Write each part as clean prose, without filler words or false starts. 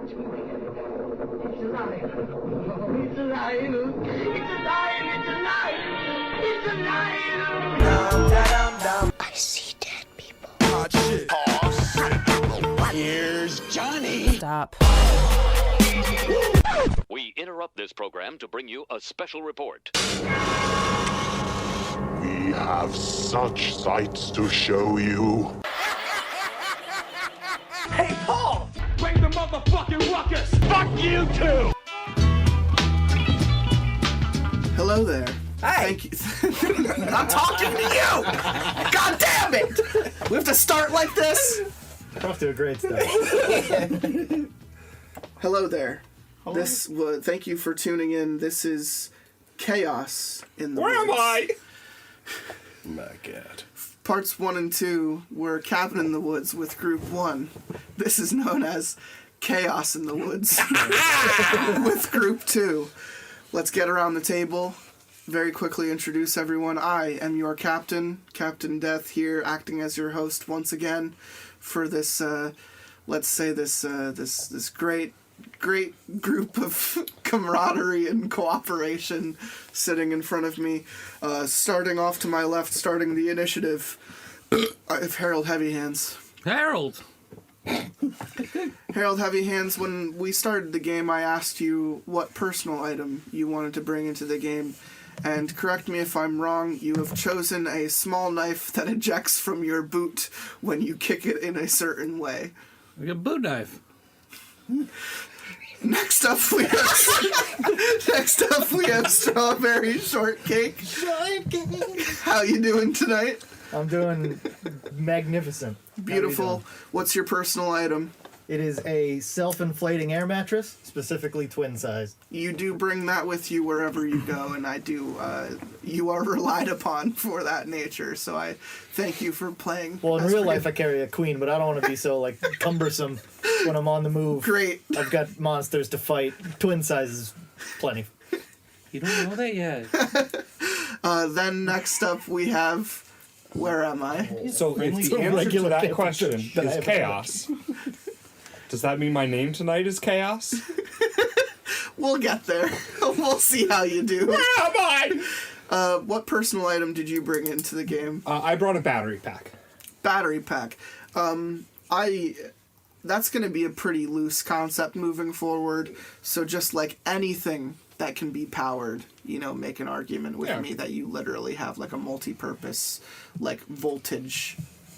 It's alive. Oh, it's alive. It's alive. It's alive. It's alive. I see dead people. Hot shit. Here's Johnny. Stop. We interrupt this program to bring you a special report. We have such sights to show you. Hey, Paul! Bring the motherfucking ruckus! Fuck you too! Hello there. Hi. Thank you. I'm talking to you! God damn it! We have to start like this? Off to a great start. Hello there. Thank you for tuning in. This is Chaos in the Where am Woods. I? My God. Parts 1 and 2 were Cabin in the Woods with Group 1. This is known as Chaos in the Woods with Group 2. Let's get around the table. Very quickly introduce everyone. I am your captain, Captain Death, here acting as your host once again for this, this great group of camaraderie and cooperation sitting in front of me. Starting off to my left, starting the initiative, I have Harold Heavyhands. Harold! Harold Heavyhands, when we started the game, I asked you what personal item you wanted to bring into the game. And correct me if I'm wrong, you have chosen a small knife that ejects from your boot when you kick it in a certain way. Like a boot knife. Next up we have Strawberry Shortcake. How you doing tonight? I'm doing magnificent. Beautiful. What's your personal item? It is a self-inflating air mattress, specifically twin size. You do bring that with you wherever you go, and I do. You are relied upon for that nature, so I thank you for playing. Well, in real life, I carry a queen, but I don't want to be so cumbersome when I'm on the move. Great. I've got monsters to fight. Twin size is plenty. You don't know that yet. Then next up we have. Where am I? So if the answer to that question is chaos, does that mean my name tonight is Chaos? We'll get there. We'll see how you do. Where am I? What personal item did you bring into the game? I brought a battery pack. Battery pack. That's going to be a pretty loose concept moving forward. So just like anything that can be powered, make an argument with me that you literally have like a multi-purpose, voltage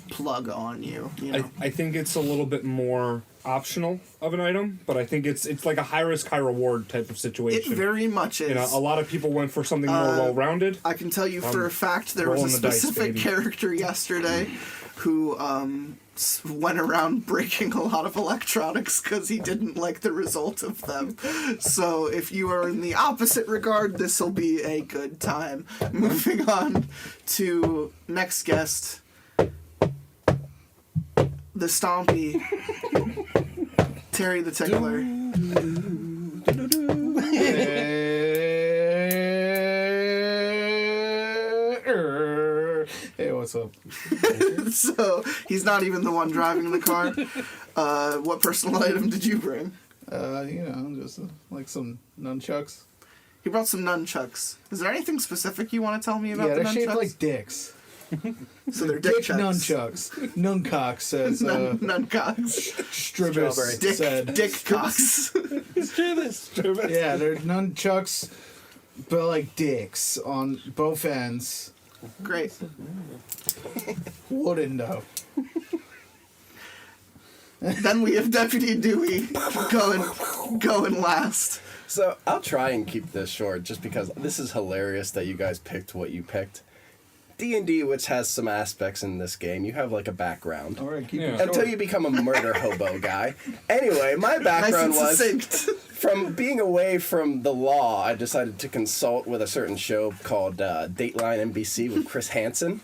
plug on you. I think it's a little bit more optional of an item, but I think it's like a high risk, high reward type of situation. It very much is. A lot of people went for something more well-rounded. I can tell you for a fact there was a specific character yesterday who went around breaking a lot of electronics because he didn't like the result of them. So if you are in the opposite regard, this will be a good time. Moving on to next guest, the Stompy, Terry the Tickler. Hey, what's up? So he's not even the one driving the car. What personal item did you bring? Just like some nunchucks. He brought some nunchucks. Is there anything specific you want to tell me about the nunchucks? Yeah, they're shaped like dicks. So they're dick chucks. Nunchucks. Nuncocks says. Nuncocks. Stribus said. Dick cocks. Stribus. Yeah, they're nunchucks, but like dicks on both ends. Great. Wooden though. Then we have Deputy Dewey going last. So I'll try and keep this short just because this is hilarious that you guys picked what you picked. D&D, which has some aspects in this game, you have like a background. All right, keep it Until short. you become a murder hobo guy. Anyway, my background was from being away from the law, I decided to consult with a certain show called Dateline NBC with Chris Hansen.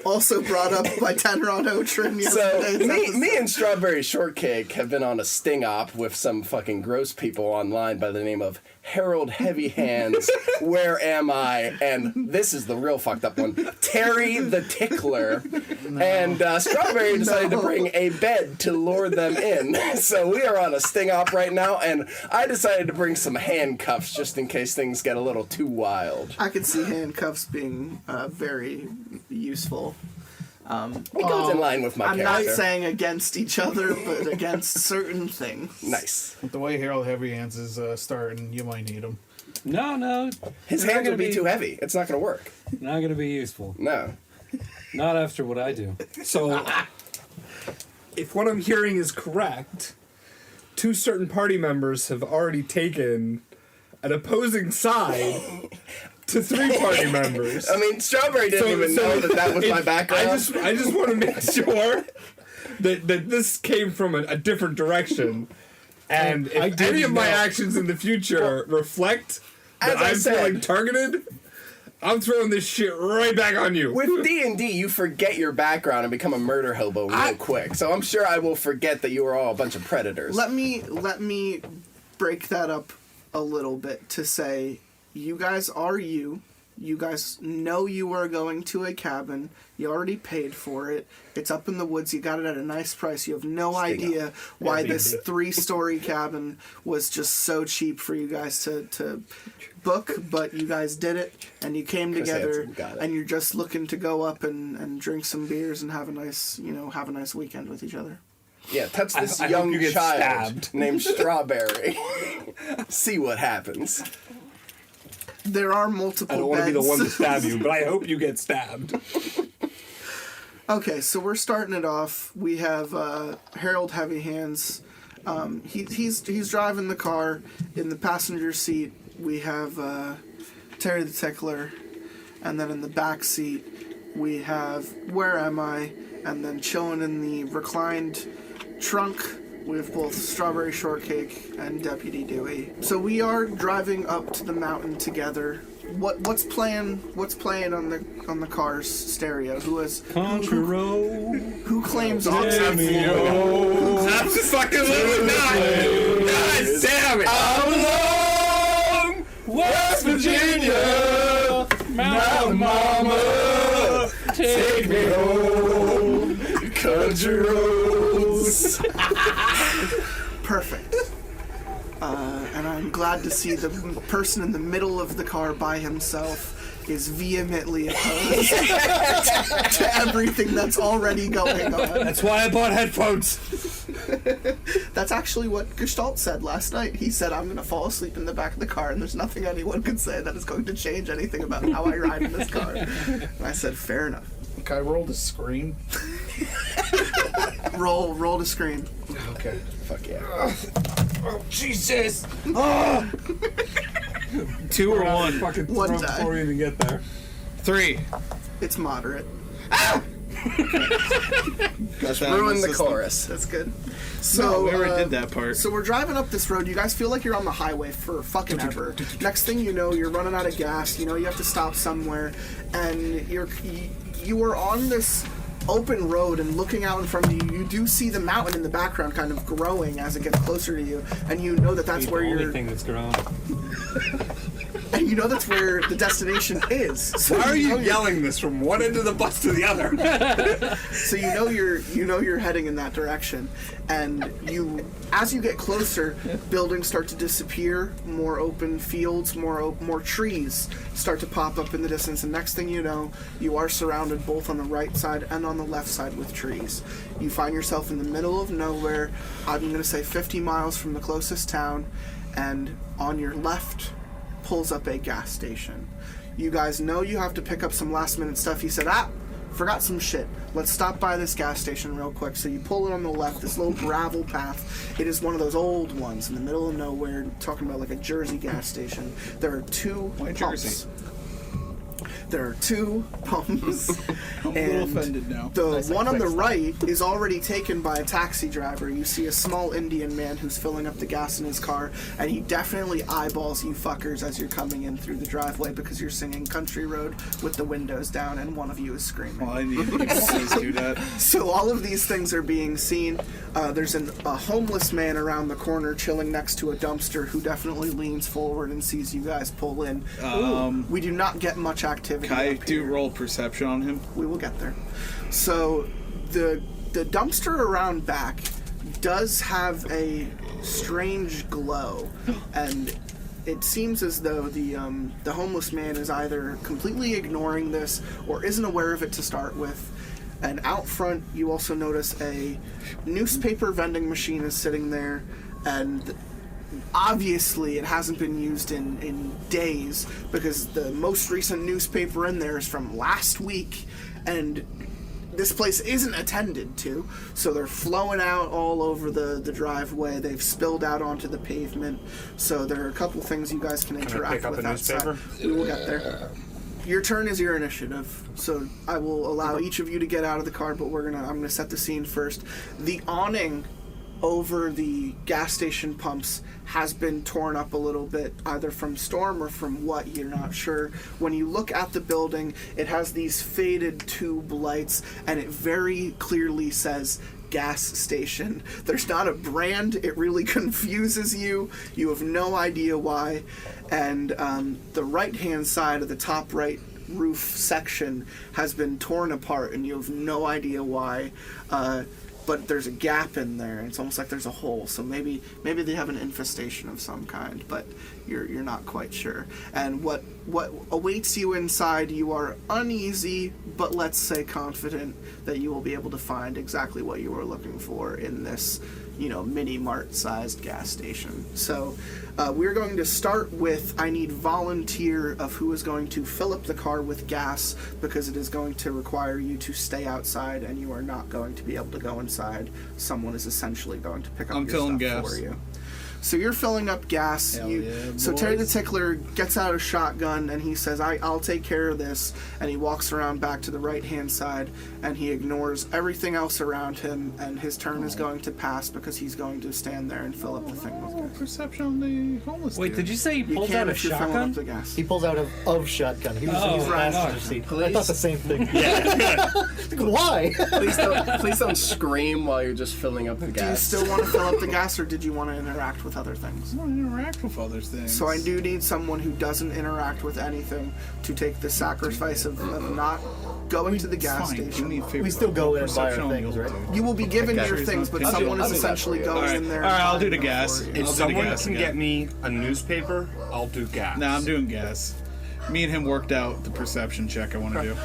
Also brought up by Tanner on Otrin yesterday. So, me and Strawberry Shortcake have been on a sting op with some fucking gross people online by the name of Harold Heavy Hands, Where Am I? And this is the real fucked up one, Terry the Tickler. No. And Strawberry decided to bring a bed to lure them in. So we are on a sting op right now, and I decided to bring some handcuffs just in case things get a little too wild. I could see handcuffs being very useful. It goes in line with my character. I'm not saying against each other, but against certain things. Nice. With the way Harold Heavy Hands is starting, you might need him. No. His hands will be too heavy. It's not going to work. Not going to be useful. No. Not after what I do. So, if what I'm hearing is correct, 2 certain party members have already taken an opposing side to 3 party members. I mean, Strawberry didn't even know that was my background. I just want to make sure that this came from a different direction. And if any of my actions in the future reflect that I'm feeling targeted, I'm throwing this shit right back on you. With D&D, you forget your background and become a murder hobo real quick. So I'm sure I will forget that you were all a bunch of predators. Let me break that up a little bit to say, you guys are you. You guys know you are going to a cabin. You already paid for it. It's up in the woods. You got it at a nice price. You have no idea why this 3-story cabin was just so cheap for you guys to book, but you guys did it, and you came together, and you're just looking to go up and drink some beers and have a nice weekend with each other. Yeah, touch this young child named Strawberry. See what happens. There are multiple I don't want to be the one to stab you, but I hope you get stabbed. Okay, so we're starting it off. We have Harold Heavy Hands. He's driving the car. In the passenger seat, we have Terry the Tickler. And then in the back seat, we have Where Am I? And then chilling in the reclined trunk, we have both Strawberry Shortcake and Deputy Dewey. So we are driving up to the mountain together. What's playing on the car's stereo? Country Road. Who claims I'm fucking living God damn it! I'm alone, West Virginia, Mountain Mama, take me home, country roads. Perfect. And I'm glad to see the person in the middle of the car by himself is vehemently opposed to everything that's already going on. That's why I bought headphones. That's actually what Gestalt said last night. He said, I'm going to fall asleep in the back of the car, and there's nothing anyone can say that is going to change anything about how I ride in this car. And I said, fair enough. Can I roll to scream? Roll to scream. Okay. Fuck yeah. Oh, Jesus! 2 or 1? Fucking One throw die. before we even get there. 3. It's moderate. Just ruin the chorus. That's good. No, So we already did that part. So we're driving up this road. You guys feel like you're on the highway for fucking ever. Next thing you know, you're running out of gas. You know you have to stop somewhere, and you are on this open road and looking out in front of you. You do see the mountain in the background kind of growing as it gets closer to you, and you know that's where the you're. only thing that's growing. And you know that's where the destination is. So Why are you yelling this from one end of the bus to the other? So you know you're heading in that direction, and as you get closer, buildings start to disappear. More open fields, more trees start to pop up in the distance, and next thing you know, you are surrounded both on the right side and on the left side with trees. You find yourself in the middle of nowhere. I'm going to say 50 miles from the closest town, and on your left pulls up a gas station. You guys know you have to pick up some last minute stuff. He said, forgot some shit. Let's stop by this gas station real quick. So you pull it on the left, this little gravel path. It is one of those old ones in the middle of nowhere, talking about like a Jersey gas station. There are 2 pumps. There are 2 pumps. I'm a little offended now. The one on the right is already taken by a taxi driver. You see a small Indian man who's filling up the gas in his car, and he definitely eyeballs you fuckers as you're coming in through the driveway because you're singing Country Road with the windows down, and one of you is screaming. Well, I need to always do that. So all of these things are being seen. There's a homeless man around the corner chilling next to a dumpster who definitely leans forward and sees you guys pull in. We do not get much activity. Can I do roll perception on him? We will get there. So the dumpster around back does have a strange glow, and it seems as though the homeless man is either completely ignoring this or isn't aware of it to start with. And out front, you also notice a newspaper vending machine is sitting there, and obviously it hasn't been used in days because the most recent newspaper in there is from last week, and this place isn't attended to, so they're flowing out all over the driveway. They've spilled out onto the pavement, so there are a couple things you guys can interact with outside. We will get there. Your turn is your initiative, so I will allow each of you to get out of the car, but I'm gonna set the scene first. The awning over the gas station pumps has been torn up a little bit, either from storm or from what, you're not sure. When you look at the building, it has these faded tube lights, and it very clearly says gas station. There's not a brand. It really confuses you. You have no idea why. And the right-hand side of the top right roof section has been torn apart, and you have no idea why. But there's a gap in there. It's almost like there's a hole. So maybe they have an infestation of some kind, but you're not quite sure. And what awaits you inside, you are uneasy, but let's say confident that you will be able to find exactly what you were looking for in this, mini mart sized gas station. So we're going to start with, I need volunteer of who is going to fill up the car with gas, because it is going to require you to stay outside and you are not going to be able to go inside. Someone is essentially going to pick up your stuff gas for you. So you're filling up gas. So Terry the Tickler gets out a shotgun and he says, I'll take care of this. And he walks around back to the right-hand side and he ignores everything else around him, and his turn is going to pass because he's going to stand there and fill up the thing with gas. Perception on the homeless Wait, dude. did you say he pulls out a shotgun? The gas. He pulls out of shotgun. He was in his passenger seat. I thought the same thing. Yeah. Why? Please don't scream while you're just filling up the gas. Do you still want to fill up the gas, or did you want to interact with other things? I want to interact with other things. So I do need someone who doesn't interact with anything to take the sacrifice of not going to the gas station. We still go in and buy our things, right? You will be given your things, but someone is essentially going in there. All right, I'll do the gas. If someone can get me a newspaper, I'll do gas. Nah, I'm doing gas. Me and him worked out the perception check I want to do.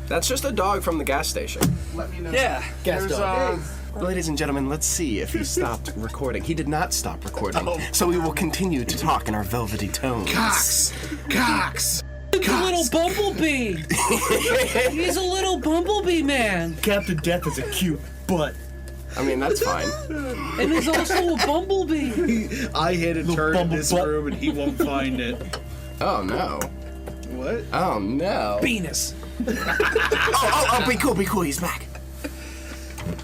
That's just a dog from the gas station. Let me know. Yeah. Gas dog. Ladies and gentlemen, let's see if he stopped recording. He did not stop recording, so we will continue to talk in our velvety tones. Cox! He's a little bumblebee. He's a little bumblebee man. Captain Death is a cute butt. I mean, that's fine. And he's also a bumblebee. I hit a turn in this room and he won't find it. Oh, no. What? Oh, no. Penis. Oh, be cool, he's back.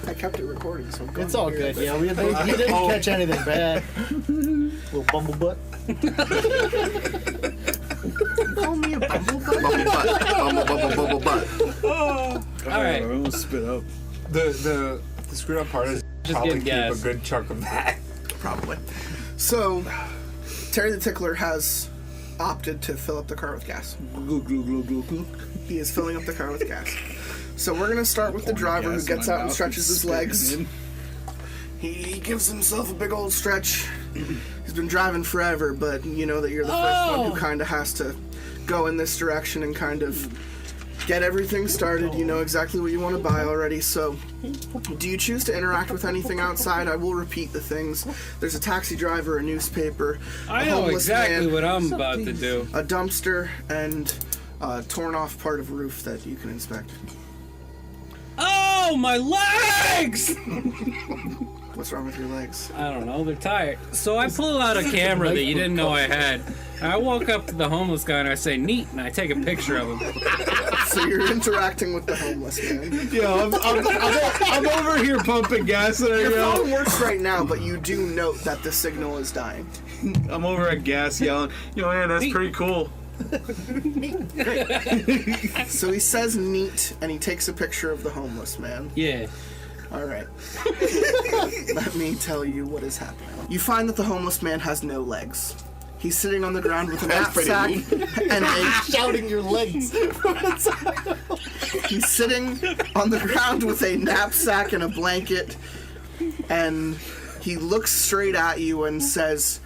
I kept it recording, so I'm going It's all good. Yeah, he didn't catch anything bad. Little bumblebutt. Call me a bumblebutt? Bumblebutt. All right. I almost spit up. The screwed up part is Just probably getting keep gas. a good chunk of that. Probably. So, Terry the Tickler has opted to fill up the car with gas. He is filling up the car with gas. So we're going to start with the driver who gets out and stretches his legs. He gives himself a big old stretch. He's been driving forever, but you know that you're the first one who kind of has to go in this direction and kind of get everything started. You know exactly what you want to buy already. So do you choose to interact with anything outside? I will repeat the things. There's a taxi driver, a newspaper, I a know homeless exactly man, what I'm about to do. a dumpster, and a torn off part of roof that you can inspect. Oh, my legs! What's wrong with your legs? I don't know, they're tired. So I pulled out a camera that you didn't know I had, I walk up to the homeless guy and I say, neat, and I take a picture of him. So you're interacting with the homeless man. Yo, I'm over here pumping gas there, Your yo. phone works right now, but you do note that the signal is dying. I'm over at gas yelling, yo, man, that's pretty cool. So he says neat, and he takes a picture of the homeless man. Yeah. All right. Let me tell you what is happening. You find that the homeless man has no legs. He's sitting on the ground with a knapsack and shouting your legs. He's sitting on the ground with a knapsack and a blanket, and he looks straight at you and says,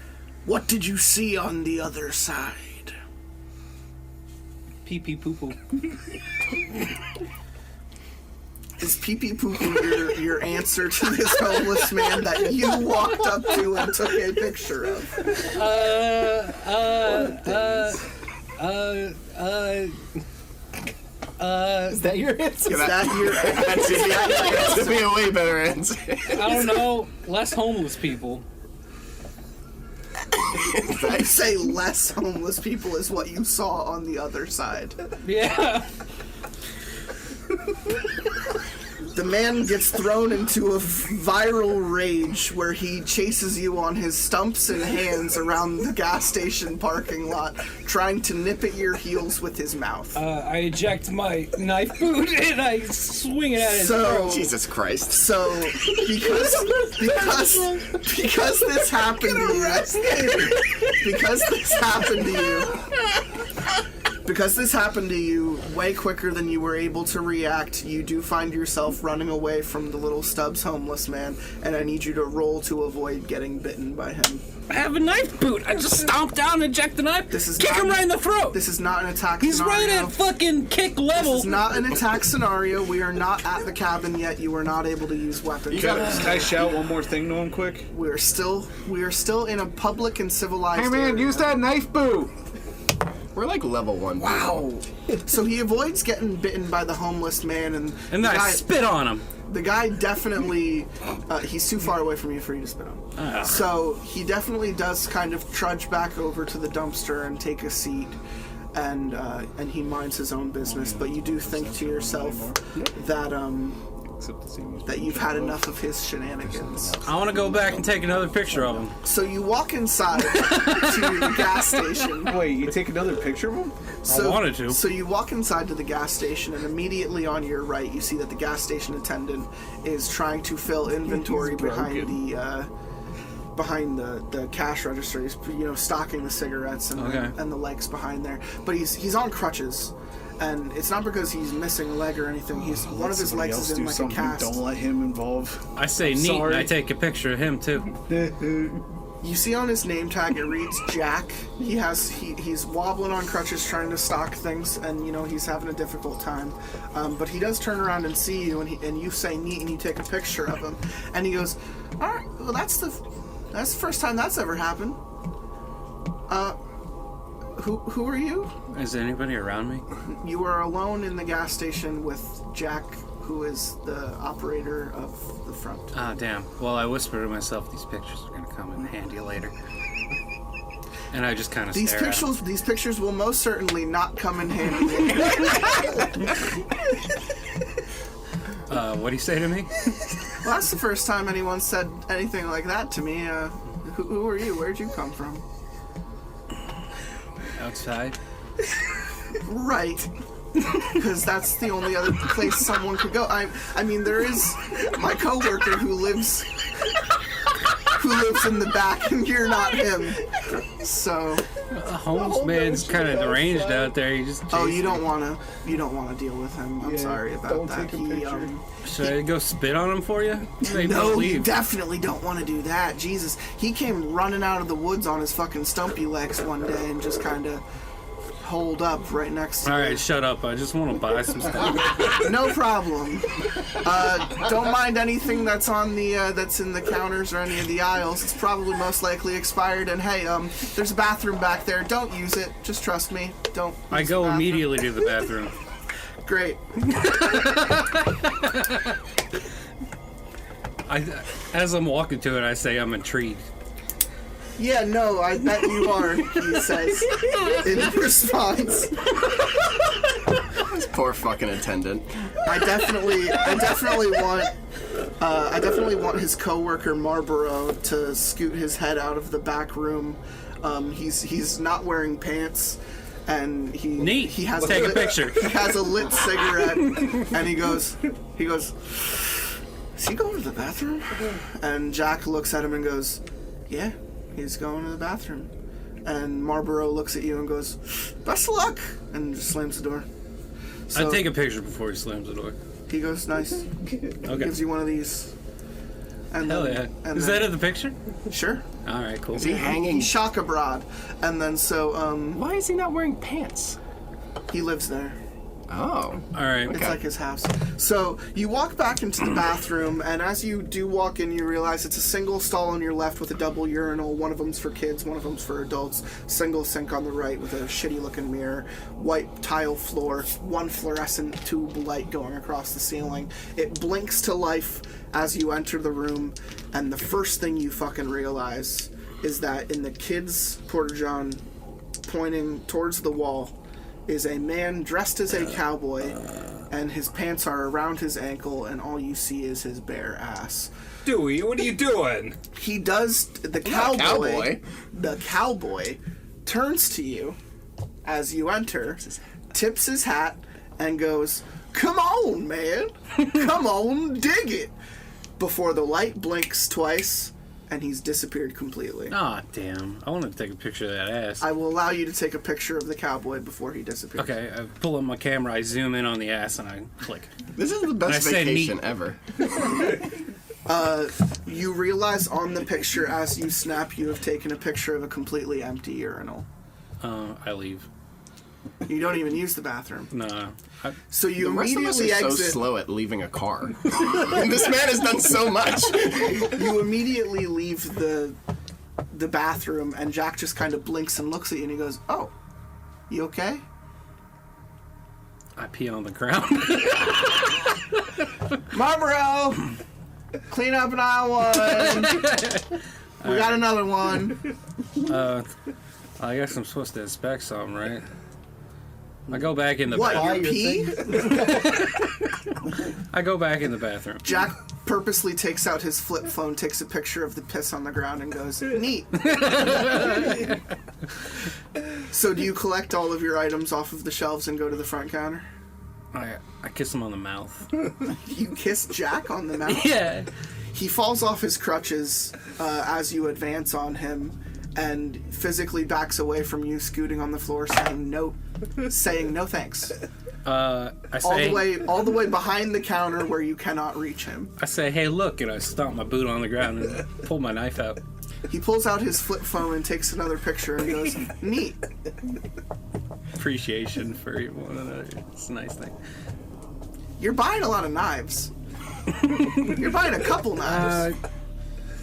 "What did you see on the other side?" Pee pee poo poo. Is pee pee poo poo your answer to this homeless man that you walked up to and took a picture of? Is that your answer? Is that your answer? That'd be a way better answer. I don't know. Less homeless people. I say less homeless people is what you saw on the other side. Yeah. The man gets thrown into a viral rage where he chases you on his stumps and hands around the gas station parking lot, trying to nip at your heels with his mouth. I eject my knife boot and I swing it at his throat. Jesus Christ. So, because this happened to you, because this happened to you way quicker than you were able to react, you do find yourself running away from the little Stubbs homeless man, and I need you to roll to avoid getting bitten by him. I have a knife boot. I just stomp down and eject the knife. Kick him right in the throat. This is not an attack He's scenario. right at fucking kick level. This is not an attack scenario. We are not at the cabin yet. You are not able to use weapons. Can I shout one more thing to him quick? We are still in a public and civilized Hey man, area. use that knife boot! We're like level 1. Wow. So he avoids getting bitten by the homeless man, and then I spit on him. The guy definitely, he's too far away from you for you to spit on. So he definitely does kind of trudge back over to the dumpster and take a seat, and he minds his own business. But you do think to yourself that you've had enough of his shenanigans. I want to go back and take another picture of him. So you walk inside to the gas station. Wait, you take another picture of him? I wanted to. So you walk inside to the gas station, and immediately on your right, you see that the gas station attendant is trying to fill inventory behind the cash register. He's, stocking the cigarettes and the legs behind there. But he's on crutches. And it's not because he's missing a leg or anything. One of his legs is in like a cast. Don't let him involve. I say neat, and I take a picture of him too. You see on his name tag it reads Jack. He's wobbling on crutches trying to stock things, and he's having a difficult time. But he does turn around and see you, and you say neat, and you take a picture of him, and he goes, "All right, well that's the first time that's ever happened." Who are you? Is there anybody around me? You are alone in the gas station with Jack, who is the operator of the front. Ah, damn. Well, I whisper to myself, these pictures are going to come in handy later. And I just kind of stare at them. These pictures will most certainly not come in handy. What do you say to me? Well, that's the first time anyone said anything like that to me. Who are you? Where'd you come from? Outside. Right. Because that's the only other place someone could go. I mean, there is my coworker who lives in the back, and you're not him. So a homeless man's kind of deranged out there. He just you don't want to deal with him. I'm sorry about that. Should I go spit on him for you? No, you definitely don't want to do that. Jesus, he came running out of the woods on his fucking stumpy legs one day and just kind of holed up right next to All right, shut up. I just want to buy some stuff. No problem. Don't mind anything that's on the that's in the counters or any of the aisles. It's probably most likely expired. And hey, there's a bathroom back there. Don't use it. Just trust me. Don't. I go immediately to the bathroom. Great. As I'm walking to it, I say I'm intrigued. Yeah, no, I bet you are, he says in response. This poor fucking attendant. I definitely want his coworker Marlboro to scoot his head out of the back room. He's not wearing pants, and he has Take a picture. He has a lit cigarette, and he goes, is he going to the bathroom? And Jack looks at him and goes, yeah, he's going to the bathroom. And Marlboro looks at you and goes, best of luck, and just slams the door. So I'd take a picture before he slams the door. he goes, nice. Okay. Gives you one of these. And Hell then, yeah. and Is then- that in the picture? Sure. All right, cool. Is he hanging? He's shock abroad. And then so, Why is he not wearing pants? he lives there. Oh. All right. It's like his house. So you walk back into the bathroom, and as you do walk in, you realize it's a single stall on your left with a double urinal. One of them's for kids, one of them's for adults. Single sink on the right with a shitty-looking mirror. White tile floor, one fluorescent tube light going across the ceiling. It blinks to life as you enter the room, and the first thing you fucking realize is that in the kids' porta-john pointing towards the wall is a man dressed as a cowboy, and his pants are around his ankle, and all you see is his bare ass. Dewey, what are you doing? He does the cowboy. The cowboy turns to you as you enter, tips his hat, and goes, "Come on, man, come on, dig it!" Before the light blinks twice, and he's disappeared completely. Aw, damn. I wanted to take a picture of that ass. I will allow you to take a picture of the cowboy before he disappears. Okay, I pull up my camera, I zoom in on the ass, and I click. This is the best vacation ever. You realize on the picture as you snap, you have taken a picture of a completely empty urinal. I leave. You don't even use the bathroom. No. So you The rest of us immediately are so exit. slow at leaving a car. This man has done so much. You immediately leave the bathroom, and Jack just kind of blinks and looks at you, and he goes, "Oh, you okay?" I pee on the ground. Marlboro, clean up in aisle 1. We got another one. I guess I'm supposed to inspect something, right? I go back in the What, bathroom. your pee? I go back in the bathroom. Jack purposely takes out his flip phone, takes a picture of the piss on the ground, and goes, "Neat." So do you collect all of your items off of the shelves and go to the front counter? I kiss him on the mouth. You kiss Jack on the mouth? Yeah. He falls off his crutches as you advance on him, and physically backs away from you, scooting on the floor, saying no thanks. I say, all the way behind the counter where you cannot reach him. I say, hey, look, and I stomp my boot on the ground and pull my knife out. He pulls out his flip phone and takes another picture and goes, "Neat." Appreciation for one another. It's a nice thing. You're buying a lot of knives. You're buying a couple knives.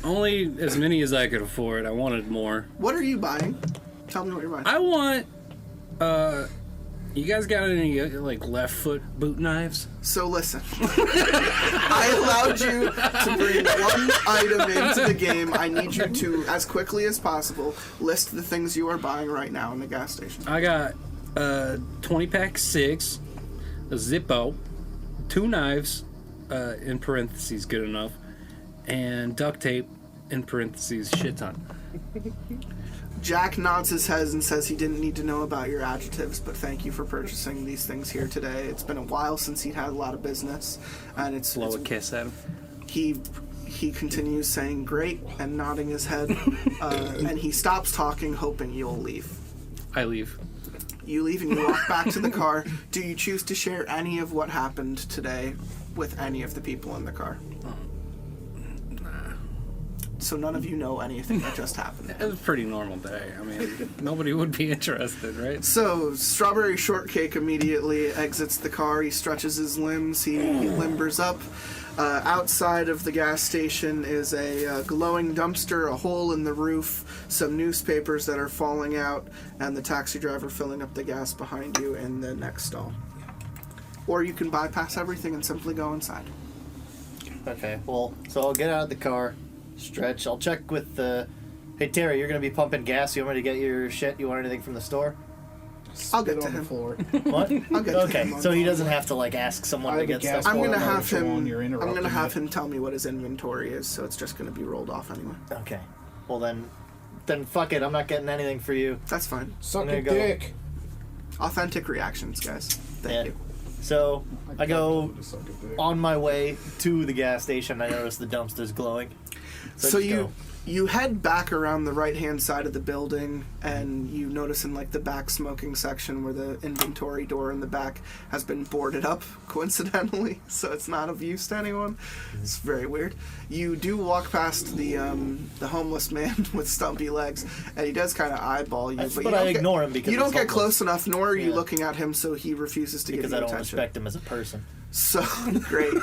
Only as many as I could afford. I wanted more. What are you buying? Tell me what you're buying. I want, you guys got any, like, left foot boot knives? So listen, I allowed you to bring one item into the game. I need you to, as quickly as possible, list the things you are buying right now in the gas station. I got 20-pack 6, a Zippo, 2 knives, in parentheses, good enough, and duct tape, in parentheses, shit ton. Jack nods his head and says he didn't need to know about your adjectives, but thank you for purchasing these things here today. It's been a while since he'd had a lot of business, and it's Blow a kiss at him. He continues saying great and nodding his head, and he stops talking, hoping you'll leave. I leave. You leave and you walk back to the car. Do you choose to share any of what happened today with any of the people in the car? So none of you know anything that just happened. It was a pretty normal day. I mean, nobody would be interested, right? So, Strawberry Shortcake immediately exits the car. He stretches his limbs. He limbers up. Outside of the gas station is a glowing dumpster, a hole in the roof, some newspapers that are falling out, and the taxi driver filling up the gas behind you in the next stall. Or you can bypass everything and simply go inside. Okay, well, so I'll get out of the car, stretch. I'll check with Hey, Terry, you're going to be pumping gas. You want me to get your shit? You want anything from the store? I'll get to on the him. floor. What? I'll get to Okay, him. so he doesn't have to, like, ask someone to get stuff. I'm gonna Well, have him. Sean, you're I'm gonna interrupting have it. him tell me what his inventory is, so it's just gonna be rolled off anyway. Okay. Well, then fuck it. I'm not getting anything for you. That's fine. Suck I'm a gonna go. dick. Authentic reactions, guys. Thank you. So I go To suck a dick. on my way to the gas station. I notice the dumpster's glowing. So I just you head back around the right-hand side of the building, and you notice in like the back smoking section where the inventory door in the back has been boarded up, coincidentally, so it's not of use to anyone. It's very weird. You do walk past the homeless man with stumpy legs, and he does kind of eyeball you. But you I don't ignore him because you don't he's get homeless. close enough, nor are you Yeah. looking at him, so he refuses to because give I you don't attention. respect him as a person. So great.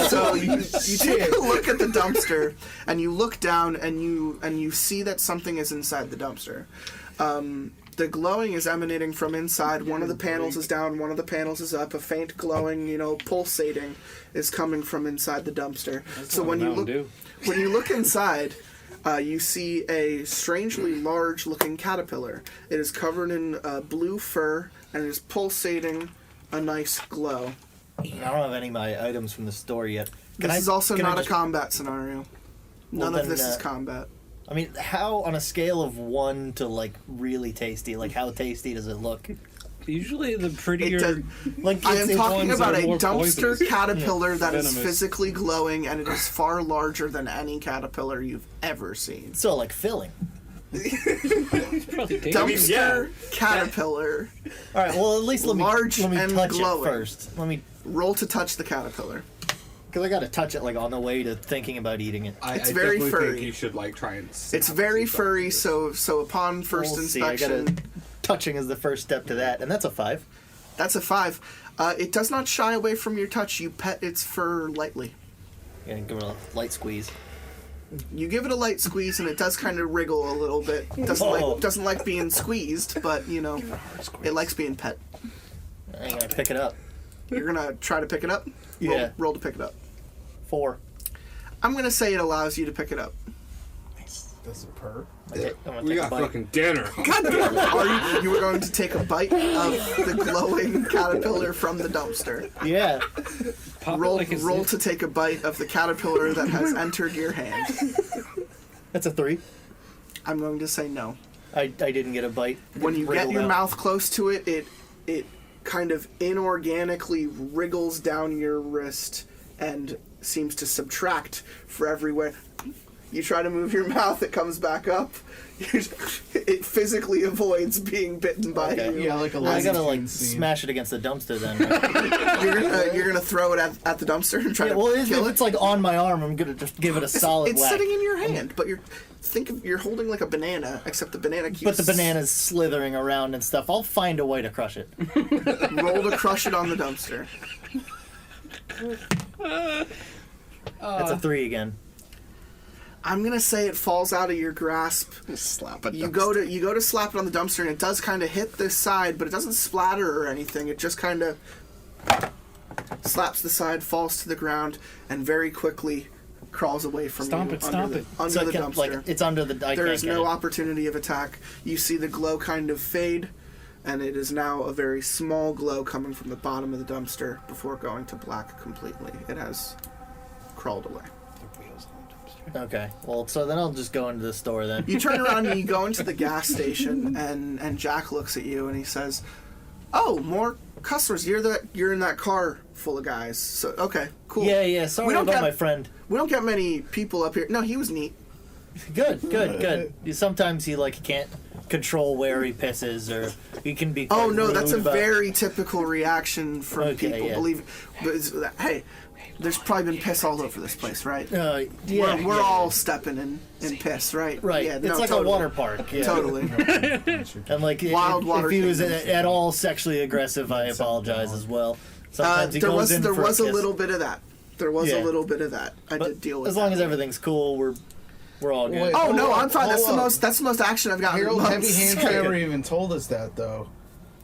So you take a look at the dumpster, and you look down, and you see that something is inside the dumpster. The glowing is emanating from inside. One of the panels is down, one of the panels is up. A faint glowing, pulsating, is coming from inside the dumpster. So when you look inside, you see a strangely large-looking caterpillar. It is covered in blue fur, and it is pulsating a nice glow. I don't have any of my items from the store yet. This is also not a combat scenario. Well, None of then, this is combat. I mean, how on a scale of 1 to like really tasty? Like, how tasty does it look? Usually, the prettier. Like, I am talking ones about are a more dumpster poisonous. caterpillar that is Venomous. physically glowing, and it is far larger than any caterpillar you've ever seen. So, like, filling. Dumpster caterpillar. All right. Well, at least let me Large let me and touch glowing. it first. Let me, Roll to touch the caterpillar. because I got to touch it like on the way to thinking about eating it. It's very definitely furry. think you should like try and. It's very furry, so upon first We'll see. I inspection, gotta, touching is the first step to that, and that's a 5. that's a 5. It does not shy away from your touch. You pet its fur lightly. Yeah, give it a light squeeze. You give it a light squeeze, and it does kind of wriggle a little bit. Doesn't like being squeezed, but it likes being pet. I'm gonna pick it up. You're gonna try to pick it up. Yeah. Roll to pick it up. 4. I'm gonna say it allows you to pick it up. Does it purr? Okay, I'm gonna We take a got bite. fucking dinner. God damn it! You were going to take a bite of the glowing caterpillar from the dumpster. Yeah. Roll to take a bite of the caterpillar that has entered your hand. That's a 3. I'm going to say no. I didn't get a bite. When you get Wriggled your out. mouth close to it, it kind of inorganically wriggles down your wrist and seems to subtract for everywhere. You try to move your mouth, it comes back up. It physically avoids being bitten by you. Yeah, like a I gotta like Looney Tunes scene. smash it against the dumpster then. Right? You're gonna throw it at the dumpster and try Yeah, to well, if kill it. it's like on my arm, I'm gonna just give it a solid It's whack. sitting in your hand, but you're holding like a banana, except the banana keeps. But the banana's slithering around and stuff. I'll find a way to crush it. Roll to crush it on the dumpster. That's a 3 again. I'm gonna say it falls out of your grasp. Slap it. You go to slap it on the dumpster, and it does kind of hit this side, but it doesn't splatter or anything. It just kind of slaps the side, falls to the ground, and very quickly crawls away from Stomp you it, stomp it. under So I the can, dumpster. like, it's under the. I There can't is get no it. opportunity of attack. You see the glow kind of fade, and it is now a very small glow coming from the bottom of the dumpster before going to black completely. It has crawled away. Okay. Well, so then I'll just go into the store then. You turn around and you go into the gas station, and Jack looks at you and he says, "Oh, more customers. You're in that car full of guys. So okay, cool. Yeah. Sorry about my friend. We don't get many people up here. No, he was neat. Good. Sometimes he can't control where he pisses, or he can be. Oh quite no, rude that's a about- very typical reaction from Okay, people. yeah. Believe, but hey, there's probably been piss all over this place, right? Yeah, we're yeah. all stepping in piss, right? Right. Yeah, It's no, like totally. a water park. Yeah. Totally. And Wild water if he was kingdoms. at all sexually aggressive, I apologize as well. Sometimes he there goes was in there for was a kiss. little bit of that. There was Yeah. a little bit of that. I But did deal with. as long that. as everything's cool, we're all good. Wait, Oh no, Hold I'm fine. up, That's the hold up. most. That's the most action I've gotten. Harold in Heavy months. Hands never even told us that though.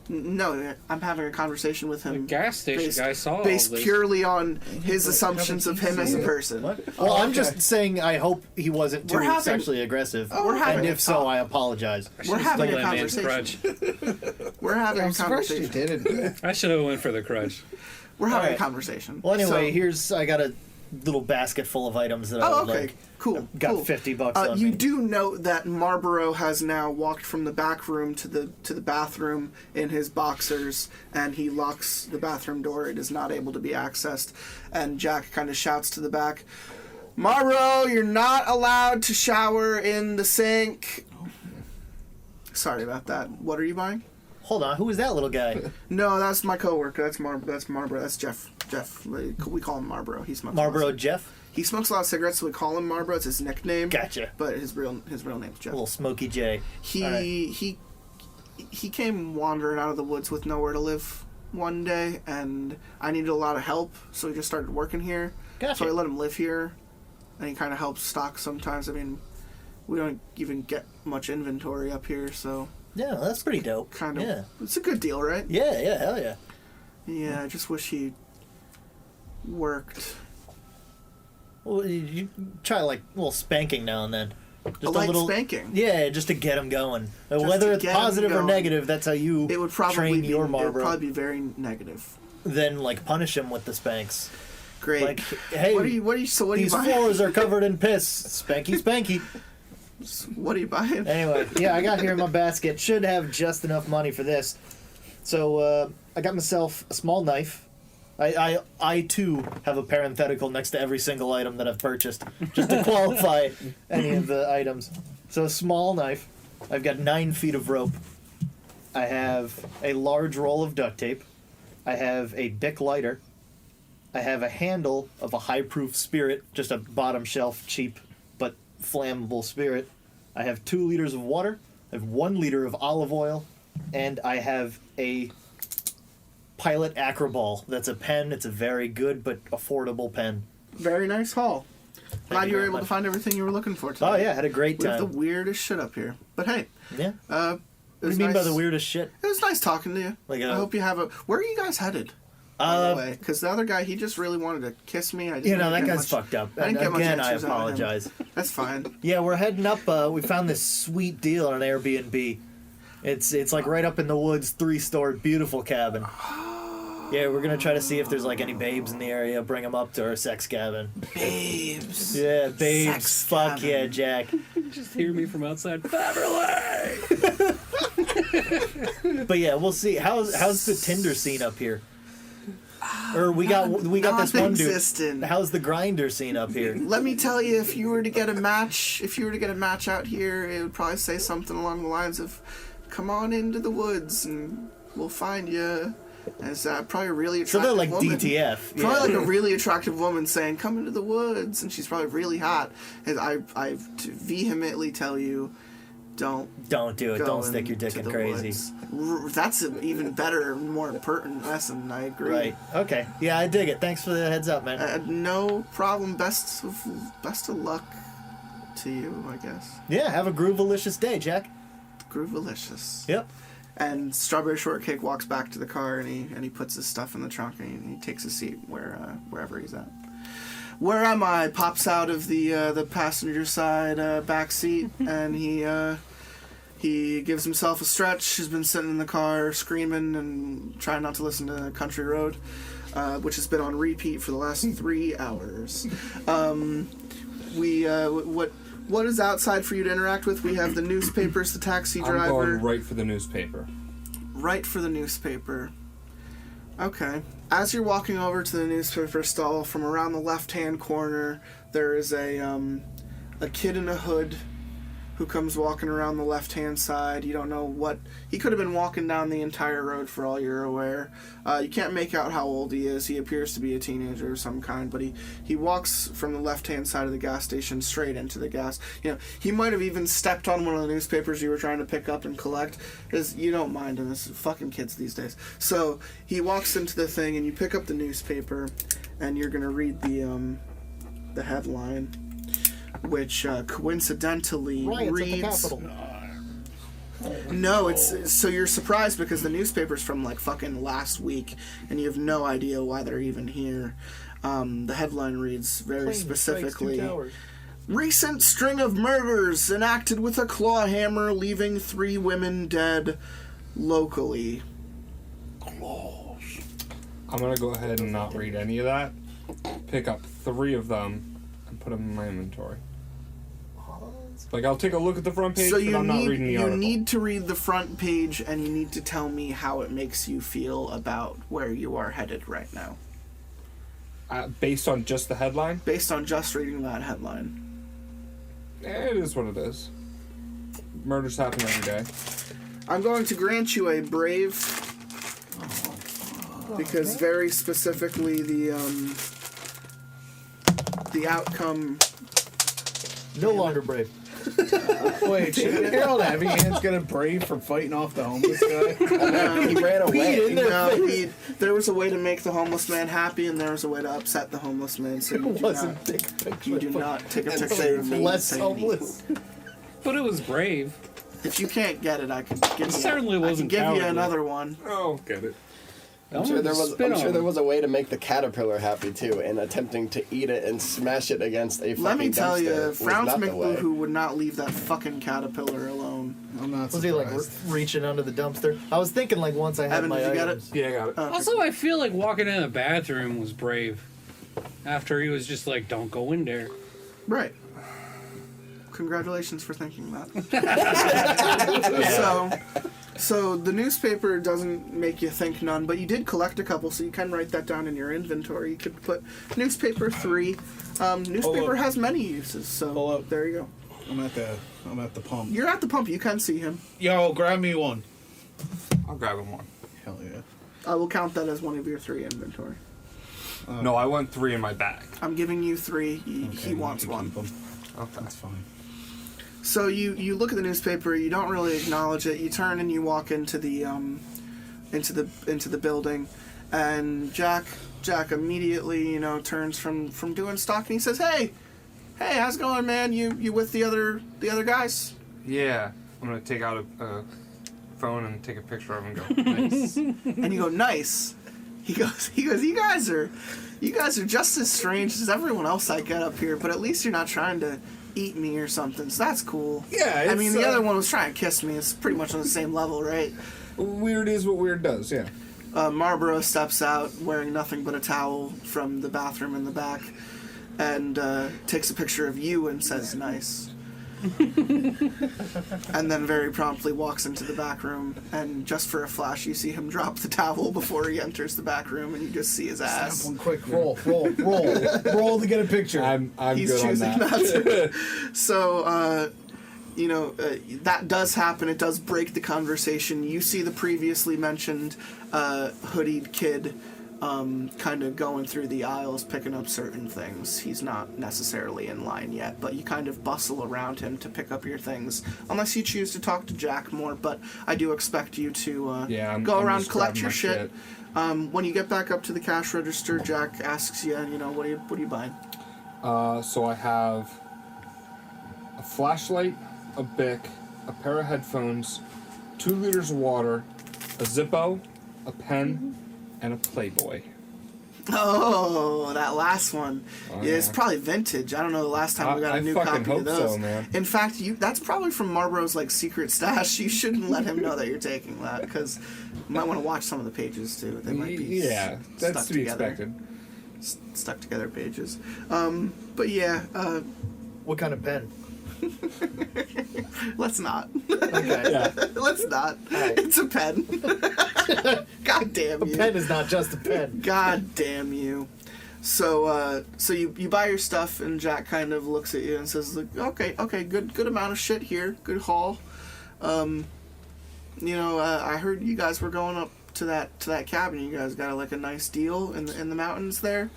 No, I'm having a conversation with him. The gas station guy saw all based this. purely on his assumptions of him as a person. Well, I'm just saying I hope he wasn't too sexually aggressive. And if so, I apologize. We're having a conversation. We're having a conversation. I should have went for the crutch. We're having a conversation. Well, anyway, So- I got a little basket full of items that I would like. Cool. Got cool. $50 on You me. do note that Marlboro has now walked from the back room to the bathroom in his boxers, and he locks the bathroom door. It is not able to be accessed. And Jack kind of shouts to the back, "Marlboro, you're not allowed to shower in the sink." Sorry about that. What are you buying? Hold on, who is that little guy? No, that's my coworker. That's Marlboro. That's Jeff. Jeff. We call him Marlboro. He smokes. Marlboro Jeff? He smokes a lot of cigarettes, so we call him Marlboro. It's his nickname. Gotcha. But his real name's Jeff. Little Smokey J. He came wandering out of the woods with nowhere to live one day, and I needed a lot of help, so he just started working here. Gotcha. So I let him live here, and he kind of helps stock sometimes. I mean, we don't even get much inventory up here, so... Yeah, that's pretty dope. Kind of. Yeah. It's a good deal, right? Yeah, hell yeah. Yeah, I just wish he worked. Well, you try like a little spanking now and then. Just A light spanking? Yeah, just to get him going. Just Whether to it's get 'em positive or going. negative, that's how you It would probably train be, your it would Marlboro. probably be very negative. Then like punish him with the spanks. Great. Like, hey, what are you these buying? floors are covered in piss. Spanky, spanky. What are you buying? Anyway, yeah, I got here in my basket. Should have just enough money for this. So I got myself a small knife. I too have a parenthetical next to every single item that I've purchased, just to qualify any of the items. So a small knife. I've got 9 feet of rope. I have a large roll of duct tape. I have a Bic lighter. I have a handle of a high-proof spirit, just a bottom shelf, cheap but flammable spirit. I have 2 liters of water. I have 1 liter of olive oil, and I have a Pilot Acroball. That's a pen. It's a very good but affordable pen. Very nice haul. Glad you were very able much. to find everything you were looking for today. Oh yeah, had a great We have time. the weirdest shit up here. But hey. Yeah. What do you mean by the weirdest shit? It was nice talking to you. Like, I hope you have a... Where are you guys headed? By the way, because the other guy, he just really wanted to kiss me. I didn't That get guy's much- fucked up. I And didn't get much again, I answers out of him. apologize. That's fine. Yeah, we're heading up. We found this sweet deal on an Airbnb. It's like right up in the woods, 3-story, beautiful cabin. Yeah, we're gonna try to see if there's like any babes in the area. Bring them up to our sex cabin. Babes. Yeah, babes. Sex Fuck cabin. yeah, Jack. Just hear me from outside. Beverly! But yeah, we'll see. How's the Tinder scene up here? Or we got this one dude. Non-existent. How's the grinder scene up here? Let me tell you, if you were to get a match out here, it would probably say something along the lines of, "Come on into the woods and we'll find you." And it's probably a really So attractive they're like woman. DTF. Probably Yeah. like a really attractive woman saying, "Come into the woods," and she's probably really hot. And I vehemently tell you, don't do it. go Don't stick your dick into in the crazy. woods. That's an even better, more important lesson. I agree. Right. Okay. Yeah, I dig it. Thanks for the heads up, man. No problem. Best of luck to you, I guess. Yeah, have a groovalicious day, Jack. Groovalicious. Yep. And Strawberry Shortcake walks back to the car and he puts his stuff in the trunk and he takes a seat wherever he's at. Where am I? Pops out of the passenger side back seat and he gives himself a stretch. He's been sitting in the car screaming and trying not to listen to Country Road, which has been on repeat for the last 3 hours. What is outside for you to interact with? We have the newspapers, the taxi driver. I'm going right for the newspaper. Right for the newspaper. Okay. As you're walking over to the newspaper stall, from around the left-hand corner, there is a kid in a hood who comes walking around the left-hand side. You don't know what... He could have been walking down the entire road for all you're aware. You can't make out how old he is. He appears to be a teenager of some kind, but he walks from the left-hand side of the gas station straight into the gas. You know, he might have even stepped on one of the newspapers you were trying to pick up and collect, because you don't mind him. It's fucking kids these days. So he walks into the thing, and you pick up the newspaper, and you're going to read the headline, which coincidentally Riots at the reads... Capitol. No, it's so you're surprised because the newspaper's from like fucking last week, and you have no idea why they're even here. The headline reads very specifically: "Recent string of murders enacted with a claw hammer, leaving 3 women dead locally." I'm gonna go ahead and not read any of that. Pick up 3 of them and put them in my inventory. Like, I'll take a look at the front page, So but I'm not reading the article. You need to read the front page, and you need to tell me how it makes you feel about where you are headed right now. Based on just the headline? Based on just reading that headline. It is what it is. Murders happen every day. I'm going to grant you a brave, because very specifically the outcome. No longer brave. Wait, Harold Heavyhand's got a brave for fighting off the homeless guy? He ran away. There was a way to make the homeless man happy, and there was a way to upset the homeless man. So you do not take a picture of me. Less homeless. But it was brave. If you can't get it, I can give you. Certainly wasn't give you cowardly. another one. Oh, get it. I'm sure there was a way to make the caterpillar happy too, in attempting to eat it and smash it against a fucking Let me tell you, dumpster was Frowns not the way. McBoohoo would not leave that fucking caterpillar alone. I'm not Was he like reaching under the dumpster? I was thinking like once I had Evan, my did you get items. it? Yeah, I got it. Okay. Also, I feel like walking in the bathroom was brave. After he was just like, "Don't go in there." Right. Congratulations for thinking that. So the newspaper doesn't make you think none, but you did collect a couple, so you can write that down in your inventory. You could put newspaper 3. Newspaper has many uses, so there you go. I'm at the pump. You're at the pump. You can see him. Yo, grab me one. I'll grab him one. Hell yeah. I will count that as one of your 3 inventory. No, I want 3 in my bag. I'm giving you 3. He wants one. Okay. That's fine. So you look at the newspaper. You don't really acknowledge it. You turn and you walk into the building, and Jack immediately turns from doing stock, and he says, "Hey, how's it going, man? You with the other guys?" Yeah, I'm gonna take out a phone and take a picture of him and go, nice. And you go, "Nice." He goes, "You guys are just as strange as everyone else I get up here, but at least you're not trying to eat me or something, so that's cool." Yeah, I mean, the other one was trying to kiss me. It's pretty much on the same level, right? Weird is what weird does, yeah. Marlboro steps out wearing nothing but a towel from the bathroom in the back and takes a picture of you and says, "Nice." And then very promptly walks into the back room, and just for a flash you see him drop the towel before he enters the back room, and you just see his ass. Snap one quick. Roll to get a picture. I'm He's good on choosing that. not to. So, that does happen. It does break the conversation. You see the previously mentioned hoodied kid kind of going through the aisles, picking up certain things. He's not necessarily in line yet, but you kind of bustle around him to pick up your things, unless you choose to talk to Jack more, but I do expect you to go I'm around, just collect grabbing your my shit. When you get back up to the cash register, Jack asks you, what are you buying? So I have a flashlight, a Bic, a pair of headphones, 2 liters of water, a Zippo, a pen, and a Playboy. Oh, that last one. Oh, yeah, it's yeah. probably vintage. I don't know the last time we got a new fucking copy hope of those. so, man. In fact, that's probably from Marlboro's secret stash. You shouldn't let him know that you're taking that, because you might want to watch some of the pages too. They might be that's to be together. expected. Stuck together pages. But yeah. What kind of pen? Let's not. Okay. Yeah. Let's not. Right. It's a pen. God damn you. A pen is not just a pen. God damn you. So you buy your stuff, and Jack kind of looks at you and says, "Okay, good amount of shit here, good haul. I heard you guys were going up to that cabin. You guys got a nice deal in the mountains there."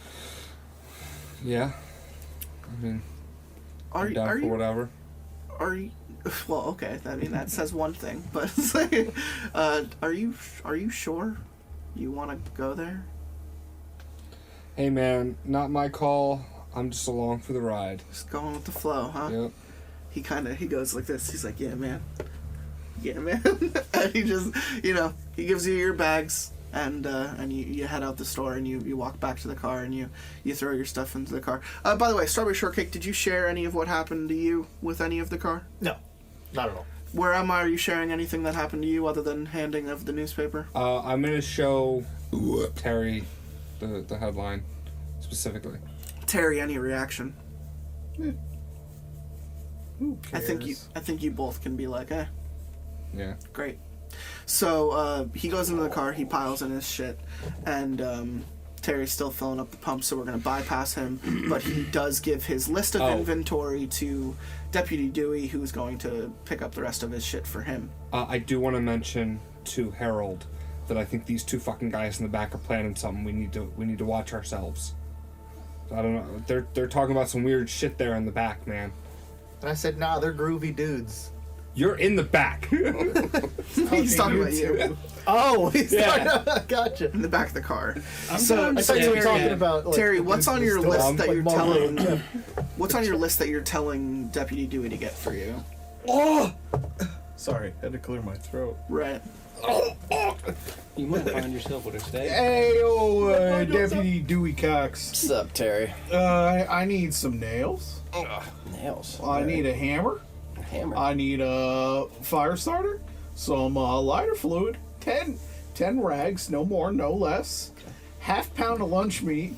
Yeah. I mean, I'm down for whatever. Are you? Well, okay. I mean, that says one thing, but are you sure you want to go there? Hey man, not my call. I'm just along for the ride. Just going with the flow, huh? Yep. He goes like this. He's like, "Yeah, man. Yeah, man. And he just, he gives you your bags, and you head out the store, and you walk back to the car, and you throw your stuff into the car. By the way, Strawberry Shortcake, did you share any of what happened to you with any of the car? No, not at all. Where am I? Are you sharing anything that happened to you other than handing of the newspaper? I'm going to show Terry the headline specifically. Terry, any reaction? Who I cares? think you both can be like, eh. Yeah. Great. So he goes into the car, he piles in his shit, and Terry's still filling up the pump, so we're going to bypass him. But he does give his list of inventory to Deputy Dewey, who's going to pick up the rest of his shit for him. I do want to mention to Harold that I think these two fucking guys in the back are planning something. We need to watch ourselves. I don't know. They're talking about some weird shit there in the back, man. And I said, nah, they're groovy dudes. You're in the back. He's talking about you. Oh, Yeah. Gotcha. In the back of the car. I thought you were talking about like, Terry, what's on your list that like you're Marvel. telling? What's on your list that you're telling Deputy Dewey to get for you? Oh! Sorry, had to clear my throat. Right. You might find yourself with a steak. Hey, Deputy Dewey Cox. What's up, Terry? I need some nails. Nails. I need a hammer. Hammer. I need a fire starter. Some lighter fluid. 10 rags, no more, no less. Half-pound of lunch meat.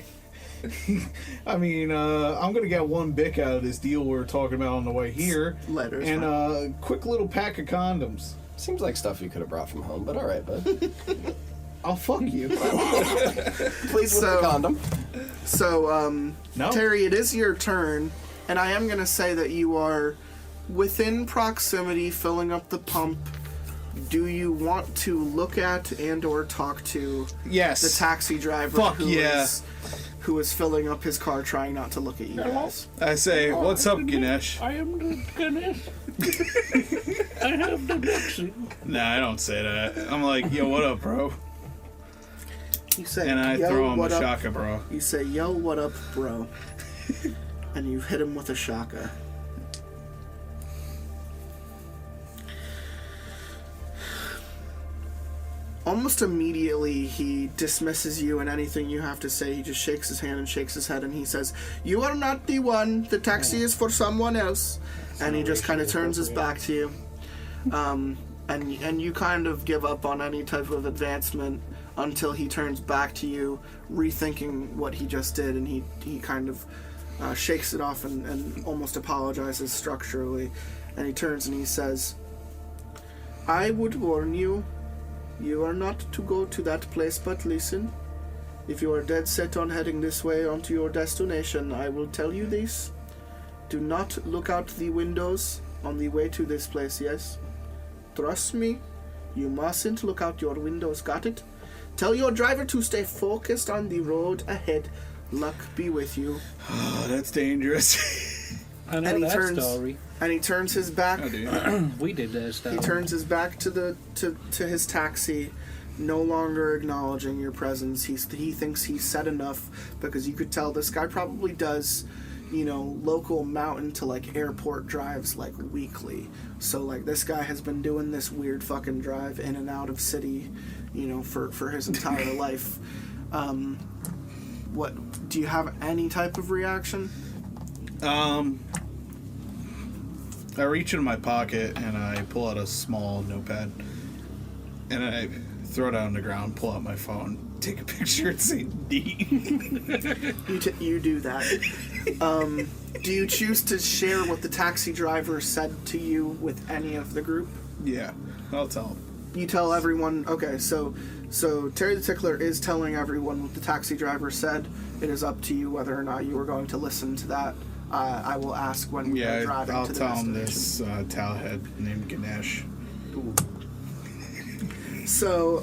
I mean, I'm going to get one bic out of this deal we were talking about on the way here. Letters. And a quick little pack of condoms. Seems like stuff you could have brought from home, but all right, bud. I'll fuck you. Please, With the condom. So, No. Terry, it is your turn, and I am going to say that you are within proximity, filling up the pump. Do you want to look at and or talk to Yes. the taxi driver Fuck yeah. who is filling up his car, trying not to look at you guys? I say, what's up, Ganesh? I am the Ganesh. I have the Dixie. Nah, I don't say that. I'm like, yo, what up, bro? You say, And I yo, throw him a what up? shaka, bro. You say, yo, what up, bro? And you hit him with a shaka. Almost immediately, he dismisses you and anything you have to say. He just shakes his hand and shakes his head, and he says, "You are not the one. The taxi is for someone else." And he just kind of turns his back to you. And you kind of give up on any type of advancement until he turns back to you, rethinking what he just did, and he kind of shakes it off and almost apologizes structurally. And he turns and he says, "I would warn you. You are not to go to that place, but listen. If you are dead set on heading this way onto your destination, I will tell you this. Do not look out the windows on the way to this place, yes? Trust me, you mustn't look out your windows, got it? Tell your driver to stay focused on the road ahead. Luck be with you." Oh, that's dangerous. I know And he that turns- story. And he turns his back. Oh, dude. We did that story. He turns his back to his taxi, no longer acknowledging your presence. He thinks he's said enough, because you could tell this guy probably does, local mountain to like airport drives like weekly. So like this guy has been doing this weird fucking drive in and out of city, for his entire life. What do you have any type of reaction? I reach into my pocket and I pull out a small notepad and I throw it on the ground, pull out my phone, take a picture, and say D. You do that. Do you choose to share what the taxi driver said to you with any of the group? Yeah, I'll tell him. You tell everyone. Okay, so Terry the Tickler is telling everyone what the taxi driver said. It is up to you whether or not you are going to listen to that. I will ask when we are driving I'll to the tell him destination. this towelhead named Ganesh. So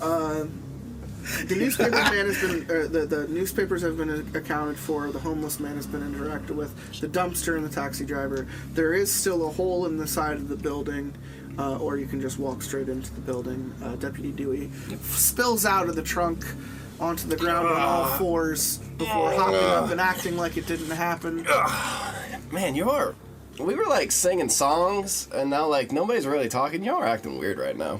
the newspaper man has been, the newspapers have been accounted for. The homeless man has been interacted with. The dumpster and the taxi driver. There is still a hole in the side of the building, or you can just walk straight into the building. Deputy Dewey spills out of the trunk onto the ground on all fours before hopping up and acting like it didn't happen. Man, you are We were like singing songs, and now like nobody's really talking. Y'all are acting weird right now.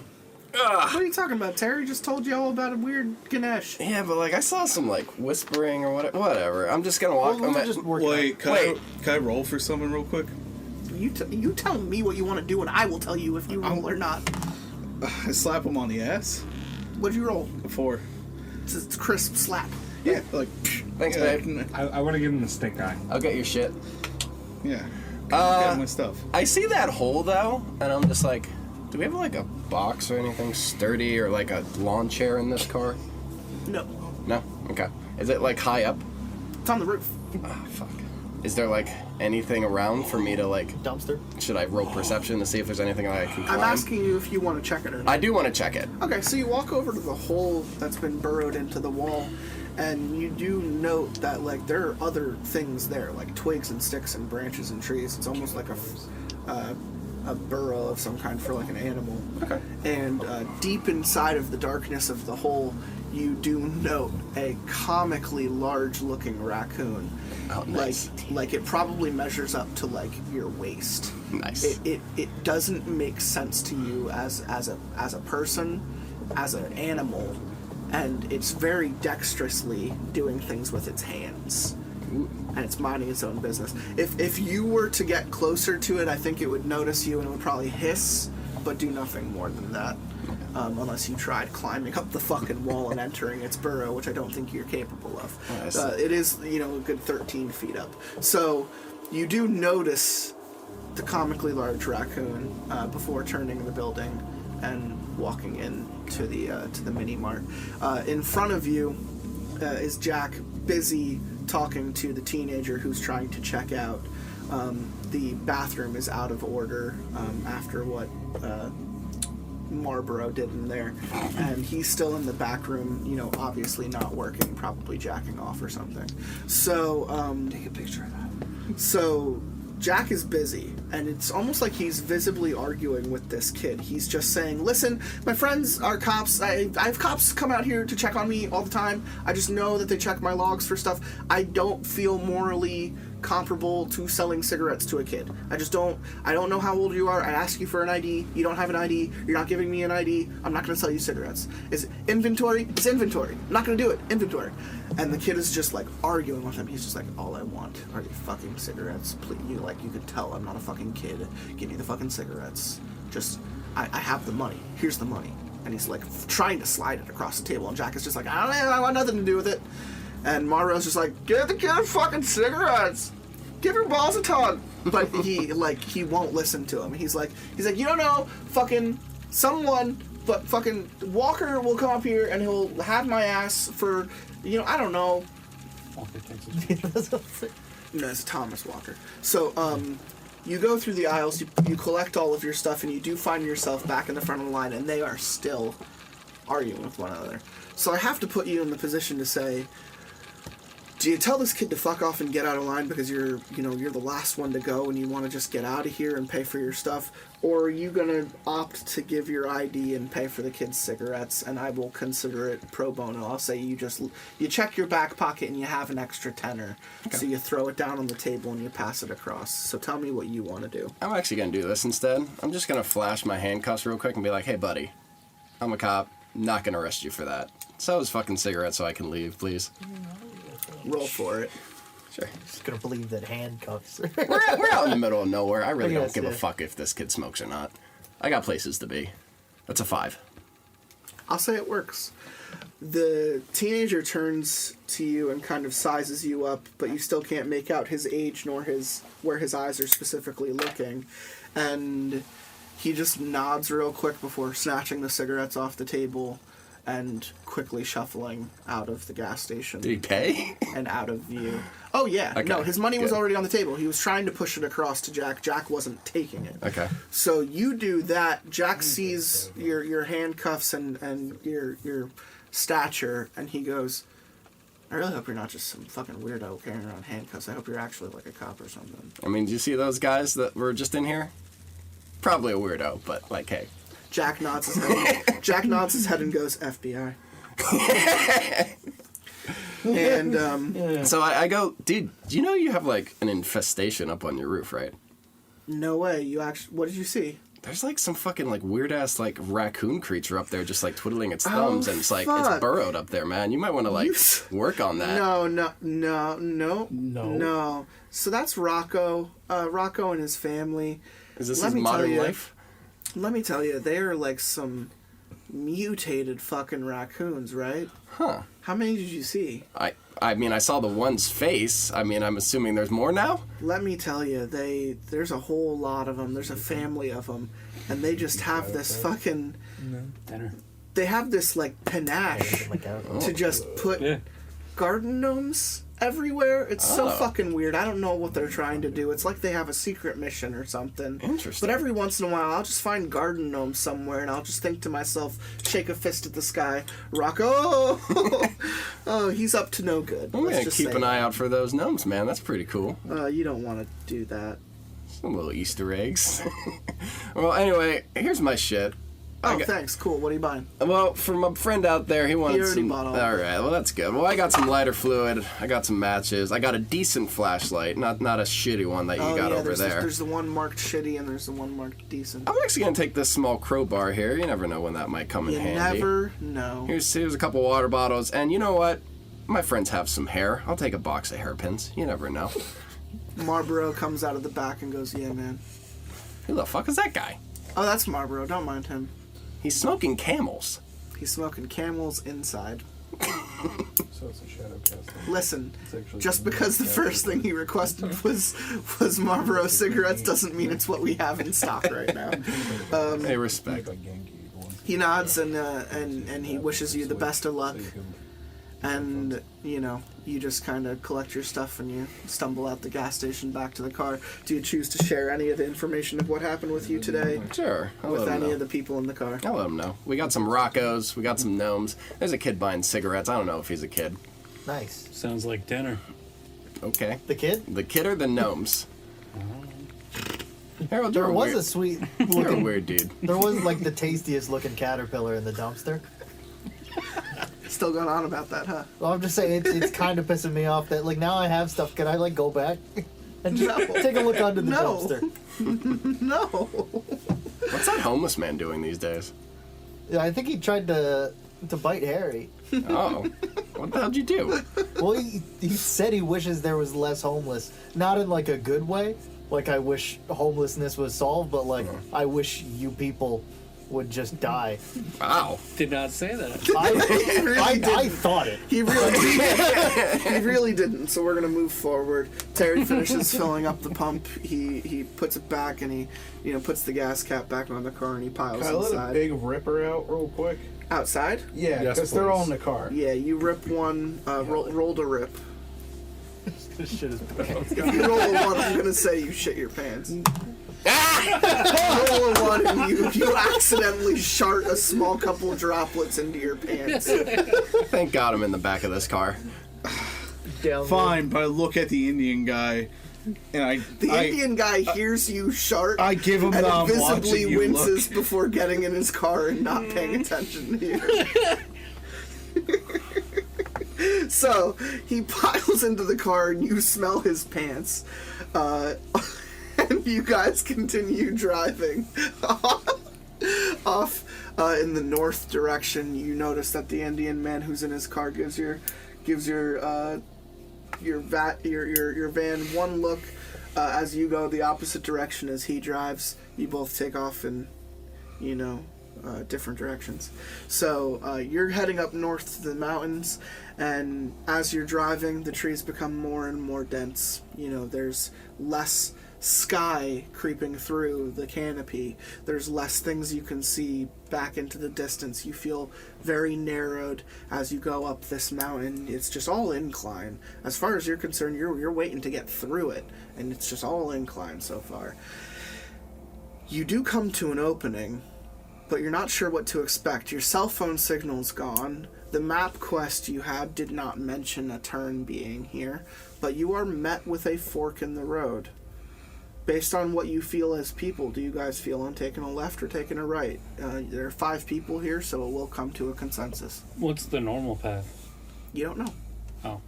What are you talking about? Terry just told you all about a weird Ganesh. Yeah, but like I saw some like whispering or whatever. I'm just gonna walk. Wait, can I roll for something real quick? You tell me what you want to do, and I will tell you if you roll or not. I slap him on the ass. What'd you roll? A 4. It's a crisp slap. Yeah, like. Thanks, babe. I want to give him the stink eye. I'll get your shit. Yeah. Get my stuff. I see that hole though, and I'm just like, do we have like a box or anything sturdy or like a lawn chair in this car? No. No? Okay. Is it like high up? It's on the roof. Oh, fuck. Is there like anything around for me to like... Dumpster? Should I roll perception to see if there's anything I can climb? I'm asking you if you want to check it or not. I do want to check it. Okay, so you walk over to the hole that's been burrowed into the wall, and you do note that like there are other things there, like twigs and sticks and branches and trees. It's almost like a burrow of some kind for like an animal. Okay. And deep inside of the darkness of the hole, you do note a comically large-looking raccoon. Oh, nice. Like it probably measures up to like your waist. Nice. It doesn't make sense to you as a person, as an animal, and it's very dexterously doing things with its hands. And it's minding its own business. If you were to get closer to it, I think it would notice you and it would probably hiss, but do nothing more than that. Unless you tried climbing up the fucking wall and entering its burrow, which I don't think you're capable of. It is, a good 13 feet up. So you do notice the comically large raccoon before turning the building and walking in to the mini mart. In front of you is Jack, busy talking to the teenager who's trying to check out. The bathroom is out of order after what Marlboro did in there, and he's still in the back room, obviously not working, probably jacking off or something. So take a picture of that. So Jack is busy, and it's almost like he's visibly arguing with this kid. He's just saying, listen, my friends are cops. I have cops come out here to check on me all the time. I just know that they check my logs for stuff. I don't feel morally comparable to selling cigarettes to a kid. I don't know how old you are. I ask you for an ID. You don't have an ID. You're not giving me an ID. I'm not going to sell you cigarettes. Is it inventory? It's inventory. I'm not going to do it. Inventory. And the kid is just like arguing with him. He's just like, all I want are the fucking cigarettes. Please, you can tell I'm not a fucking kid. Give me the fucking cigarettes. Just, I have the money. Here's the money. And he's like trying to slide it across the table. And Jack is just like, I want nothing to do with it. And Mario's just like, give the kid fucking cigarettes. Give your balls a tug. But he won't listen to him. He's like, you don't know, fucking someone, but fucking Walker will come up here and he'll have my ass for, I don't know. No, it's Thomas Walker. So, you go through the aisles, you collect all of your stuff, and you do find yourself back in the front of the line, and they are still arguing with one another. So I have to put you in the position to say, do you tell this kid to fuck off and get out of line because you're the last one to go and you want to just get out of here and pay for your stuff? Or are you going to opt to give your ID and pay for the kid's cigarettes, and I will consider it pro bono? I'll say you check your back pocket and you have an extra tenner. Okay. So you throw it down on the table and you pass it across. So tell me what you want to do. I'm actually going to do this instead. I'm just going to flash my handcuffs real quick and be like, hey, buddy, I'm a cop. Not going to arrest you for that. Sell his fucking cigarettes so I can leave, please. Roll for it. Sure. Just gonna believe that handcuffs. We're out in the middle of nowhere. I really don't give a fuck if this kid smokes or not. I got places to be. That's a 5. I'll say it works. The teenager turns to you and kind of sizes you up, but you still can't make out his age nor where his eyes are specifically looking. And he just nods real quick before snatching the cigarettes off the table and quickly shuffling out of the gas station. Did he pay? And out of view. Oh, yeah. Okay. No, his money was already on the table. He was trying to push it across to Jack. Jack wasn't taking it. Okay. So you do that. Jack sees your handcuffs and your stature, and he goes, I really hope you're not just some fucking weirdo carrying around handcuffs. I hope you're actually like a cop or something. I mean, do you see those guys that were just in here? Probably a weirdo, but like, hey. Jack nods his head. Jack nods his head and goes, FBI. And so I go, dude, do you know you have like an infestation up on your roof, right? No way. You actually... What did you see? There's like some fucking like weird ass like raccoon creature up there just like twiddling its thumbs and it's like fuck. it's burrowed up there, man. You might want to like work on that. No. So that's Rocco. Rocco and his family. Is this his modern life? Let me tell you, they are like some mutated fucking raccoons, right? Huh. How many did you see? I mean, I saw the one's face. I mean, I'm assuming there's more now? Let me tell you, there's a whole lot of them. There's a family of them. And they just have this fucking... Dinner. They have this, like, panache to just put garden gnomes everywhere. It's so fucking weird. I don't know what they're trying to do. It's like they have a secret mission or something. Interesting. But every once in a while, I'll just find garden gnomes somewhere, and I'll just think to myself, shake a fist at the sky, Rocco! Oh, he's up to no good. I'm going to keep an eye out for those gnomes, man. That's pretty cool. You don't want to do that. Some little Easter eggs. Well, anyway, here's my shit. Oh, thanks. Cool. What are you buying? Well, for my friend out there, he wanted already bought all All right, well, that's good. Well, I got some lighter fluid. I got some matches. I got a decent flashlight, not a shitty one that you got over there. There's the one marked shitty and there's the one marked decent. I'm actually going to take this small crowbar here. You never know when that might come in handy. You never know. Here's a couple water bottles, and you know what? My friends have some hair. I'll take a box of hairpins. You never know. Marlboro comes out of the back and goes, yeah, man. Who the fuck is that guy? Oh, that's Marlboro. Don't mind him. He's smoking Camels. He's smoking Camels inside. So it's a shadow casting. Listen, just because the first thing he requested was Marlboro cigarettes doesn't mean it's what we have in stock right now. Hey, respect. He nods and he wishes you the best of luck. And, you know, you just kind of collect your stuff and you stumble out the gas station back to the car. Do you choose to share any of the information of what happened with you today? Sure. With any of the people in the car? I'll let them know. We got some Roccos. We got some gnomes. There's a kid buying cigarettes. I don't know if he's a kid. Nice. Sounds like dinner. Okay. The kid? The kid or the gnomes? Harold, There was a sweet looking... You're a weird dude. There was, like, the tastiest looking caterpillar in the dumpster. Still going on about that, huh? Well, I'm just saying, it's kind of pissing me off that, like, now I have stuff. Can I, like, go back and just take a look under the dumpster? No. What's that homeless man doing these days? Yeah, I think he tried to bite Harry. Oh. What the hell'd you do? Well, he said he wishes there was less homeless. Not in, like, a good way. Like, I wish homelessness was solved, but, like, I wish you people would just die. Wow. Did not say that. I thought it. He really didn't. So we're gonna move forward. Terry finishes filling up the pump. He puts it back and he puts the gas cap back on the car and he piles Can I let inside. a big ripper out real quick? Outside? Yeah, Yes, because they're all in please. the car. Yeah, you rip one. Roll to rip. This shit is If you roll a one, I'm gonna say you shit your pants. Roll a one and you accidentally shart a small couple droplets into your pants. Thank God I'm in the back of this car. Fine, but I look at the Indian guy, and The Indian guy hears you shart. I give him and the I'm visibly watching you winces look. before getting in his car and not paying attention to you. So he piles into the car and you smell his pants. And you guys continue driving off in the north direction. You notice that the Indian man who's in his car gives your van one look as you go the opposite direction as he drives. You both take off in different directions. So you're heading up north to the mountains, and as you're driving, the trees become more and more dense. There's less sky creeping through the canopy. There's less things you can see back into the distance. You feel very narrowed as you go up this mountain. It's just all incline. As far as you're concerned, you're waiting to get through it, and it's just all incline so far. You do come to an opening, but you're not sure what to expect. Your cell phone signal's gone. The map quest you had did not mention a turn being here, but you are met with a fork in the road. Based on what you feel as people, do you guys feel on taking a left or taking a right? There are 5 people here, so it will come to a consensus. What's the normal path? You don't know. Oh.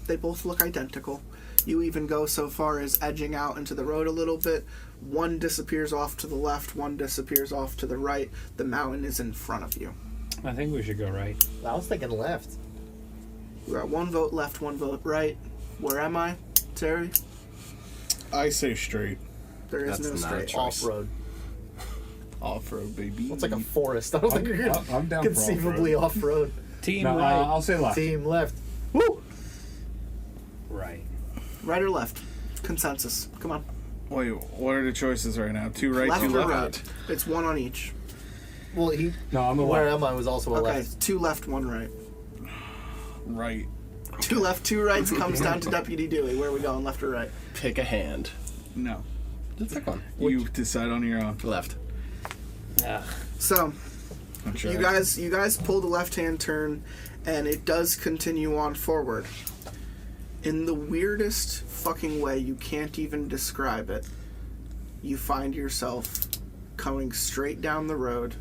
They both look identical. You even go so far as edging out into the road a little bit. One disappears off to the left, one disappears off to the right. The mountain is in front of you. I think we should go right. I was thinking left. We're at 1 vote left, 1 vote right. Where am I, Terry? I say straight. There is no straight. Off-road. Off-road, baby. Well, it's like a forest. I don't think you're I'm down conceivably for off-road. Team No, right. I'll say left. Team left. Woo! Right. Right or left? Consensus. Come on. Wait, what are the choices right now? 2 right, Left 2 or left? right? It's 1 on each. Well, he. No, I'm the Where left. am I was also a Okay, left. 2 left, 1 right. Right. 2 left, 2 rights comes down to Deputy Dewey. Where are we going, left or right? Pick a hand. No. Just pick one. You decide on your own. Left. Yeah. So, I'm sure. you guys pull the left-hand turn, and it does continue on forward. In the weirdest fucking way you can't even describe it, you find yourself coming straight down the road,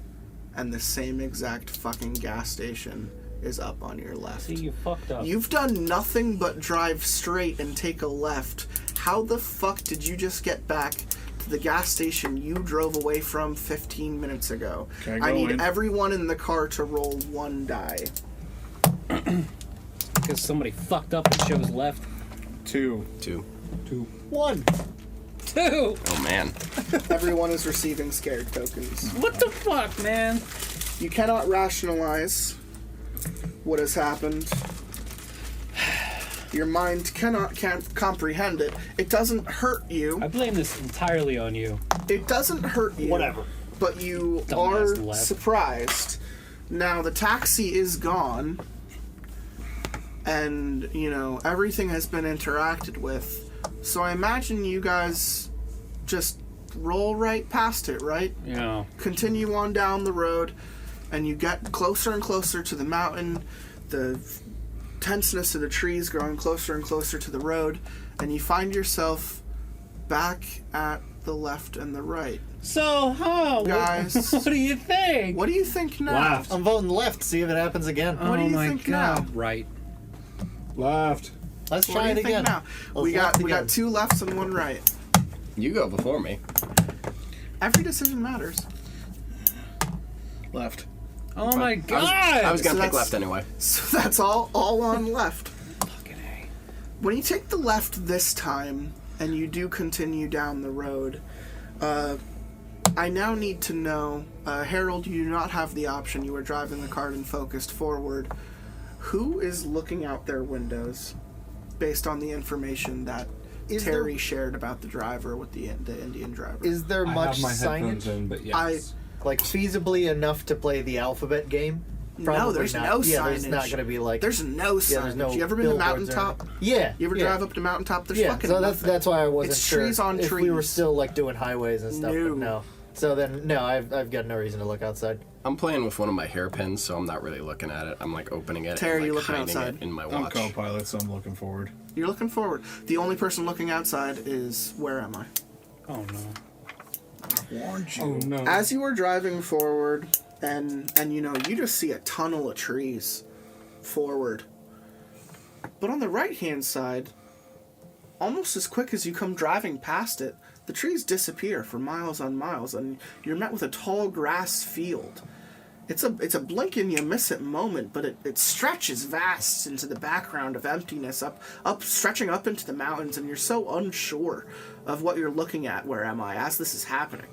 and the same exact fucking gas station is up on your left. See, you fucked up. You've done nothing but drive straight and take a left. How the fuck did you just get back to the gas station you drove away from 15 minutes ago? Can I I go need in? everyone in the car to roll 1 die. Because somebody fucked up and chose left. 2. 2. 1. 2! Oh, man. Everyone is receiving scared tokens. What the fuck, man? You cannot rationalize what has happened. Your mind can't comprehend it. It doesn't hurt you. I blame this entirely on you. It doesn't hurt you. Whatever. But you Dumbass are left. surprised. Now, the taxi is gone. And, everything has been interacted with. So I imagine you guys just roll right past it, right? Yeah. Continue on down the road, and you get closer and closer to the mountain. The tenseness of the trees growing closer and closer to the road, and you find yourself back at the left and the right. So, Guys, what do you think? what do you think now? Left. I'm voting left. See if it happens again. What do you my think God. now? Right. Left. Let's What try do it you think again. now? Let's We got left again. 2 lefts and 1 right. You go before me. Every decision matters. Left. Oh my God! I was gonna So pick that's- left anyway. So that's all on left. Fucking A. When you take the left this time, and you do continue down the road, I now need to know, Harold, you do not have the option. You were driving the cart and focused forward. Who is looking out their windows based on the information that Terry shared about the driver with the Indian driver? Is there I much have my headphones signage? in, but yes. Like feasibly enough to play the alphabet game? No, there's not. no Yeah, signage. there's not going to be like. There's no signage. Yeah, there's no You ever been to billboards or Mountaintop? anything. Yeah. You ever yeah. drive up to Mountaintop? There's Yeah, fucking so that's nothing. why I wasn't It's sure trees on if trees. we were still like doing highways and stuff. No. But no. So then, no, I've got no reason to look outside. I'm playing with one of my hairpins, so I'm not really looking at it. I'm like opening it Terry, and you like looking hiding outside? it in my I'm watch. co-pilot, so I'm looking forward. You're looking forward. The only person looking outside is, where am I? Oh no. Warned you. Oh no. As you are driving forward, and you just see a tunnel of trees forward. But on the right-hand side, almost as quick as you come driving past it, the trees disappear for miles on miles, and you're met with a tall grass field. It's a blink and you miss it moment, but it stretches vast into the background of emptiness, stretching up into the mountains, and you're so unsure of what you're looking at, where am I, as this is happening.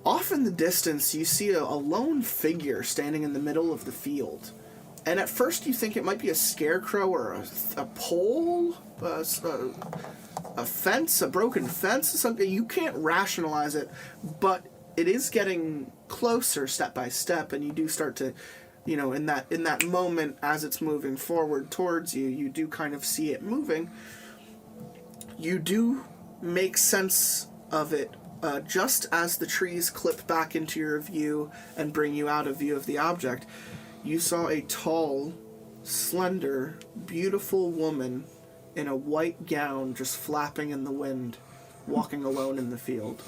Off in the distance, you see a lone figure standing in the middle of the field. And at first you think it might be a scarecrow or a pole, a fence, a broken fence, or something. You can't rationalize it, but it is getting closer step by step, and you do start to, in that moment as it's moving forward towards you, you do kind of see it moving. You do make sense of it just as the trees clip back into your view and bring you out of view of the object. You saw a tall, slender, beautiful woman in a white gown just flapping in the wind, walking alone in the field.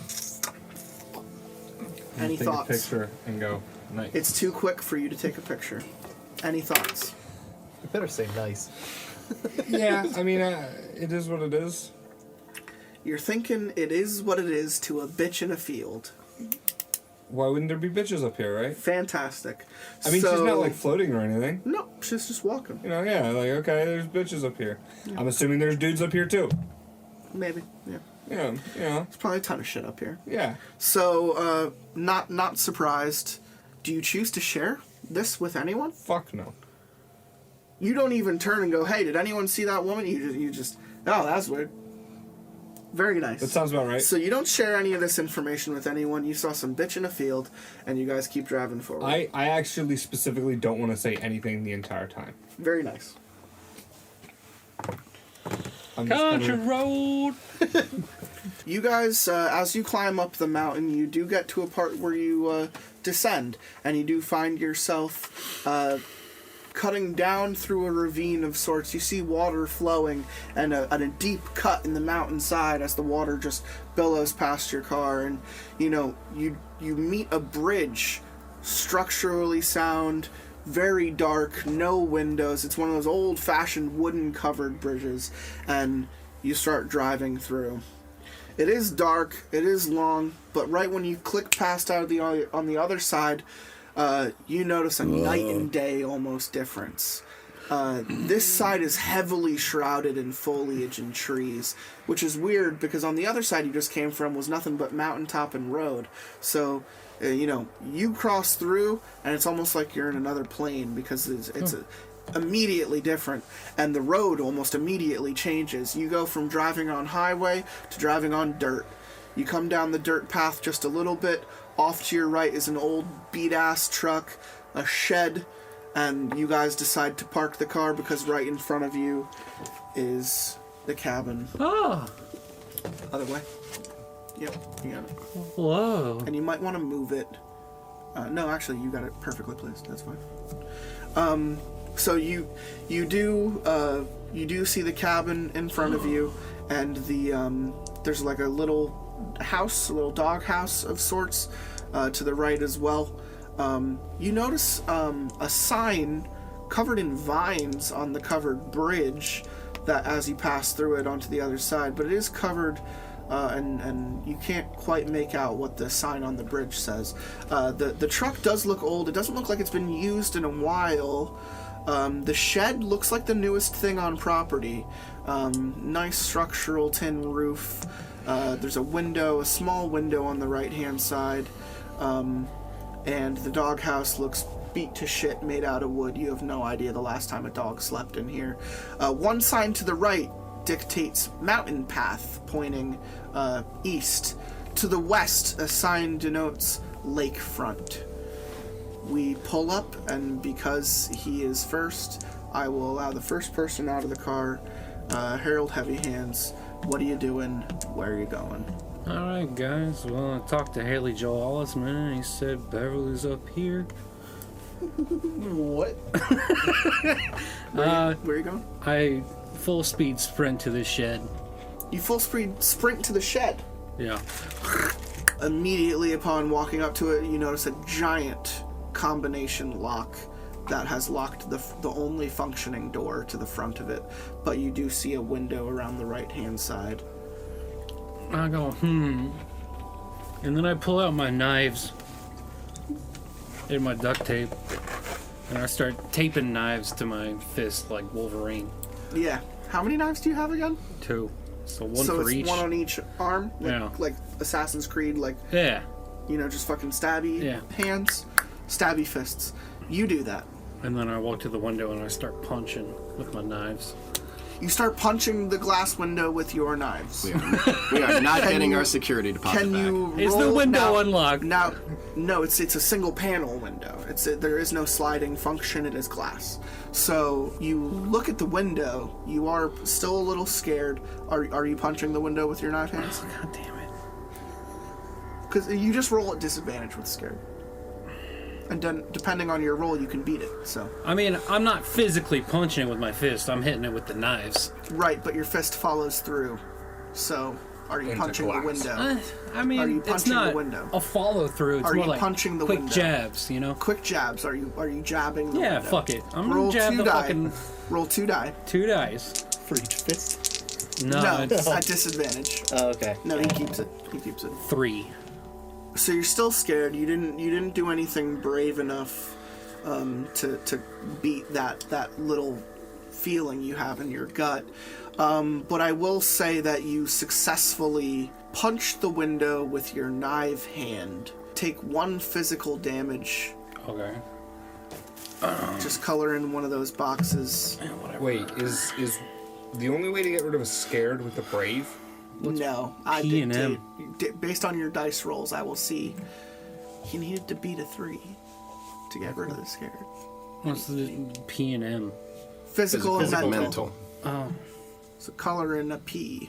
Any take thoughts? a picture and go. Nice. It's too quick for you to take a picture. Any thoughts? You better say nice. Yeah, I mean, it is what it is. You're thinking it is what it is to a bitch in a field. Why wouldn't there be bitches up here, right? Fantastic. I mean, she's not like floating or anything. No, she's just walking. You know, yeah, like, okay, there's bitches up here. Yeah. I'm assuming there's dudes up here too. Maybe, yeah. Yeah, you know. There's probably a ton of shit up here. Yeah. So, not surprised. Do you choose to share this with anyone? Fuck no. You don't even turn and go, hey, did anyone see that woman? You just oh, that's weird. Very nice. That sounds about right. So you don't share any of this information with anyone. You saw some bitch in a field, and you guys keep driving forward. I actually specifically don't want to say anything the entire time. Very nice. Country road. You guys, as you climb up the mountain, you do get to a part where you descend, and you do find yourself cutting down through a ravine of sorts. You see water flowing and a deep cut in the mountainside as the water just billows past your car, and you meet a bridge, structurally sound, very dark, no windows. It's one of those old-fashioned wooden covered bridges, and you start driving through. It is dark, it is long, but right when you click past out of on the other side, you notice a night and day almost difference. This side is heavily shrouded in foliage and trees, which is weird because on the other side you just came from was nothing but mountaintop and road. So, you cross through and it's almost like you're in another plane because it's immediately different, and the road almost immediately changes. You go from driving on highway to driving on dirt. You come down the dirt path just a little bit. Off to your right is an old beat-ass truck, a shed, and you guys decide to park the car because right in front of you is the cabin. Oh. Other way. Yep, you got it. Whoa. And you might want to move it. No, actually, you got it perfectly placed. That's fine. So you do see the cabin in front of you, and there's like a little house, a little dog house of sorts, to the right as well. You notice a sign covered in vines on the covered bridge that as you pass through it onto the other side, but it is covered, and you can't quite make out what the sign on the bridge says. The truck does look old. It doesn't look like it's been used in a while. The shed looks like the newest thing on property. Nice structural tin roof. There's a small window on the right-hand side. And the doghouse looks beat to shit, made out of wood. You have no idea the last time a dog slept in here. One sign to the right dictates mountain path, pointing east. To the west, a sign denotes lakefront. We pull up, and because he is first, I will allow the first person out of the car. Harold Heavy Hands, what are you doing? Where are you going? Alright, guys. Well, I talked to Haley Joel Osment, and he said Beverly's up here. What? Where are you going? I full speed sprint to the shed. You full speed sprint to the shed? Yeah. Immediately upon walking up to it, you notice a giant combination lock that has locked the only functioning door to the front of it, but you do see a window around the right-hand side. I go, and then I pull out my knives and my duct tape, and I start taping knives to my fist like Wolverine. Yeah. How many knives do you have again? 2. So one so for it's each. One on each arm? Yeah. Like Assassin's Creed, like... Yeah. Just fucking stabby hands, stabby fists. You do that. And then I walk to the window and I start punching with my knives. You start punching the glass window with your knives. We are not getting our security deposit Can back. you roll? Is the window unlocked? Now, no, it's a single panel window. There is no sliding function. It is glass. So you look at the window. You are still a little scared. Are you punching the window with your knife hands? Oh, God damn it! Because you just roll at disadvantage with scared. And then, depending on your roll, you can beat it. So. I mean, I'm not physically punching it with my fist. I'm hitting it with the knives. Right, but your fist follows through. So Are you Into punching glass. the window? I mean, Are you it's punching not the window? a follow through. It's Are more you like punching the quick window? jabs, you know? Quick jabs. Are you jabbing the Yeah, window? fuck it. I'm Roll gonna jab 2 the die. fucking Roll 2 die. 2 dice. For each fist? No, it's it's at disadvantage. Oh, okay. No, he keeps it. 3. So you're still scared. You didn't do anything brave enough to beat that little feeling you have in your gut. But I will say that you successfully punched the window with your knife hand. Take 1 physical damage. Okay. Just color in one of those boxes. Wait, is the only way to get rid of a scared with the brave? No, I P and dictate. M? Based on your dice rolls, I will see. He needed to beat a 3 to get rid of the scared. What's the P and M? Physical and mental. mental. Oh, So color in a P.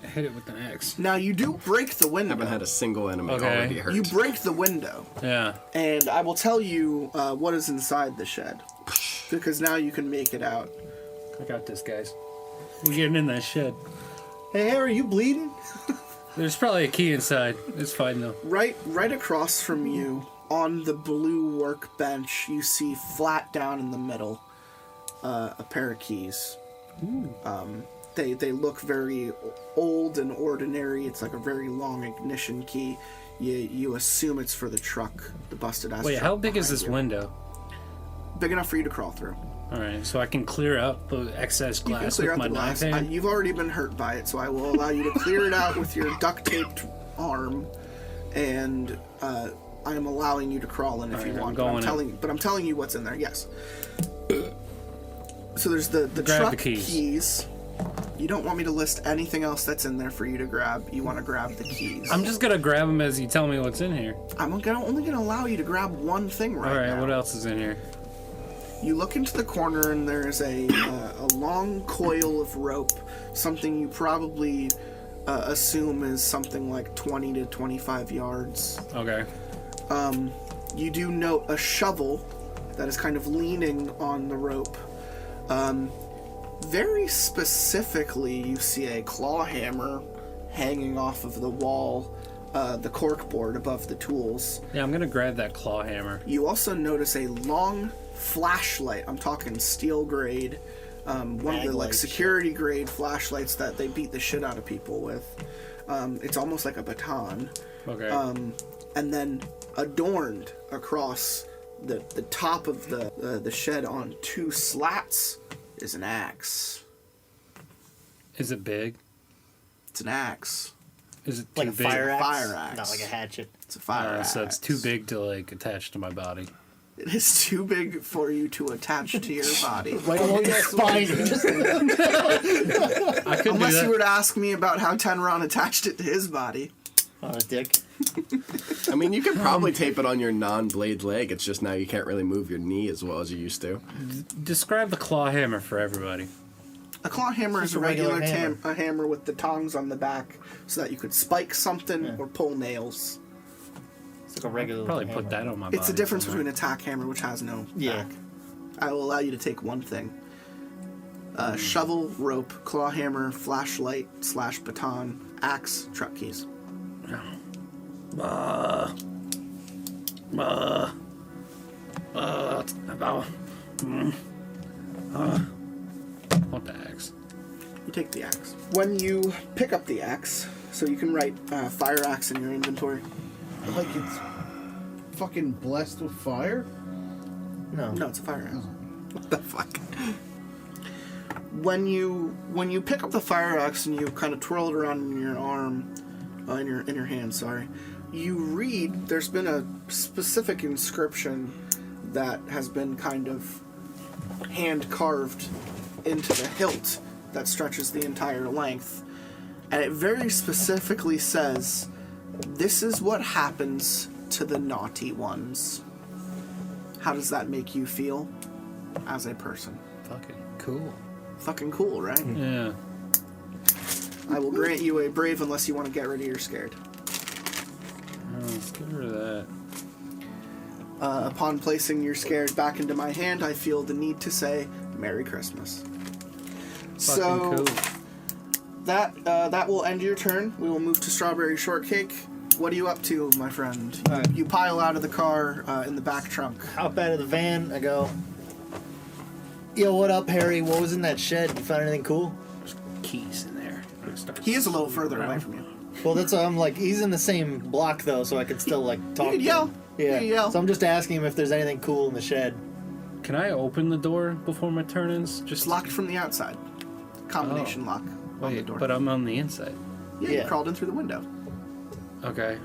I hit it with an X. Now you do break the window. Haven't had a single enemy Okay. already hurt. You break the window, Yeah. and I will tell you what is inside the shed, because now you can make it out. I got this, guys. We're getting in that shed. Hey, Harry, you bleeding? There's probably a key inside. It's fine though. Right across from you, on the blue workbench, you see flat down in the middle a pair of keys. They look very old and ordinary. It's like a very long ignition key. You assume it's for the truck, the busted ass. Wait, truck how big is behind this you. window? Big enough for you to crawl through. All right, so I can clear out the excess You can glass clear with out my the knife glass. hand. You've already been hurt by it, so I will allow you to clear it out with your duct taped arm, and I am allowing you to crawl in if you Alright, want. I'm But I'm telling you what's in there. Yes. So there's the Grab truck the keys. You don't want me to list anything else that's in there for you to grab. You want to grab the keys. I'm just gonna grab them as you tell me what's in here. I'm only gonna allow you to grab one thing right All right, now. what else is in here? You look into the corner and there's a long coil of rope, something you probably assume is something like 20 to 25 yards. Okay. You do note a shovel that is kind of leaning on the rope. Very specifically, you see a claw hammer hanging off of the wall, the corkboard above the tools. Yeah, I'm gonna grab that claw hammer. You also notice a long flashlight. I'm talking steel grade, one of the like security grade flashlights that they beat the shit out of people with. It's almost like a baton. Okay. And then adorned across the top of the shed on 2 slats is an axe. Is it big? It's an axe. Is it too Like a big? fire axe? Fire axe. Not like a hatchet. It's a fire axe. So it's too big to like attach to my body. It is too big for you to attach to your body. Right along your spine. I could Unless do you that. were to ask me about how Tenron attached it to his body. Oh, dick. I mean, you could probably tape it on your non-blade leg. It's just now you can't really move your knee as well as you used to. Describe the claw hammer for everybody. A claw hammer is Just a a regular regular hammer. a hammer with the tongs on the back so that you could spike something or pull nails. It's like a regular Probably hammer. put that on my body. It's the difference somewhere. between a tack hammer, which has no Yeah. back. I will allow you to take one thing. Shovel, rope, claw hammer, flashlight / baton, axe, truck keys. Want the axe? You take the axe. When you pick up the axe, so you can write fire axe in your inventory. Like it's fucking blessed with fire? No. No, it's a fire axe. What the fuck? When you pick up the fire axe and you kind of twirl it around in your arm, in your hand, sorry, you read. There's been a specific inscription that has been kind of hand carved into the hilt that stretches the entire length, and it very specifically says, "This is what happens to the naughty ones." How does that make you feel as a person? Fucking cool. Fucking cool, right? Yeah. I will grant you a brave unless you want to get rid of your scared. Let's get rid of that. Upon placing your scared back into my hand, I feel the need to say Merry Christmas. Fucking cool. that will end your turn. We will move to Strawberry Shortcake. What are you up to, my friend? You pile out of the car in the back trunk. Hop out of the van. I go, yo, what up, Harry? What was in that shed? You found anything cool? There's keys in there. He is a little further away from you. Well, that's why I'm like, he's in the same block though, so I can still like talk. You can yell. Yeah. You can yell. So I'm just asking him if there's anything cool in the shed. Can I open the door before my turn ends? Just locked from the outside. Combination lock on the door. But I'm on the inside. Yeah, you crawled in through the window. Okay.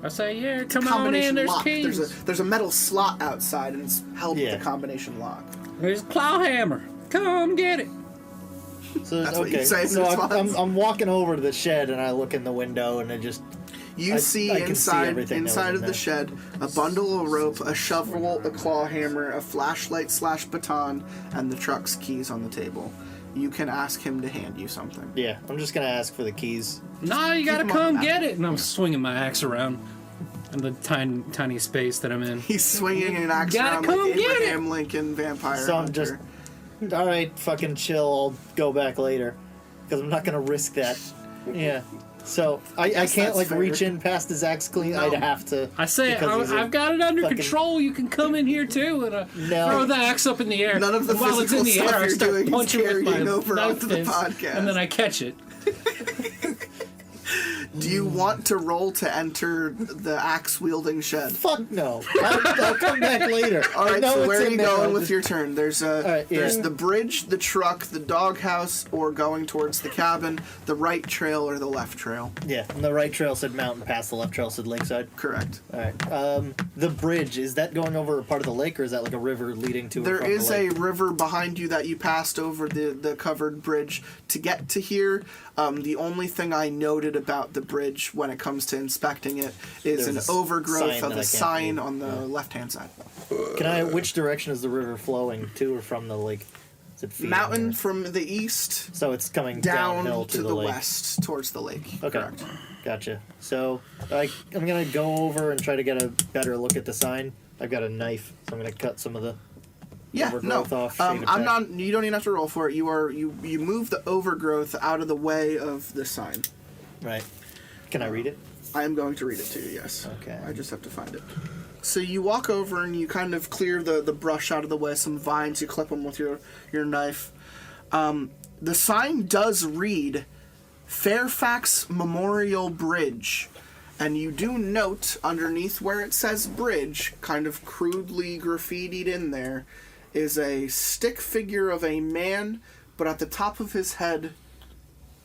I say, yeah, come on in, there's lock. keys. There's a metal slot outside, and it's held with a combination lock. There's a claw hammer. Come get it. So That's what you say in so response. I'm walking over to the shed and I look in the window and I just see I can inside everything that was inside in of the there. shed a bundle of rope, a shovel, a claw hammer, a flashlight / baton, and the truck's keys on the table. You can ask him to hand you something. Yeah, I'm just gonna ask for the keys. No, you gotta Keep 'em on come the get it. And I'm swinging my axe around in the tiny space that I'm in. He's swinging an axe Gotta around come like get it. Abraham Lincoln Vampire So I'm Hunter. just all right, fucking chill. I'll go back later because I'm not gonna risk that. Yeah. So I can't that's like fair. reach in past his axe clean. No. I'd have to. I say, because he's a I've got it under fucking- control. You can come in here too, and No. throw the axe up in the air. None of the And while it's in the physical air, stuff I you're start doing is punching with my carrying over knife onto the fist, podcast. and then I catch it. Do you want to roll to enter the axe-wielding shed? Fuck no. I'll come back later. All right, I know so it's where are in you there, going I'll with just- your turn? There's there's the bridge, the truck, the doghouse, or going towards the cabin, the right trail or the left trail. Yeah, and the right trail said mountain pass, the left trail said lakeside. Correct. All right. The bridge, is that going over a part of the lake, or is that like a river leading to? There or from is the a lake? river behind you that you passed over the covered bridge to get to here. The only thing I noted about the bridge when it comes to inspecting it is There's an a sign overgrowth that of I a can't sign read. on the left-hand side. Which direction is the river flowing to or from the lake? Is it feeding Mountain or- from the east So it's coming down downhill to the lake. west towards the lake. Okay, Correct. gotcha. So I'm gonna go over and try to get a better look at the sign. I've got a knife, so I'm gonna cut some of the Yeah, no. overgrowth off. I'm shave it back. not. You don't even have to roll for it. You move the overgrowth out of the way of the sign. Right. Can I read it? I am going to read it to you. Yes. Okay. I just have to find it. So you walk over and you kind of clear the brush out of the way. Some vines. You clip them with your knife. The sign does read Fairfax Memorial Bridge. And you do note underneath where it says bridge, kind of crudely graffitied in there, is a stick figure of a man, but at the top of his head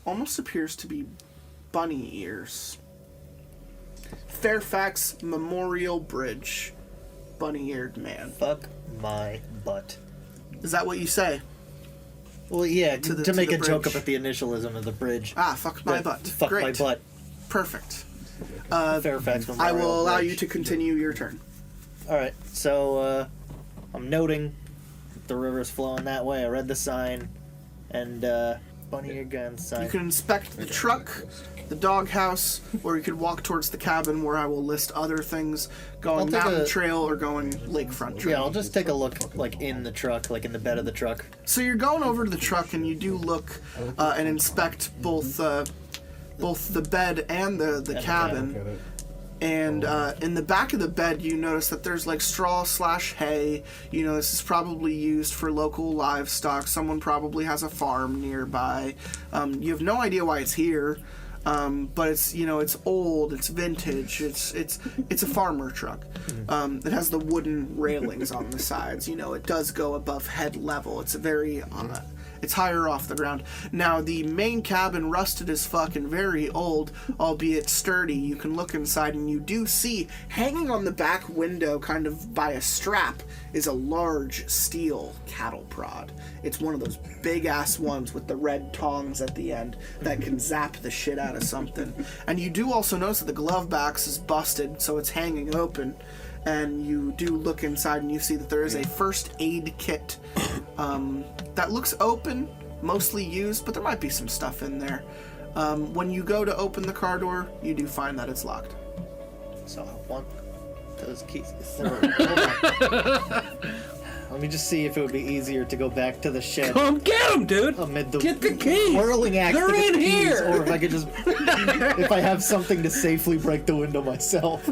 almost appears to be bunny ears. Fairfax Memorial Bridge. Bunny-eared man. Fuck my butt. Is that what you say? Well, yeah, To the- to make to a the joke bridge. about the initialism of the bridge. Ah, fuck my But butt. Fuck Great. my butt. Perfect. Fairfax Memorial I will allow Bridge. you to continue your turn. All right, so I'm noting the river's flowing that way. I read the sign, and bunny ear gun sign. You can inspect the truck, the doghouse, or you could walk towards the cabin where I will list other things I'll going take mountain a- trail or going lakefront trail. Yeah, I'll just take a look, like in the truck, like in the bed of the truck. So you're going over to the truck and you do look and inspect both the bed and the cabin. And in the back of the bed, you notice that there's like straw / hay. You know, this is probably used for local livestock. Someone probably has a farm nearby. You have no idea why it's here, but it's it's old, it's vintage, it's a farmer truck. It has the wooden railings on the sides. You know, it does go above head level. It's very it's higher off the ground. Now, the main cabin, rusted as fuck and very old, albeit sturdy. You can look inside and you do see, hanging on the back window, kind of by a strap, is a large steel cattle prod. It's one of those big-ass ones with the red tongs at the end that can zap the shit out of something. And you do also notice that the glove box is busted, so it's hanging open. And you do look inside and you see that there is a first aid kit that looks open, mostly used, but there might be some stuff in there. When you go to open the car door, you do find that it's locked. So I want those keys. Let me just see if it would be easier to go back to the shed. Come get them, dude! Amid the Get the keys! whirling They're activist in keys, here! or if I could just, if I have something to safely break the window myself.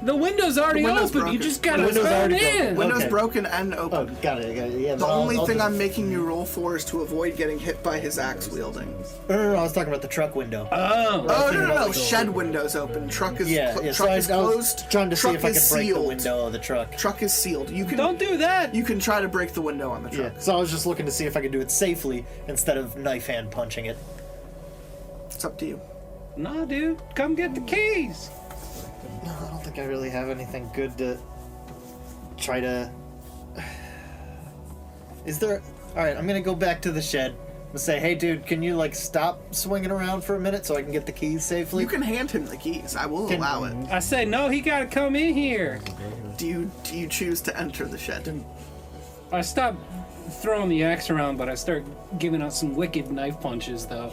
The window's already window's open. broken. You just gotta The window's turn already in. broken. Window's Okay. broken and open. Oh, got it. Yeah, The only thing I'll I'm making you roll for is to avoid getting hit by his axe wielding. No, I was talking about the truck window. Oh. Oh, thinking no. about the Shed window's open. Truck is so truck I is was closed. trying to see truck if I is could break the sealed. window of the truck. Truck is sealed. You can Don't do that. You can try to break the window on the truck. Yeah, so I was just looking to see if I could do it safely instead of knife hand punching it. It's up to you. Nah, dude. Come get the keys. No, I don't think I really have anything good to try to... Is there... Alright, I'm gonna go back to the shed and say, hey dude, can you stop swinging around for a minute so I can get the keys safely? You can hand him the keys. I will allow it. I say, no, he gotta come in here. Do you choose to enter the shed? I stop throwing the axe around, but I start giving out some wicked knife punches, though.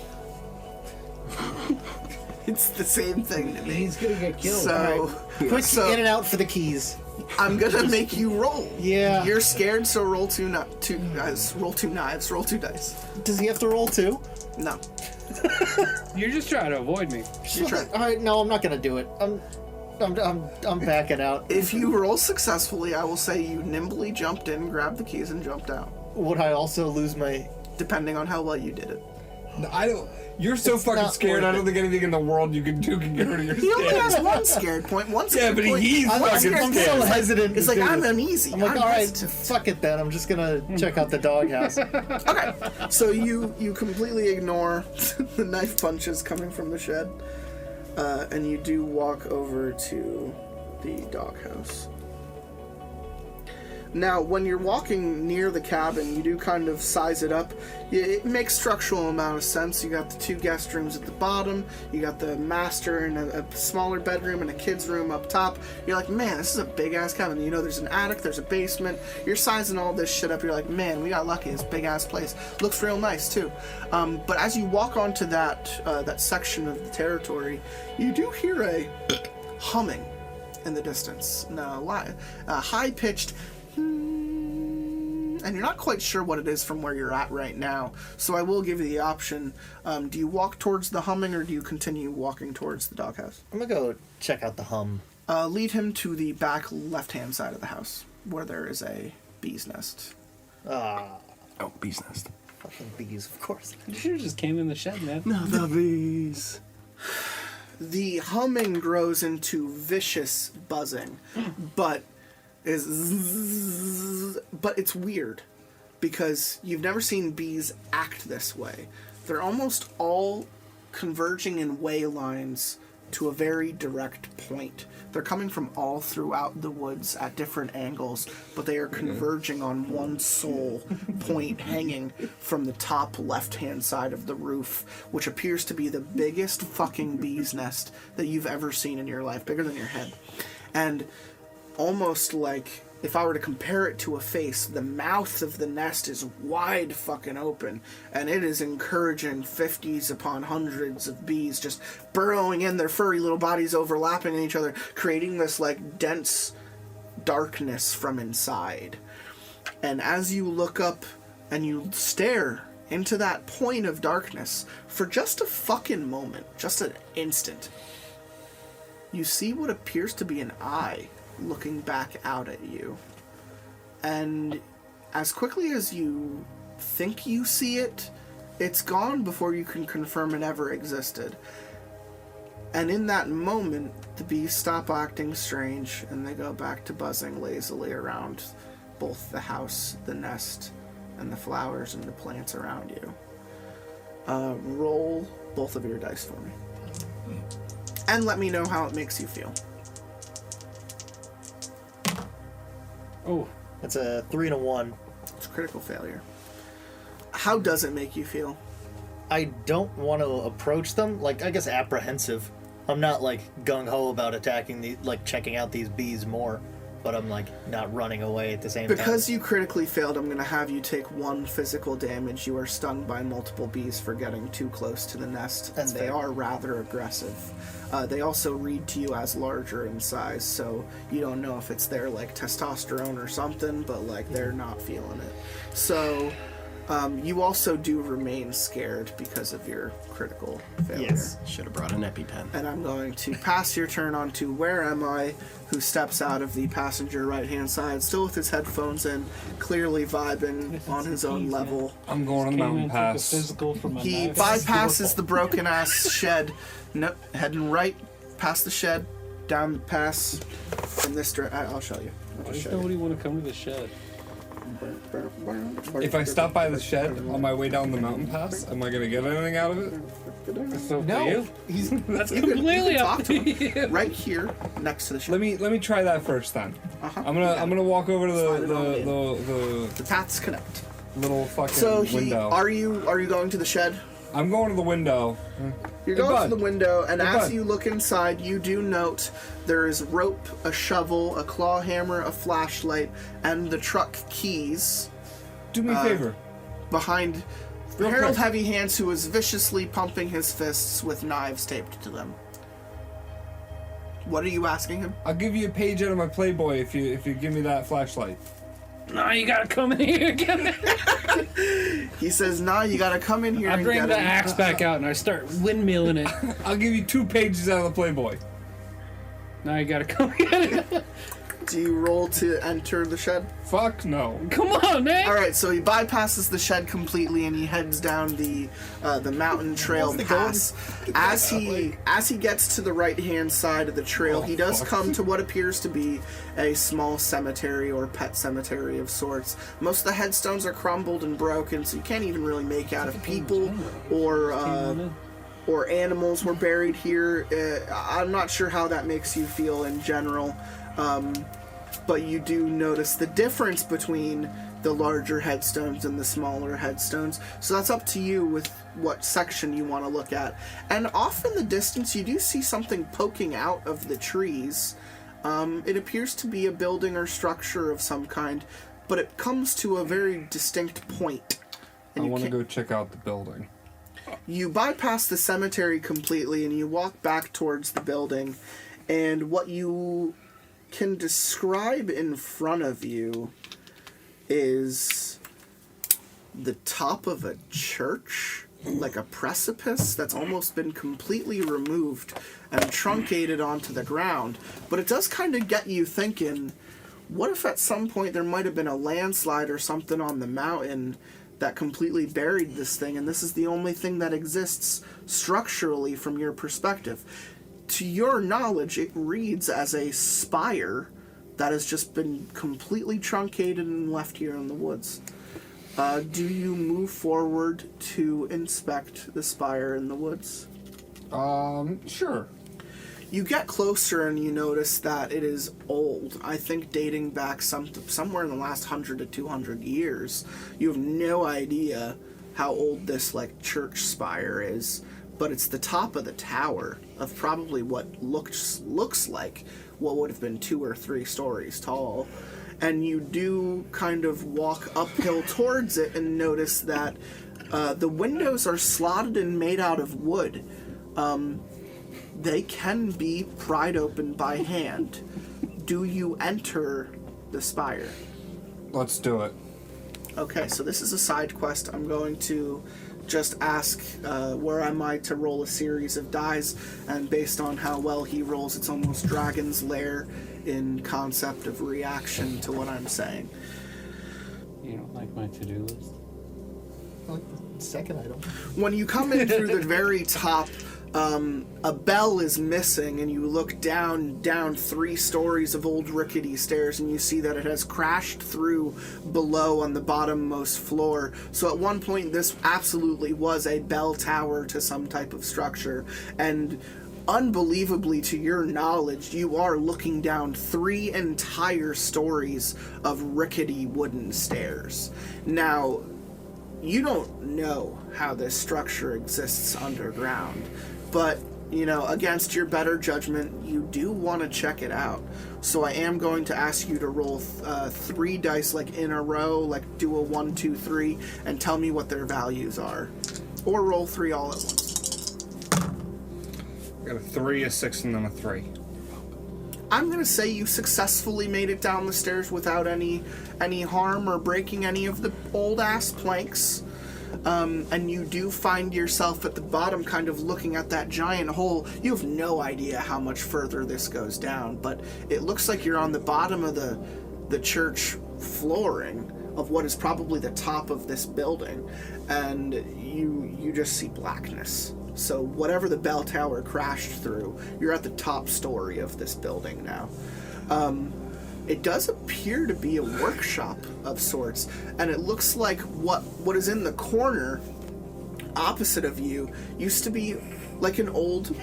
It's the same thing to me. He's gonna get killed. So, Quick so in and out for the keys. I'm gonna make you roll. Yeah. You're scared, so roll two knives. Roll two dice. Does he have to roll too? No. You're just trying to avoid me. You try. Alright, no, I'm not gonna do it. I'm backing out. If you roll successfully, I will say you nimbly jumped in, grabbed the keys, and jumped out. Would I also lose my... Depending on how well you did it. No, I don't. You're so It's fucking not scared. worth I don't it. think anything in the world you can do can get rid of your He only scared. has one scared point. One scared Yeah, but point. he's one fucking scared I'm point. so scared. hesitant. It's to like, do I'm this. uneasy. I'm like, I'm alright, hesitant. fuck it then. I'm just gonna check out the doghouse. Okay, so you completely ignore the knife punches coming from the shed, and you do walk over to the doghouse. Now, when you're walking near the cabin, you do kind of size it up. It makes structural amount of sense. You got the two guest rooms at the bottom. You got the master and a smaller bedroom and a kid's room up top. You're like, man, this is a big-ass cabin. You know, there's an attic, there's a basement. You're sizing all this shit up. You're like, man, we got lucky. This big-ass place. Looks real nice, too. But as you walk onto that section of the territory, you do hear a humming in the distance. High-pitched... and you're not quite sure what it is from where you're at right now, so I will give you the option. Do you walk towards the humming, or do you continue walking towards the doghouse? I'm gonna go check out the hum. Lead him to the back left-hand side of the house, where there is a bee's nest. Oh, bee's nest. Fucking bees, of course. You should have just came in the shed, man. No, the bees. The humming grows into vicious buzzing, but it's weird because you've never seen bees act this way. They're almost all converging in way lines to a very direct point. They're coming from all throughout the woods at different angles, but they are converging on one sole point hanging from the top left-hand side of the roof, which appears to be the biggest fucking bee's nest that you've ever seen in your life, bigger than your head. And almost like, if I were to compare it to a face, the mouth of the nest is wide fucking open, and it is encouraging 50s upon hundreds of bees just burrowing in, their furry little bodies overlapping in each other, creating this dense darkness from inside. And as you look up and you stare into that point of darkness for just a fucking moment, just an instant, you see what appears to be an eye looking back out at you. And as quickly as you think you see it, it's gone before you can confirm it ever existed. And in that moment, the bees stop acting strange and they go back to buzzing lazily around both the house, the nest, and the flowers and the plants around you. Roll both of your dice for me. And let me know how it makes you feel. Oh, that's a 3 and a 1. It's a critical failure. How does it make you feel? I don't want to approach them. I guess apprehensive. I'm not gung-ho about attacking checking out these bees more. but I'm like not running away at the same Because time. you critically failed, I'm going to have you take 1 physical damage. You are stung by multiple bees for getting too close to the nest, That's and they fair. are rather aggressive. They also read to you as larger in size, so you don't know if it's their like testosterone or something, but like they're not feeling it. So you also do remain scared because of your critical failure. Yes. Should have brought an EpiPen. And I'm going to pass your turn on to Where Am I, who steps out of the passenger right-hand side, still with his headphones in, clearly vibing on his own level. I'm going on the mountain pass. He bypasses the broken-ass shed, heading right past the shed, down pass from this direction. I'll show you. Why does nobody want to come to the shed? If I stop by the shed on my way down the mountain pass, am I gonna get anything out of it? No, he's that's you can completely talk up to to him you. right here next to the shed. Let me try that first then. Uh-huh. I'm gonna walk over to Slide it on in. the The paths connect. little fucking So window. are you going to the shed? I'm going to the window. You're Hey, going bud. to the window, and Hey, as bud. you look inside, you do note there is rope, a shovel, a claw hammer, a flashlight, and the truck keys Do me a favor. behind Real Harold quick. Heavy Hands, who is viciously pumping his fists with knives taped to them. What are you asking him? I'll give you a page out of my Playboy if you give me that flashlight. No, you gotta come in here and get it. He says, "Nah, you gotta come in here I and bring get the him." axe back out and I start windmilling it. I'll give you 2 pages out of the Playboy. Now you gotta come get it. Do you roll to enter the shed? Fuck no. Come on, man. All right, so he bypasses the shed completely and he heads down the mountain trail pass. As he gets to the right-hand side of the trail, he does come to what appears to be a small cemetery or pet cemetery of sorts. Most of the headstones are crumbled and broken, so you can't even really make out if people or animals were buried here. I'm not sure how that makes you feel in general. But you do notice the difference between the larger headstones and the smaller headstones. So that's up to you with what section you want to look at. And off in the distance, you do see something poking out of the trees. It appears to be a building or structure of some kind, but it comes to a very distinct point. I want to go check out the building. You bypass the cemetery completely and you walk back towards the building, and what you can describe in front of you is the top of a church, like a precipice that's almost been completely removed and truncated onto the ground. But it does kind of get you thinking, what if at some point there might have been a landslide or something on the mountain that completely buried this thing, and this is the only thing that exists structurally from your perspective? To your knowledge, it reads as a spire that has just been completely truncated and left here in the woods. Do you move forward to inspect the spire in the woods? Sure. You get closer and you notice that it is old. I think dating back somewhere in the last 100 to 200 years. You have no idea how old this church spire is, but it's the top of the tower of probably what looks like what would have been 2 or 3 stories tall. And you do kind of walk uphill towards it and notice that the windows are slotted and made out of wood. They can be pried open by hand. Do you enter the spire? Let's do it. Okay, so this is a side quest. I'm going to just ask Where Am I to roll a series of dice, and based on how well he rolls, it's almost Dragon's Lair in concept of reaction to what I'm saying. You don't like my to-do list? I like the second item. When you come in through the very top, a bell is missing, and you look down 3 stories of old rickety stairs, and you see that it has crashed through below on the bottommost floor. So at one point, this absolutely was a bell tower to some type of structure, and unbelievably, to your knowledge, you are looking down 3 entire stories of rickety wooden stairs. Now, you don't know how this structure exists underground, but against your better judgment, you do want to check it out. So I am going to ask you to roll 3 dice, like in a row, like do a 1, 2, 3, and tell me what their values are. Or roll 3 all at once. I got a 3, a 6, and then a 3. I'm going to say you successfully made it down the stairs without any harm or breaking any of the old-ass planks. And you do find yourself at the bottom kind of looking at that giant hole. You have no idea how much further this goes down, but it looks like you're on the bottom of the church flooring of what is probably the top of this building, and you just see blackness. So whatever the bell tower crashed through, you're at the top story of this building now. It does appear to be a workshop of sorts, and it looks like what is in the corner opposite of you used to be like an old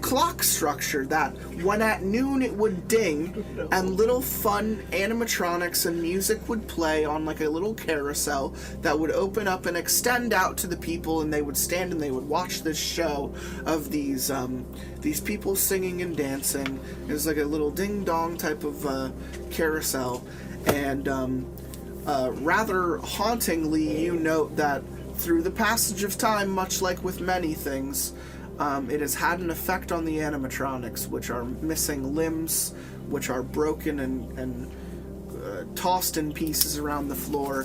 clock structure that when at noon it would ding and little fun animatronics and music would play on like a little carousel that would open up and extend out to the people, and they would stand and they would watch this show of these people singing and dancing. It was like a little ding dong type of carousel, and rather hauntingly you note that through the passage of time, much like with many things, it has had an effect on the animatronics, which are missing limbs, which are broken and tossed in pieces around the floor.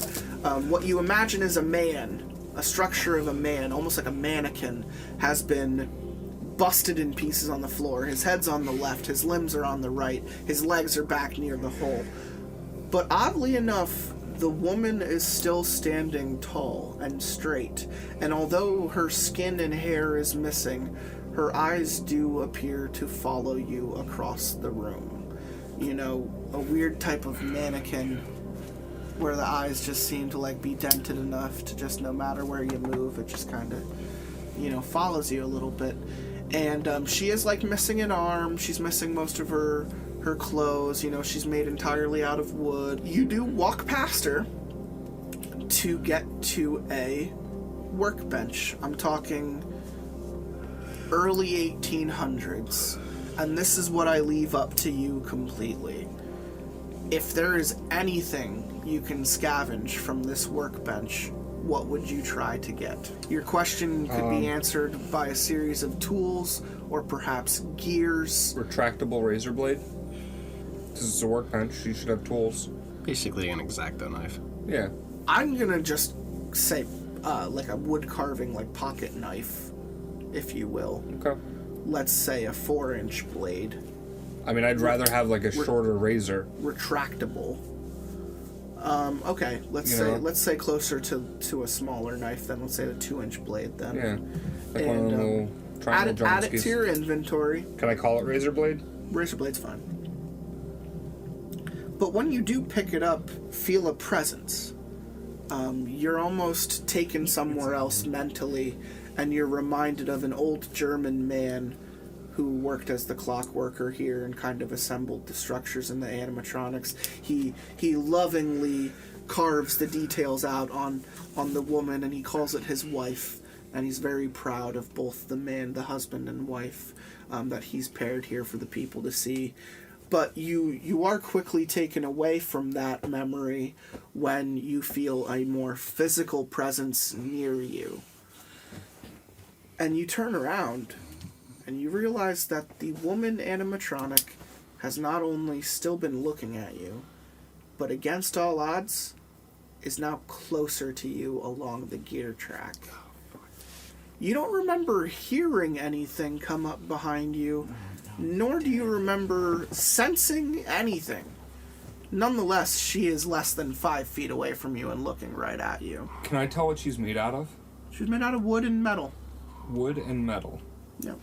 What you imagine is a structure of a man, almost like a mannequin, has been busted in pieces on the floor. His head's on the left, his limbs are on the right, his legs are back near the hole. But oddly enough, the woman is still standing tall and straight, and although her skin and hair is missing, her eyes do appear to follow you across the room. A weird type of mannequin where the eyes just seem to like be dented enough to just no matter where you move, it just kind of, follows you a little bit. And she is like missing an arm, she's missing most of her clothes, she's made entirely out of wood. You do walk past her to get to a workbench. I'm talking early 1800s, and this is what I leave up to you completely. If there is anything you can scavenge from this workbench, what would you try to get? Your question could be answered by a series of tools or perhaps gears. Retractable razor blade. This is a workbench. You should have tools. Basically an X-Acto knife. Yeah. I'm gonna just say like a wood carving, like pocket knife, if you will. Okay. Let's say a 4-inch blade. I mean, I'd rather have like a shorter razor. Retractable. Okay. Let's say closer to a smaller knife then. Let's say the 2-inch blade then. Yeah. Like one of the little triangle add it to your inventory. Can I call it razor blade? Razor blade's fine. But when you do pick it up, feel a presence. You're almost taken somewhere else mentally, and you're reminded of an old German man who worked as the clock worker here and kind of assembled the structures and the animatronics. He lovingly carves the details out on the woman, and he calls it his wife, and he's very proud of both the husband and wife that he's paired here for the people to see. But you are quickly taken away from that memory when you feel a more physical presence near you. And you turn around, and you realize that the woman animatronic has not only still been looking at you, but against all odds, is now closer to you along the gear track. You don't remember hearing anything come up behind you, nor do you remember sensing anything. Nonetheless, she is less than 5 feet away from you and looking right at you. Can I tell what she's made out of? She's made out of wood and metal. Wood and metal. Yep.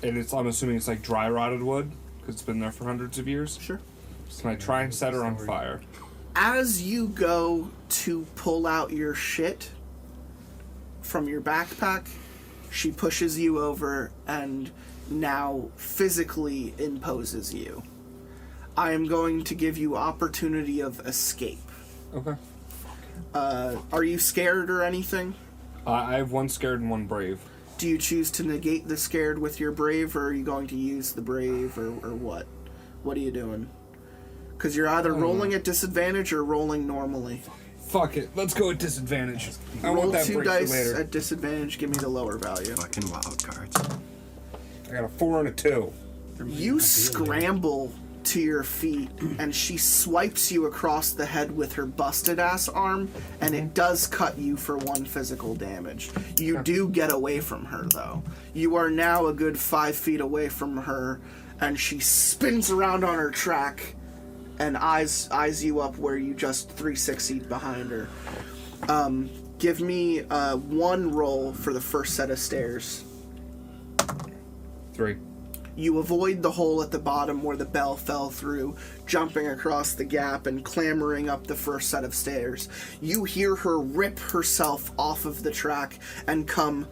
And I'm assuming it's like dry rotted wood, because it's been there for hundreds of years? Sure. Can I try and set her on fire? As you go to pull out your shit from your backpack, she pushes you over and now physically imposes you. I am going to give you opportunity of escape. Okay. Are you scared or anything? I have one scared and one brave. Do you choose to negate the scared with your brave, or are you going to use the brave, or what? What are you doing? Because you're either rolling at disadvantage or rolling normally. Fuck it. Let's go at disadvantage. I Roll want that 2 break for dice later. at disadvantage. Give me the lower value. Fucking wild cards. I got a 4 and a 2. You scramble to your feet, and she swipes you across the head with her busted-ass arm, and it does cut you for 1 physical damage. You do get away from her, though. You are now a good 5 feet away from her, and she spins around on her track and eyes you up where you just 360'd behind her. Give me 1 roll for the first set of stairs. 3. You avoid the hole at the bottom where the bell fell through, jumping across the gap and clambering up the first set of stairs. You hear her rip herself off of the track and come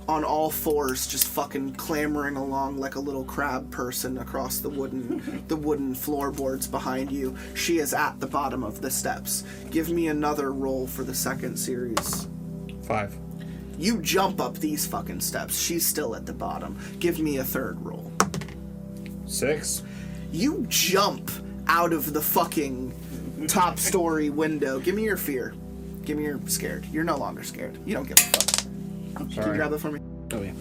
on all fours, just fucking clambering along like a little crab person across the wooden floorboards behind you. She is at the bottom of the steps. Give me another roll for the second series. 5. You jump up these fucking steps. She's still at the bottom. Give me a third roll. 6. You jump out of the fucking top story window. Give me your fear. Give me your scared. You're no longer scared. You don't give a fuck. Can you grab that for me? Oh, yeah.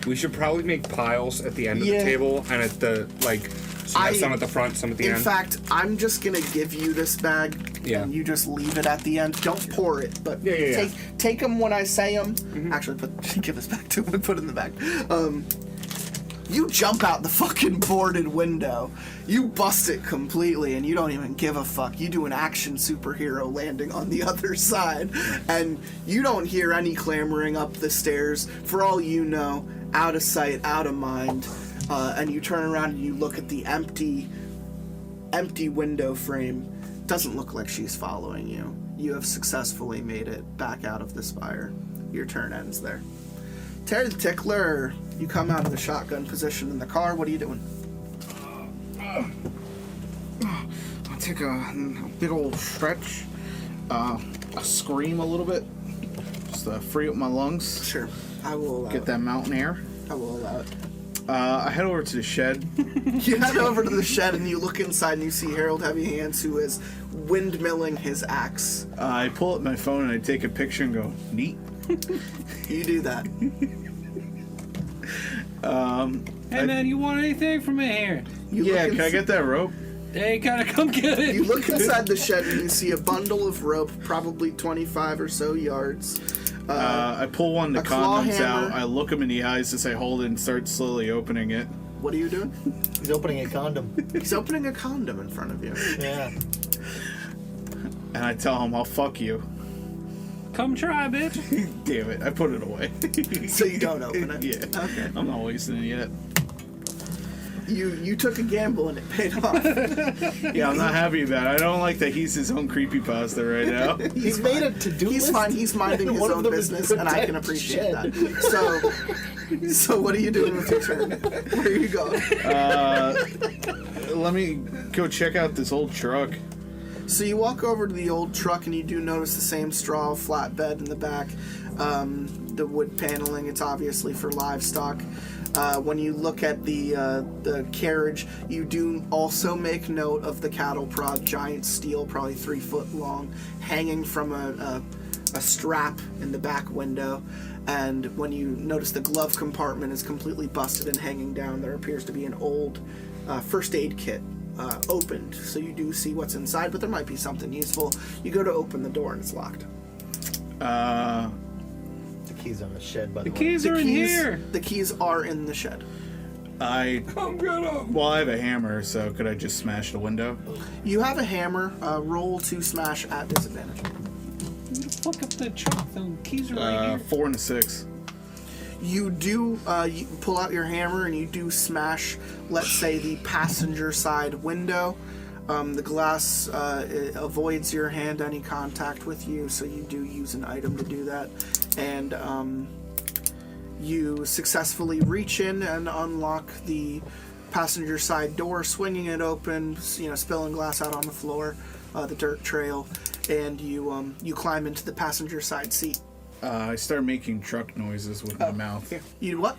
We should probably make piles at the end of the table and at the, some at the front, some at the end. In fact, I'm just going to give you this bag, and you just leave it at the end. Don't pour it, but take them when I say them. Actually, give this back to him and put it in the bag. You jump out the fucking boarded window. You bust it completely, and you don't even give a fuck. You do an action superhero landing on the other side, and you don't hear any clamoring up the stairs. For all you know, out of sight, out of mind. And you turn around and you look at the empty window frame. Doesn't look like she's following you. You have successfully made it back out of the spire. Your turn ends there. Terry the Tickler, you come out of the shotgun position in the car. What are you doing? I'll take a big old stretch. I scream a little bit. Just free up my lungs. Sure. I will allow Get that mountain air. I will allow it. I head over to the shed. You head over to the shed and you look inside and you see Harold Heavy Hands, who is windmilling his axe. I pull up my phone and I take a picture and go, neat. You do that. Hey man, you want anything from me here? Can I get that rope? Hey, gotta come get it. You look inside the shed and you see a bundle of rope, probably 25 or so yards. I pull one of the claw condoms hammer. out. I look him in the eyes as I hold it and start slowly opening it. What are you doing? He's opening a condom. He's opening a condom in front of you. Yeah. And I tell him, I'll fuck you. Come try, bitch. Damn it, I put it away. So you don't open it? Yeah. Okay. I'm not wasting it yet. You took a gamble and it paid off. Yeah, I'm not happy about it. I don't like that he's his own creepypasta right now. He's made a to-do list. He's fine. He's minding his own business, and I can appreciate that. So what are you doing with your turn? Where are you going? Let me go check out this old truck. So you walk over to the old truck, and you do notice the same straw flatbed in the back. The wood paneling, it's obviously for livestock. When you look at the carriage, you do also make note of the cattle prod, giant steel, probably 3 foot long, hanging from a strap in the back window. And when you notice the glove compartment is completely busted and hanging down, there appears to be an old first aid kit opened. So you do see what's inside, but there might be something useful. You go to open the door and it's locked. The keys are in the shed, by the way. The keys are in here. The keys are in the shed. Come get them. Well, I have a hammer, so could I just smash the window? You have a hammer. Roll to smash at disadvantage. You fuck up the truck. The keys are right here. 4 and a 6. You do you pull out your hammer and you do smash, let's say, the passenger side window. The glass avoids your hand any contact with you, so you do use an item to do that. And you successfully reach in and unlock the passenger side door, swinging it open, spilling glass out on the floor. the dirt trail, and you climb into the passenger side seat. I start making truck noises with my mouth. Here. You what?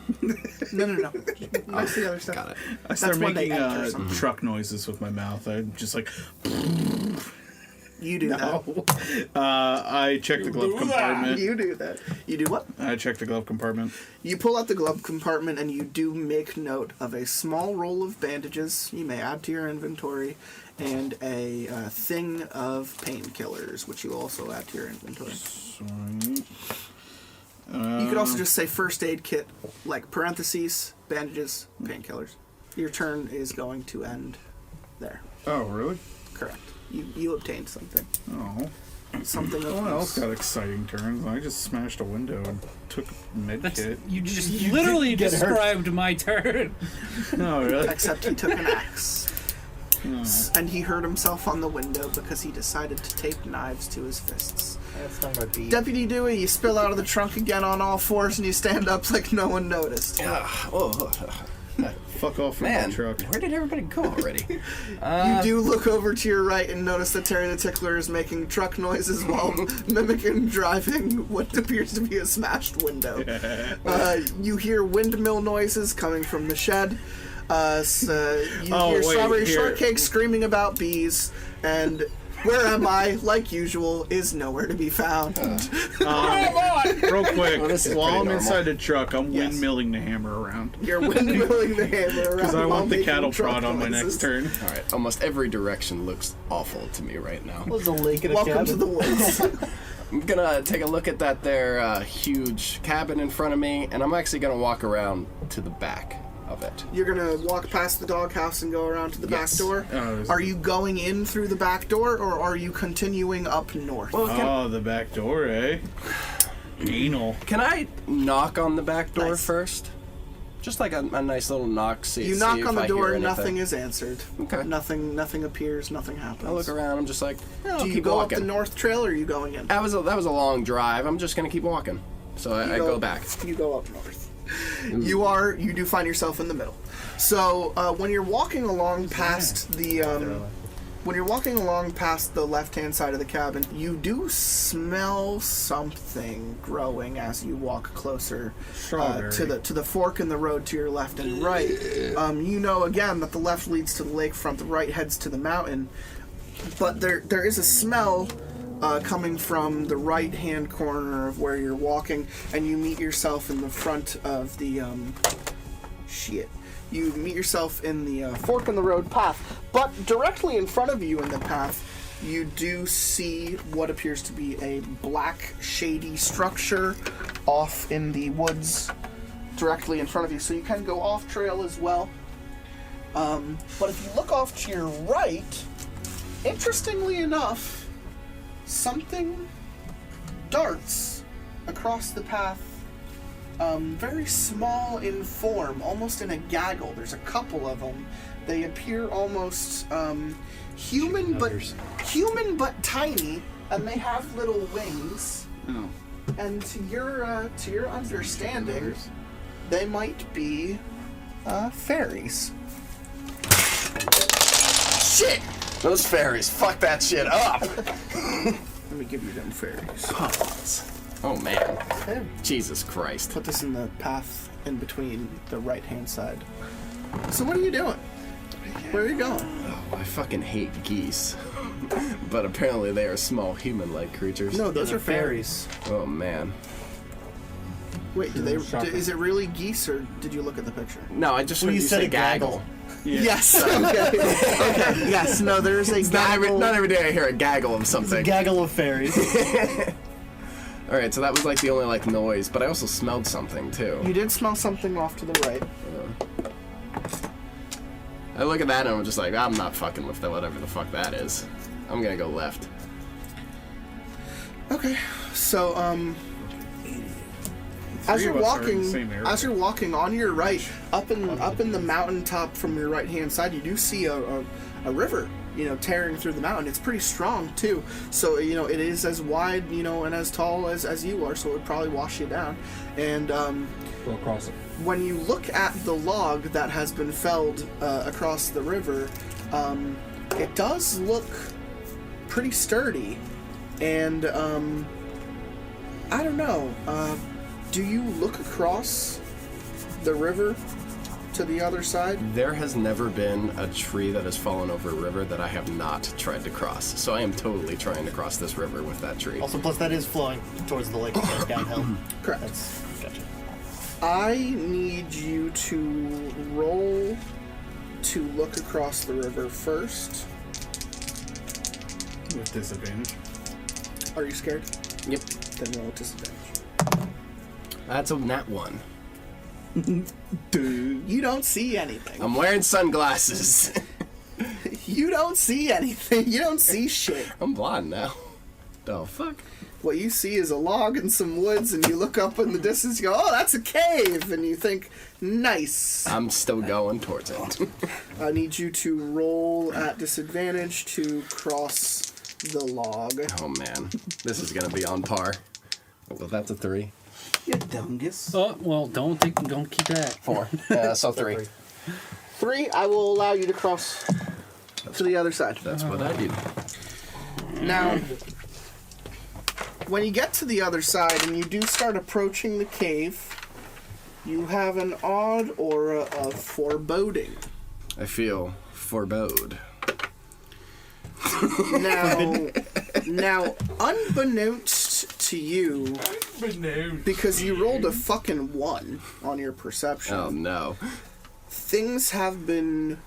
No. That's the other stuff. Got it. I start when they making enter something. truck noises with my mouth. I'm just like. You do that. I check the glove compartment. You do that. You do what? I check the glove compartment. You pull out the glove compartment and you do make note of a small roll of bandages you may add to your inventory, and a thing of painkillers, which you also add to your inventory. You could also just say first aid kit, like parentheses, bandages, painkillers. Your turn is going to end there. Oh, really? Correct. You obtained something. Oh. Something of No one else use. got exciting turns. I just smashed a window and took a med kit. You just literally described my turn. No, really? Except he took an axe. And he hurt himself on the window because he decided to tape knives to his fists. That's not my beat. Deputy Dewey, you spill out of the trunk again on all fours and you stand up like no one noticed. Fuck off from Man, the truck. where did everybody go already? You do look over to your right and notice that Terry the Tickler is making truck noises while mimicking driving what appears to be a smashed window. You hear windmill noises coming from the shed. You hear Strawberry Shortcake screaming about bees, and Where Am I, like usual, is nowhere to be found. Real quick, while I'm normal. inside the truck, I'm windmilling the hammer around. You're windmilling the hammer around. Because I while want the making cattle truck prod on my noises. next turn. Alright, almost every direction looks awful to me right now. There's a lake in a Welcome cabin. to the woods. I'm gonna take a look at that there huge cabin in front of me, and I'm actually gonna walk around to the back of it. You're gonna walk past the doghouse and go around to the back door? Oh, Are you going in through the back door, or are you continuing up north? Oh, the back door, eh? Anal. Can I knock on the back door first? Just like a nice little knock, see You see knock if on the I door, hear nothing anything. is answered. Okay. Nothing appears, nothing happens. I look around, I'm just like, I'll Do you keep go walking. up the north trail, or are you going in? That was a long drive. I'm just gonna keep walking. So I go back. You go up north. You do find yourself in the middle. So when you're walking along past the left-hand side of the cabin, you do smell something growing as you walk closer to the fork in the road to your left and right. You know again that the left leads to the lakefront, the right heads to the mountain, but there is a smell coming from the right-hand corner of where you're walking, and you meet yourself in the front of the You meet yourself in the fork in the road path, but directly in front of you in the path, you do see what appears to be a black, shady structure off in the woods directly in front of you. So you can go off trail as well. But if you look off to your right, interestingly enough, something darts across the path. Very small in form, almost in a gaggle. There's a couple of them. They appear almost human, but tiny, and they have little wings. Oh. And to your understanding, they might be fairies. Shit! Those fairies, fuck that shit up! Let me give you them fairies. Oh man. Jesus Christ. Put this in the path in between the right-hand side. So what are you doing? Where are you going? Oh, I fucking hate geese. But apparently they are small human-like creatures. No, those are fairies. Oh man. Wait, is it really geese, or did you look at the picture? No, I just heard you say gaggle. Yes. Okay. Okay. Yes. No, there's a gaggle. Not every day I hear a gaggle of something. It's a gaggle of fairies. Alright, so that was like the only like noise, but I also smelled something too. You did smell something off to the right. I look at that and I'm just like, I'm not fucking with that, whatever the fuck that is. I'm gonna go left. Okay. So as you're walking on your right, up in the mountaintop from your right hand side, you do see a river, tearing through the mountain. It's pretty strong too. So it is as wide, and as tall as you are. So it would probably wash you down. And Go across it. when you look at the log that has been felled across the river, it does look pretty sturdy. And, I don't know. Do you look across the river to the other side? There has never been a tree that has fallen over a river that I have not tried to cross. So I am totally trying to cross this river with that tree. Also, plus that is flowing towards the lake downhill. Correct. Gotcha. I need you to roll to look across the river first. With disadvantage. Are you scared? Yep. Then roll with disadvantage. That's a nat 1. Dude, you don't see anything. I'm wearing sunglasses. You don't see anything. You don't see shit. I'm blind now. The fuck? What you see is a log and some woods, and you look up in the distance, you go, oh, that's a cave, and you think, nice. I'm still going towards it. I need you to roll at disadvantage to cross the log. Oh man, this is gonna be on par. Well, that's a 3. You dungus. Oh, well, don't keep that. 4. So 3. 3, I will allow you to cross to the other side. That's what I do. Now, when you get to the other side and you do start approaching the cave, you have an odd aura of foreboding. I feel forebode. Now, unbeknownst to you, because you rolled a fucking 1 on your perception. Oh no. Things have been,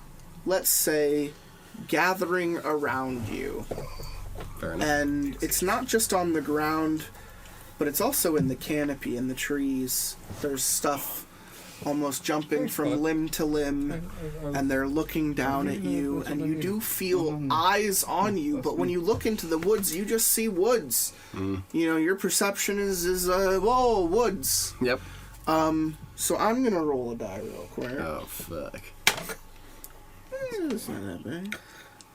let's say, gathering around you. Fair enough. And it's not just on the ground, but it's also in the canopy, in the trees. There's stuff almost jumping from limb to limb, and they're looking down at you, and you do feel eyes on you, but when you look into the woods, you just see woods. You know, your perception is whoa, woods. Yep. So I'm gonna roll a die real quick. Oh, fuck. It's not that bad.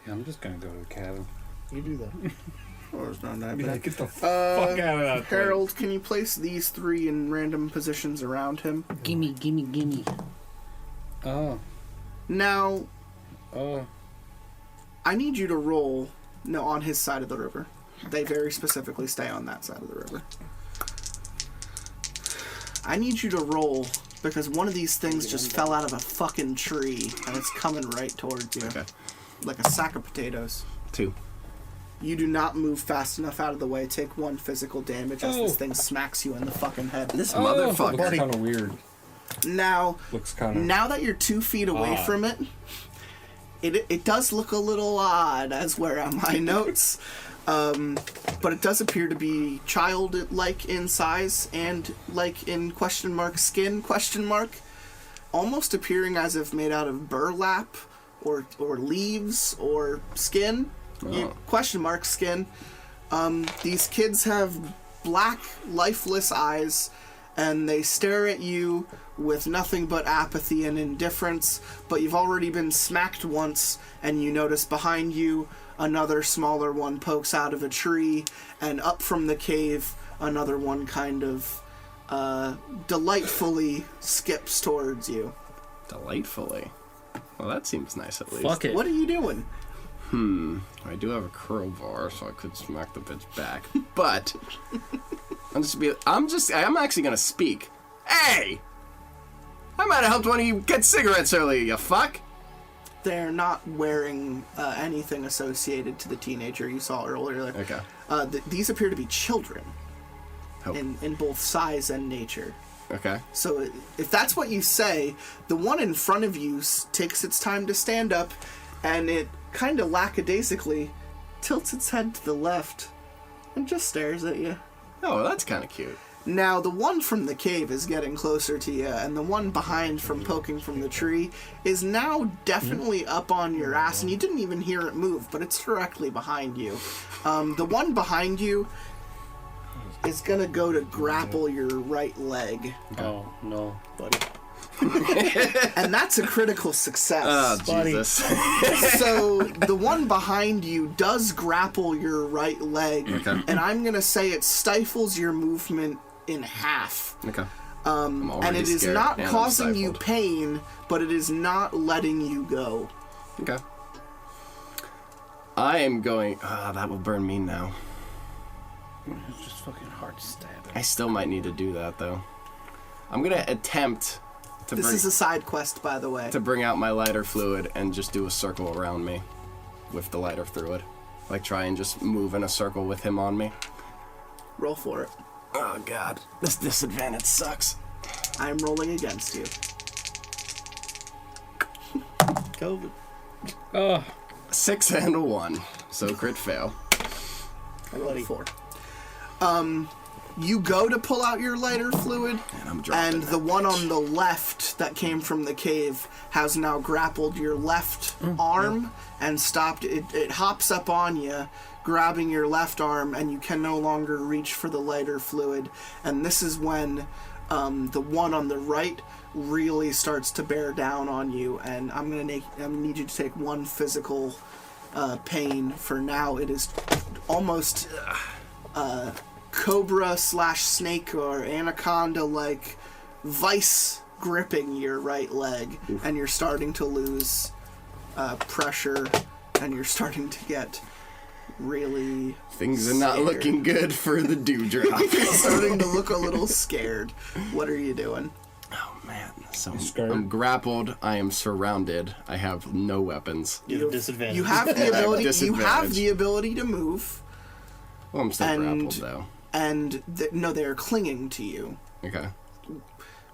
Yeah, I'm just gonna go to the cabin. You do that. Oh, it's not that Yeah, bad. get the fuck out of that Harold, can you place these 3 in random positions around him? Gimme. Oh. Now, Oh. I need you to roll on his side of the river. They very specifically stay on that side of the river. I need you to roll because one of these things just fell out of a fucking tree and it's coming right towards you. Okay. Like a sack of potatoes. 2. You do not move fast enough out of the way. Take 1 physical damage as this thing smacks you in the fucking head. This motherfucker. Looks kind of weird. Now, Looks kind of. now that you're 2 feet away odd. from it, it does look a little odd, as where are my notes. But it does appear to be childlike in size and like in skin, almost appearing as if made out of burlap or leaves or skin. Skin. These kids have black, lifeless eyes, and they stare at you with nothing but apathy and indifference, but you've already been smacked once, and you notice behind you another smaller one pokes out of a tree, and up from the cave another one kind of delightfully skips towards you. Delightfully. Well, that seems nice at least. Fuck it. What are you doing? I do have a crowbar, so I could smack the bitch back. But I'm actually gonna speak. Hey! I might have helped one of you get cigarettes earlier, you fuck! They're not wearing anything associated to the teenager you saw earlier. Okay. These appear to be children Oh. in both size and nature. Okay. So if that's what you say, the one in front of you takes its time to stand up, and it kind of lackadaisically tilts its head to the left and just stares at you. Oh, that's kind of cute. Now, the one from the cave is getting closer to you, and the one behind from poking from the tree is now definitely up on your ass, and you didn't even hear it move, but it's directly behind you. The one behind you is gonna go to grapple your right leg. Oh, no, buddy. And that's a critical success. Oh, buddy. Jesus. So the one behind you does grapple your right leg, Okay. and I'm gonna say it stifles your movement in half. Okay. And it is scared not and I'm causing you stifled. pain, but it is not letting you go. Okay. I am going... that will burn me now. It's just fucking hard stabbing. I still might need to do that, though. I'm going to attempt to This is a side quest, by the way. to bring out my lighter fluid and just do a circle around me with the lighter fluid. Like, try and just move in a circle with him on me. Roll for it. Oh, God. This disadvantage sucks. I'm rolling against you. COVID. Oh. 6 and a 1. So crit fail. I rolled 4. You go to pull out your lighter fluid, and the one on the left that came from the cave has now grappled your left arm and stopped. It hops up on you, grabbing your left arm, and you can no longer reach for the lighter fluid. And this is when the one on the right really starts to bear down on you, and I'm gonna need you to take 1 physical pain. For now, it is almost cobra/snake or anaconda like vice gripping your right leg. Oof. And you're starting to lose pressure, and you're starting to get really things are not looking good for the dewdrop. You're starting to look a little scared. What are you doing? Oh man, so I'm grappled. I am surrounded. I have no weapons. You have disadvantage. You have the ability. You have the ability to move. Well, I'm still grappled though. And no, they are clinging to you. Okay.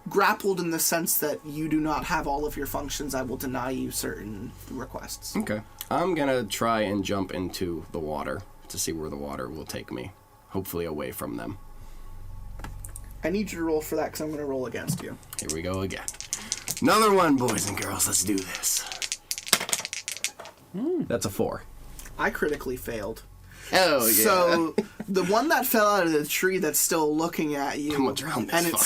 Grappled in the sense that you do not have all of your functions. I will deny you certain requests. Okay. I'm gonna try and jump into the water to see where the water will take me. Hopefully away from them. I need you to roll for that because I'm going to roll against you. Here we go again. Another one, boys and girls. Let's do this. That's a 4. I critically failed. Oh, yeah. So the one that fell out of the tree that's still looking at you, and it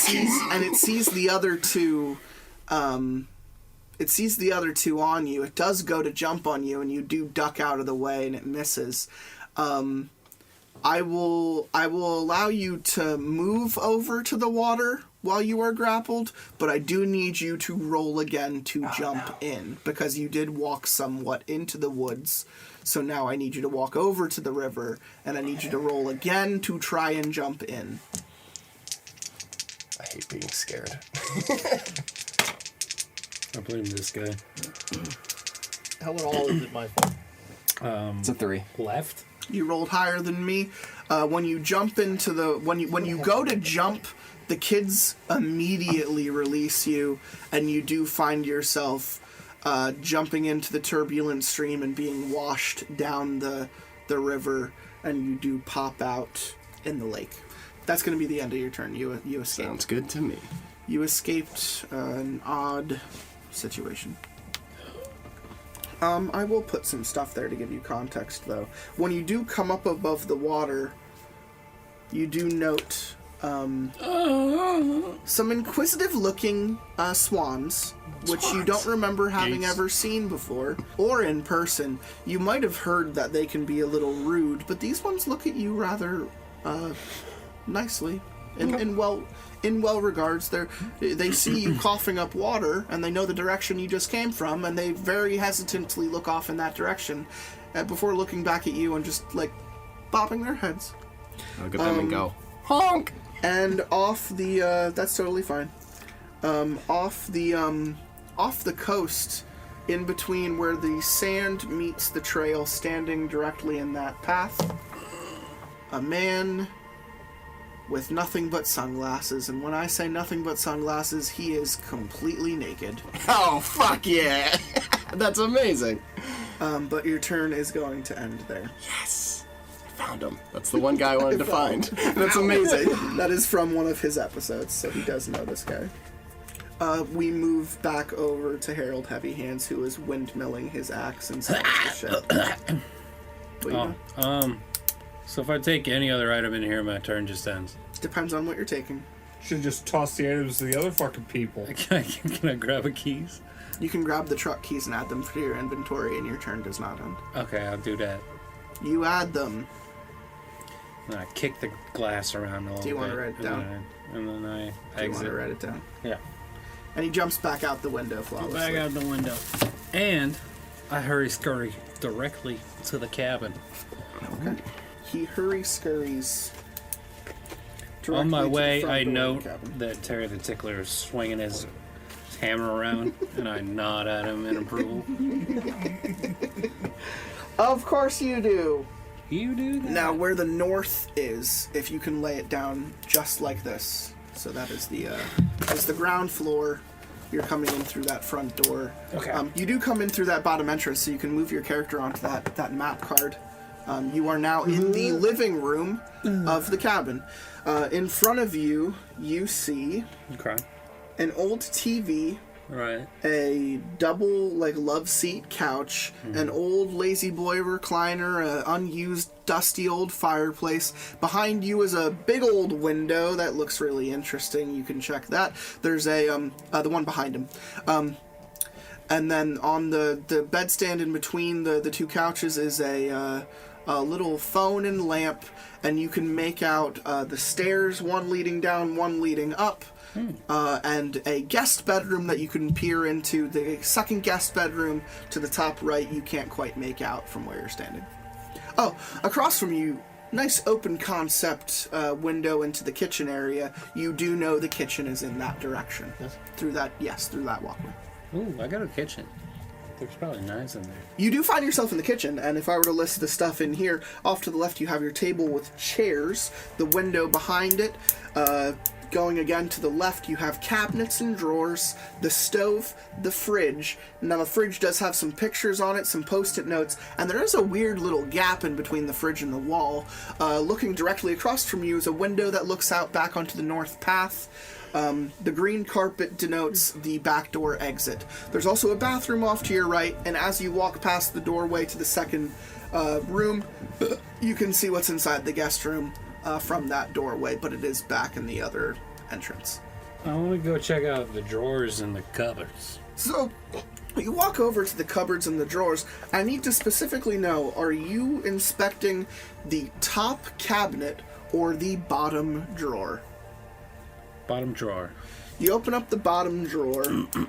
sees the other two. It sees the other two on you. It does go to jump on you, and you do duck out of the way, and it misses. I will allow you to move over to the water while you are grappled, but I do need you to roll again to jump in, because you did walk somewhat into the woods. So now I need you to walk over to the river, and I need you to roll again to try and jump in. I hate being scared. I blame this guy. How about all is it my fault? It's a 3. Left. You rolled higher than me. When you jump into the when you go to jump, the kids immediately release you, and you do find yourself jumping into the turbulent stream and being washed down the river, and you do pop out in the lake. That's going to be the end of your turn. You escaped. Sounds good to me. You escaped an odd situation. I will put some stuff there to give you context, though. When you do come up above the water, you do note some inquisitive-looking swans, which you don't remember having ever seen before, or in person. You might have heard that they can be a little rude, but these ones look at you rather nicely, in well regards. They see you coughing up water, and they know the direction you just came from, and they very hesitantly look off in that direction before looking back at you and just like bobbing their heads. Look at them and go honk. And off the that's totally fine. Off the coast, in between where the sand meets the trail, standing directly in that path, a man with nothing but sunglasses. And when I say nothing but sunglasses, he is completely naked. Oh, fuck yeah. That's amazing. But your turn is going to end there. Yes. I found him. That's the one guy I wanted to find. That's amazing. That is from one of his episodes, so he does know this guy. We move back over to Harold Heavy Hands, who is windmilling his axe inside the shed. So if I take any other item in here, my turn just ends. Depends on what you're taking. Should just toss the items to the other fucking people. Can I grab a keys? You can grab the truck keys and add them to your inventory, and your turn does not end. Okay, I'll do that. You add them. And I kick the glass around a little bit. Do you want to write it down? And then I exit. exit. Do you want to write it down? Yeah. And he jumps back out the window flawlessly. Back out the window. And I hurry scurry directly to the cabin. Okay. He scurries. On my directly to the way, front I door of note the cabin. that Terry the Tickler is swinging his hammer around, and I nod at him in approval. Of course you do. You do that. Now, where the north is, if you can lay it down just like this. So that is the ground floor. You're coming in through that front door. Okay. You do come in through that bottom entrance, so you can move your character onto that map card. You are now in the living room of the cabin. In front of you, you see an old TV, right? A double love seat couch, an old lazy boy recliner, an unused dusty old fireplace. Behind you is a big old window that looks really interesting. You can check that. There's the one behind him. And then on the bedstand in between the two couches is a little phone and lamp, and you can make out the stairs, one leading down, one leading up, and a guest bedroom that you can peer into. The second guest bedroom to the top right, you can't quite make out from where you're standing. Oh, across from you, nice open concept window into the kitchen area. You do know the kitchen is in that direction. Yes. Through that walkway. Ooh, I got a kitchen. There's probably knives in there. You do find yourself in the kitchen, and if I were to list the stuff in here, off to the left you have your table with chairs, the window behind it. Going again to the left, you have cabinets and drawers, the stove, the fridge. Now the fridge does have some pictures on it, some post-it notes, and there is a weird little gap in between the fridge and the wall. Looking directly across from you is a window that looks out back onto the north path. The green carpet denotes the back door exit. There's also a bathroom off to your right, and as you walk past the doorway to the second room, you can see what's inside the guest room from that doorway, but it is back in the other entrance. I want to go check out the drawers and the cupboards. So, you walk over to the cupboards and the drawers. I need to specifically know, are you inspecting the top cabinet or the bottom drawer? Bottom drawer. You open up the bottom drawer,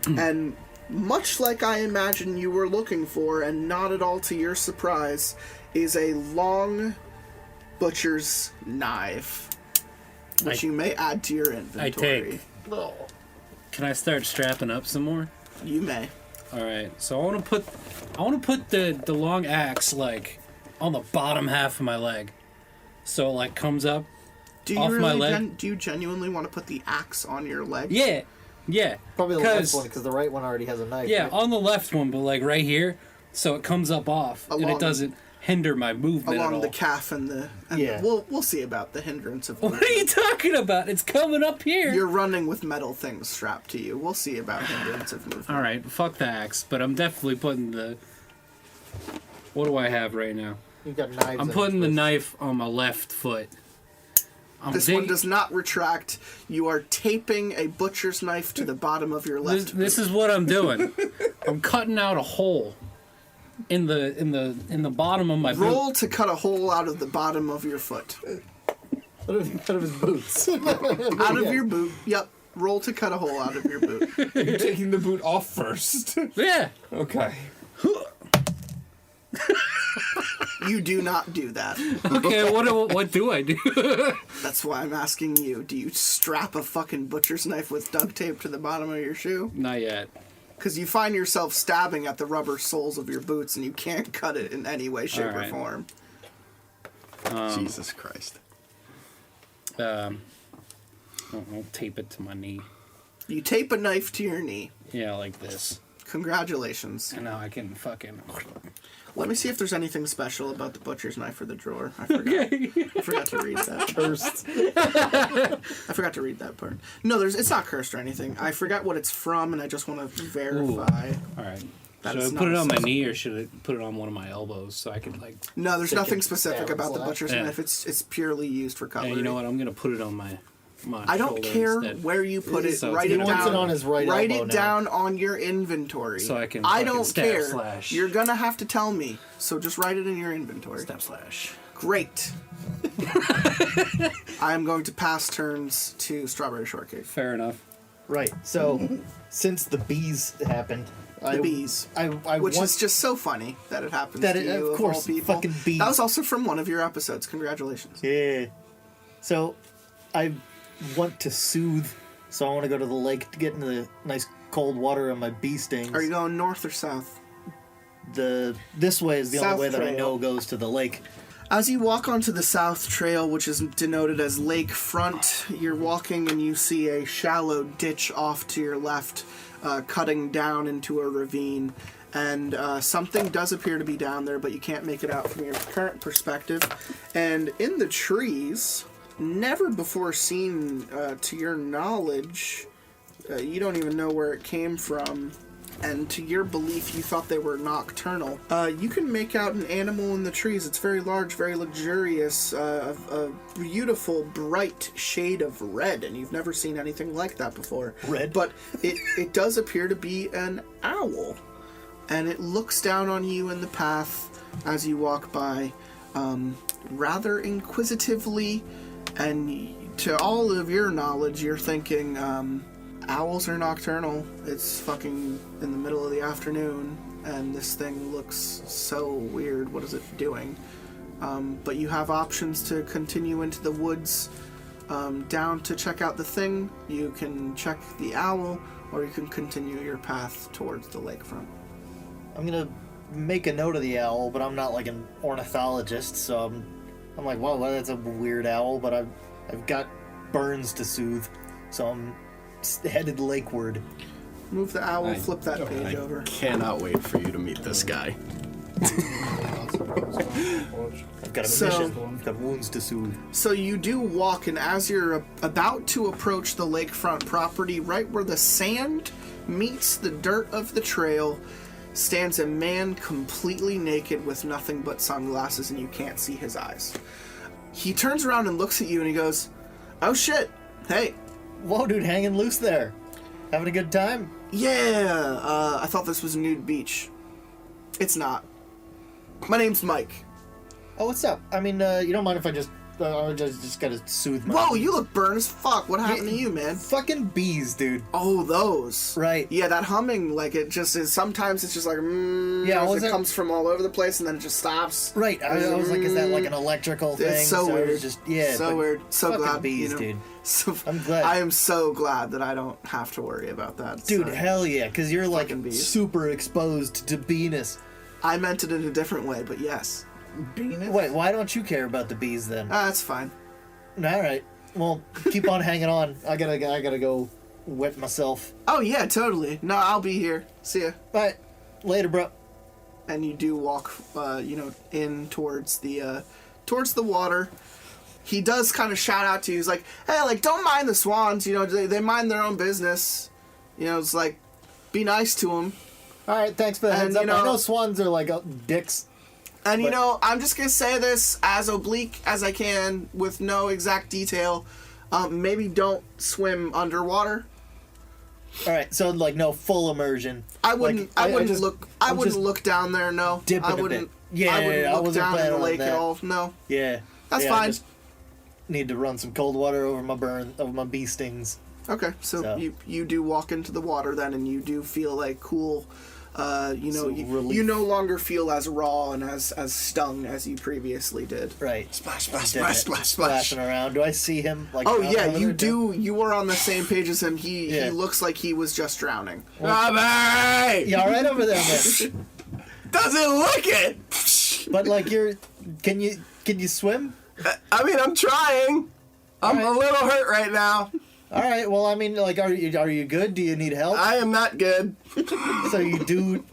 and much like I imagine you were looking for, and not at all to your surprise, is a long butcher's knife, which you may add to your inventory. I take. Can I start strapping up some more? You may. All right. So I want to put the long axe on the bottom half of my leg, so it comes up. Do you off my leg. Do you genuinely want to put the axe on your leg? Yeah. Probably the left one, because the right one already has a knife. Yeah, right? on the left one, but right here, so it comes up off, and it doesn't hinder my movement at all. Along the calf and the... We'll see about the hindrance of movement. What are you talking about? It's coming up here. You're running with metal things strapped to you. We'll see about hindrance of movement. All right, fuck the axe, but I'm definitely putting the... What do I have right now? You've got knives. I'm putting the knife on my left foot. This one does not retract. You are taping a butcher's knife to the bottom of your left. This is what I'm doing. I'm cutting out a hole in the bottom of my boot. Roll to cut a hole out of the bottom of your foot. Out of his boots. Out of your boot. Yep. Roll to cut a hole out of your boot. You're taking the boot off first. Yeah. Okay. You do not do that. Okay, what do I do? That's why I'm asking you. Do you strap a fucking butcher's knife with duct tape to the bottom of your shoe? Not yet. Because you find yourself stabbing at the rubber soles of your boots and you can't cut it in any way, shape, or form. Jesus Christ. I'll tape it to my knee. You tape a knife to your knee. Yeah, like this. Congratulations. And now I can fucking... Let me see if there's anything special about the butcher's knife or the drawer. I forgot. I forgot to read that. Cursed. I forgot to read that part. No, it's not cursed or anything. I forgot what it's from, and I just want to verify. All right. That Should I put it on my knee or should I put it on one of my elbows so I can No, there's nothing specific about the butcher's knife. It's purely used for cutlery. Yeah, you know what? I'm gonna put it on my I don't care where you put it. So write it down. It on his right write elbow it now. down on your inventory. So I can. I don't stab care. Slash. You're gonna have to tell me. So just write it in your inventory. Stab slash. Great. I am going to pass turns to Strawberry Shortcake. Fair enough. Right. So, since the bees happened, The bees. Which is just so funny that it happens That to it, you, of course, all people. fucking bees. That was also from one of your episodes. Congratulations. Yeah. So, I want to soothe, so I want to go to the lake to get into the nice cold water on my bee stings. Are you going north or south? This way is the South only way that I trail. know goes to the lake. As you walk onto the South Trail, which is denoted as lakefront, you're walking and you see a shallow ditch off to your left, cutting down into a ravine. And something does appear to be down there, but you can't make it out from your current perspective. And in the trees, never before seen to your knowledge, you don't even know where it came from. And to your belief, you thought they were nocturnal. You can make out an animal in the trees. It's very large, very luxurious, a beautiful, bright shade of red, and you've never seen anything like that before. Red? But it does appear to be an owl, and it looks down on you in the path as you walk by, rather inquisitively, and to all of your knowledge, you're thinking, owls are nocturnal. It's fucking in the middle of the afternoon, and this thing looks so weird. What is it doing? But you have options to continue into the woods, down to check out the thing. You can check the owl, or you can continue your path towards the lakefront. I'm gonna make a note of the owl, but I'm not like an ornithologist, so I'm like, well, that's a weird owl, but I've got burns to soothe, so I'm headed lakeward. Move the owl, flip that page over. Cannot wait for you to meet this guy. I've got a mission. I've got wounds to soothe. So you do walk, and as you're about to approach the lakefront property, right where the sand meets the dirt of the trail, stands a man completely naked with nothing but sunglasses, and you can't see his eyes. He turns around and looks at you, and he goes, "Oh shit, hey." Whoa, dude, hanging loose there. Having a good time? Yeah, I thought this was a nude beach. It's not. My name's Mike. Oh, what's up? I mean, you don't mind if I just gotta soothe my... Whoa, you look burned as fuck. What happened to you, man? Fucking bees, dude. Oh, those. Right. Yeah, that humming, like, it just is, sometimes it's just like, as it comes from all over the place, and then it just stops. Right, I was like, is that like an electrical thing? It's so weird. It was just, yeah. So weird. So fucking glad, bees, dude. So, I'm glad. I am so glad that I don't have to worry about that. Dude, So, hell yeah, because you're like bees. super exposed to beeness. I meant it in a different way, but yes. Beanus? Wait, why don't you care about the bees then? That's fine. All right. Well, keep on hanging on. I gotta go wet myself. Oh yeah, totally. No, I'll be here. See ya. Bye. Later, bro. And you do walk, in towards the water. He does kind of shout out to you. He's like, "Hey, like, don't mind the swans. You know, they mind their own business. You know, it's like, be nice to them." All right, thanks for the heads up. you know- I know swans are like dicks. And, But- I'm just going to say this as oblique as I can with no exact detail. Maybe don't swim underwater. All right, so like no full immersion. I wouldn't. Like, I wouldn't just- look. I'm I wouldn't just look down there. No. dipping I a bit. wouldn't. Yeah, I wouldn't I look wasn't down in planning the on lake that. at all. No. Yeah, That's yeah, I fine. just need to run some cold water over my bee stings. Okay, so you do walk into the water then, and you do feel like cool. You no longer feel as raw and as stung as you previously did. Right. Splash, splash, splash, splash, splash. Splashing around. Do I see him? Like? Oh out yeah, over you there? do. You are on the same page as him. He Yeah. looks like he was just drowning. Robbie! You all right over there, man? Doesn't look it! But like can you swim? I mean, I'm trying. I'm a little hurt right now. All right. Well, I mean, like, are you good? Do you need help? I am not good. So you do,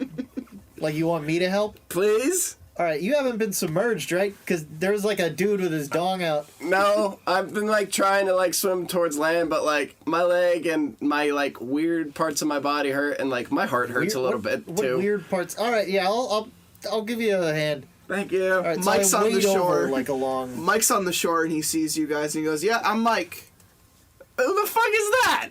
like, you want me to help? Please? All right. You haven't been submerged, right? Because there was like a dude with his dong out. No, I've been like trying to like swim towards land, but like my leg and my like weird parts of my body hurt, and like my heart hurts a little bit What too. weird parts? All right. Yeah. I'll give you a hand. Thank you. All right, so Mike's I on the wade over, shore. like along. Mike's on the shore and he sees you guys and he goes, "Yeah, I'm Mike." Who the fuck is that?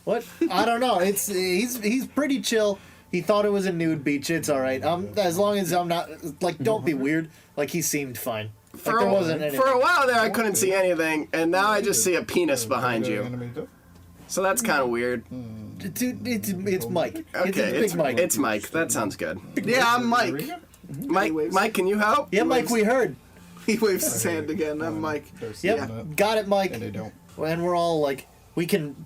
What? I don't know. He's pretty chill. He thought it was a nude beach. It's all right. As long as I'm not like, don't be weird. Like he seemed fine. For Like, there wasn't anything. a while there, I couldn't see anything, and now I just see a penis behind you. So that's kind of weird. It's Mike. Okay, it's Big Mike. It's Mike. That sounds good. Yeah, I'm Mike. Mike, can you help? Yeah, Mike, we heard. He waves his hand again. I'm Mike. Yep, got it, Mike. And they don't. And we're all like, we can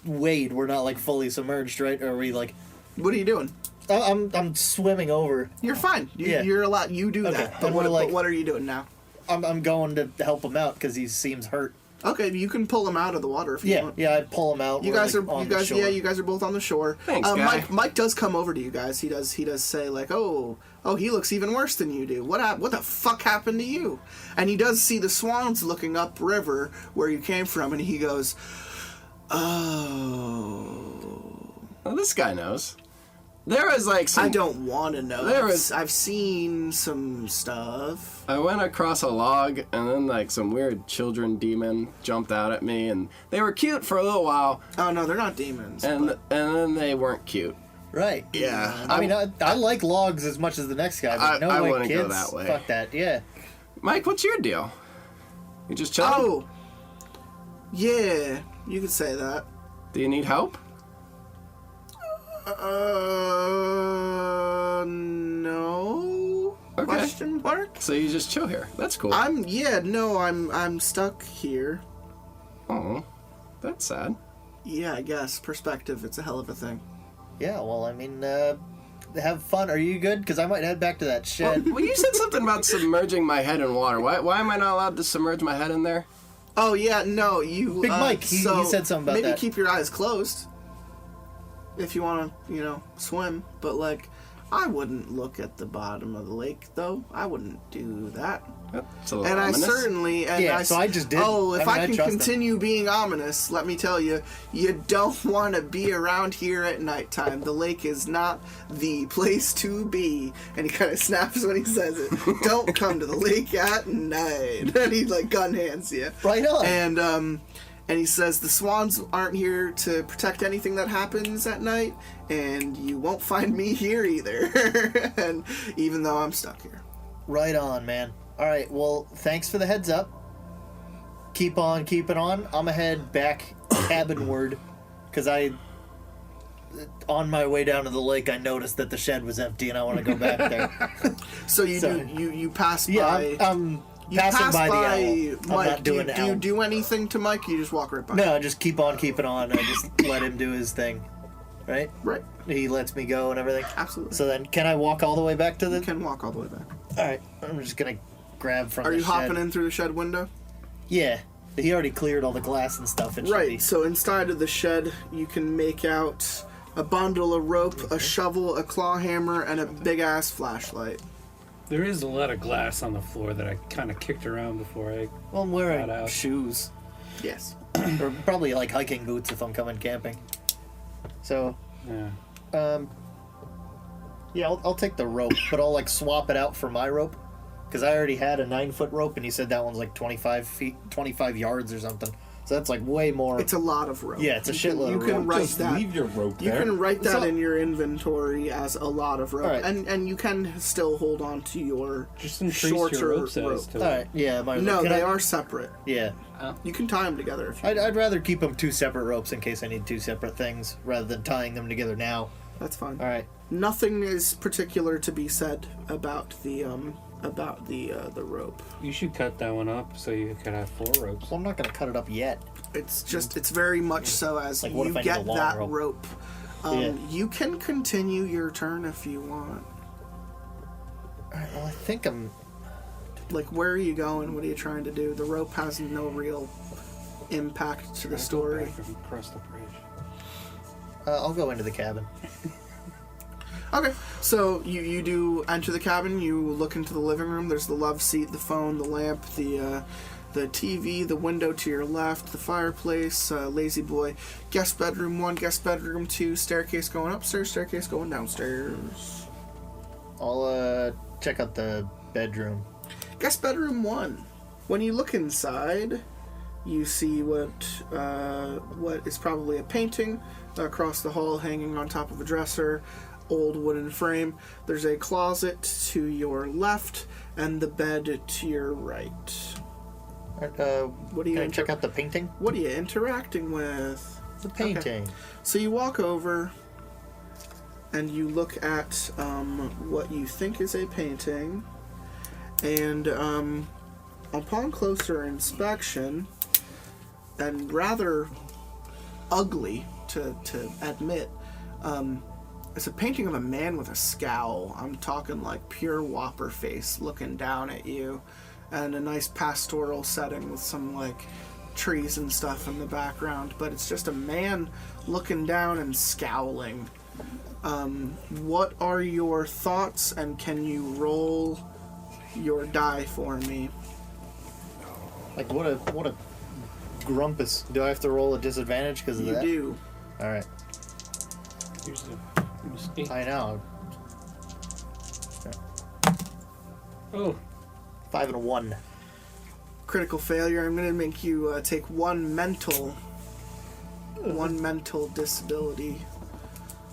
wade. We're not like fully submerged, right? Or are we like? What are you doing? I'm swimming over. You're fine. Yeah. You're allowed. You do Okay, that. But and we're like- what are you doing now? I'm going to help him out because he seems hurt. Okay, you can pull him out of the water if you Yeah, want. yeah, I pull him out. You We're, guys like, are on the shore. you guys are both on the shore. Thanks, guy. Mike does come over to you guys. He does say like, oh, he looks even worse than you do. What the fuck happened to you? And he does see the swans looking up river where you came from, and he goes, oh. Well, this guy knows. There was like some. I don't want to know. There was- I've seen some stuff. I went across a log, and then like some weird children demon jumped out at me, and they were cute for a little while, Oh no, they're not demons. and then they weren't cute. Right. Yeah, I mean, I like logs as much as the next guy, but no I way wouldn't kids. go that way. Fuck that. Yeah. Mike, what's your deal? You just chilling? Oh, yeah, you could say that. Do you need help? No. Okay. Question mark? So you just chill here. That's cool. I'm stuck here. Oh, that's sad. Yeah, I guess. Perspective, it's a hell of a thing. Yeah. Well, I mean, have fun. Are you good? Because I might head back to that shed. Well, you said something about submerging my head in water. Why am I not allowed to submerge my head in there? Oh, yeah, no, you... Big Mike, he said something about maybe that. Maybe keep your eyes closed if you want to, swim. But, like, I wouldn't look at the bottom of the lake, though. I wouldn't do that. That's a little And ominous. I certainly... And Yeah, so I just did. Oh, if I I mean, I can trust him. continue being ominous, let me tell you, you don't want to be around here at nighttime. The lake is not the place to be. And he kind of snaps when he says it. Don't come to the lake at night. And he, like, gun hands you. Right on. And he says, the swans aren't here to protect anything that happens at night, and you won't find me here either. And even though I'm stuck here. Right on, man. All right. Well, thanks for the heads up. Keep on keeping on. I'm gonna head back cabinward because on my way down to the lake, I noticed that the shed was empty, and I want to go back there. So you pass by... Yeah, I'm You passing pass by the by owl. I'm Mike. not doing do the you owl. do anything to Mike? You just walk right by. No, I just keep on keeping on. I just let him do his thing. Right? Right. He lets me go and everything. Absolutely. So then, can I walk all the way back to the... You can walk all the way back. All right. I'm just going to grab from Are the you shed. hopping in through the shed window? Yeah. He already cleared all the glass and stuff. It should Right. be- So inside of the shed, you can make out a bundle of rope, a shovel, a claw hammer, and a big-ass flashlight. There is a lot of glass on the floor that I kind of kicked around before I Well, I'm wearing got out. shoes. Yes. Or probably like hiking boots if I'm coming camping. So, Yeah. yeah, I'll take the rope, but I'll like swap it out for my rope. Because I already had a 9-foot rope, and he said that one's like 25 yards or something. So that's like way more. It's a lot of rope. Yeah, it's a shitload You of can rope. write Just that. leave your rope You there. can write that So- in your inventory as a lot of rope, All right. and you can still hold on to your Just increase shorter your rope size rope. to All right, yeah, my No, can they I- are separate. Yeah, You can tie them together if you. I'd rather keep them 2 separate ropes in case I need 2 separate things rather than tying them together now. That's fine. All right. Nothing is particular to be said about the rope. You should cut that one up so you could have 4 ropes. Well, I'm not gonna cut it up yet. It's very much so as Like, what you if I need get a long that rope? rope. Yeah. You can continue your turn if you want. All right. Well, I think I'm. Like, where are you going? What are you trying to do? The rope has no real impact to the story. Back and across the bridge. I'll go into the cabin. Okay, so you do enter the cabin. You look into the living room. There's the love seat, the phone, the lamp, the TV, the window to your left, the fireplace, lazy boy, guest bedroom 1, guest bedroom 2, staircase going upstairs, staircase going downstairs. I'll check out the bedroom. Guest bedroom 1. When you look inside, you see what is probably a painting across the hall hanging on top of a dresser. Old wooden frame. There's a closet to your left and the bed to your right. What What are you Can I check out the painting? What are you interacting with? It's a painting. Okay. So you walk over and you look at what you think is a painting, and upon closer inspection, and rather ugly to admit, it's a painting of a man with a scowl. I'm talking like pure whopper face looking down at you, and a nice pastoral setting with some like trees and stuff in the background, but it's just a man looking down and scowling. What are your thoughts, and can you roll your die for me? Like what a grumpus. Do I have to roll a disadvantage because of that? You do. All right. Here's the mistake. I know. Oh. 5 and a 1. Critical failure. I'm going to make you take one mental disability.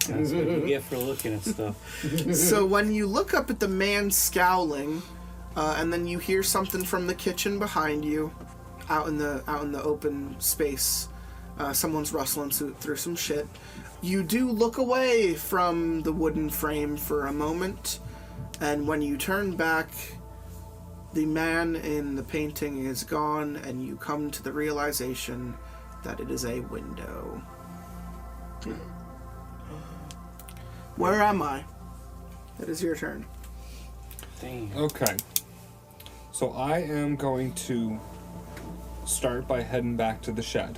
That's what you get for looking at stuff. So when you look up at the man scowling, and then you hear something from the kitchen behind you, out in the open space, someone's rustling through some shit. You do look away from the wooden frame for a moment, and when you turn back, the man in the painting is gone, and you come to the realization that it is a window. Where am I? It is your turn. Damn. Okay. So I am going to start by heading back to the shed.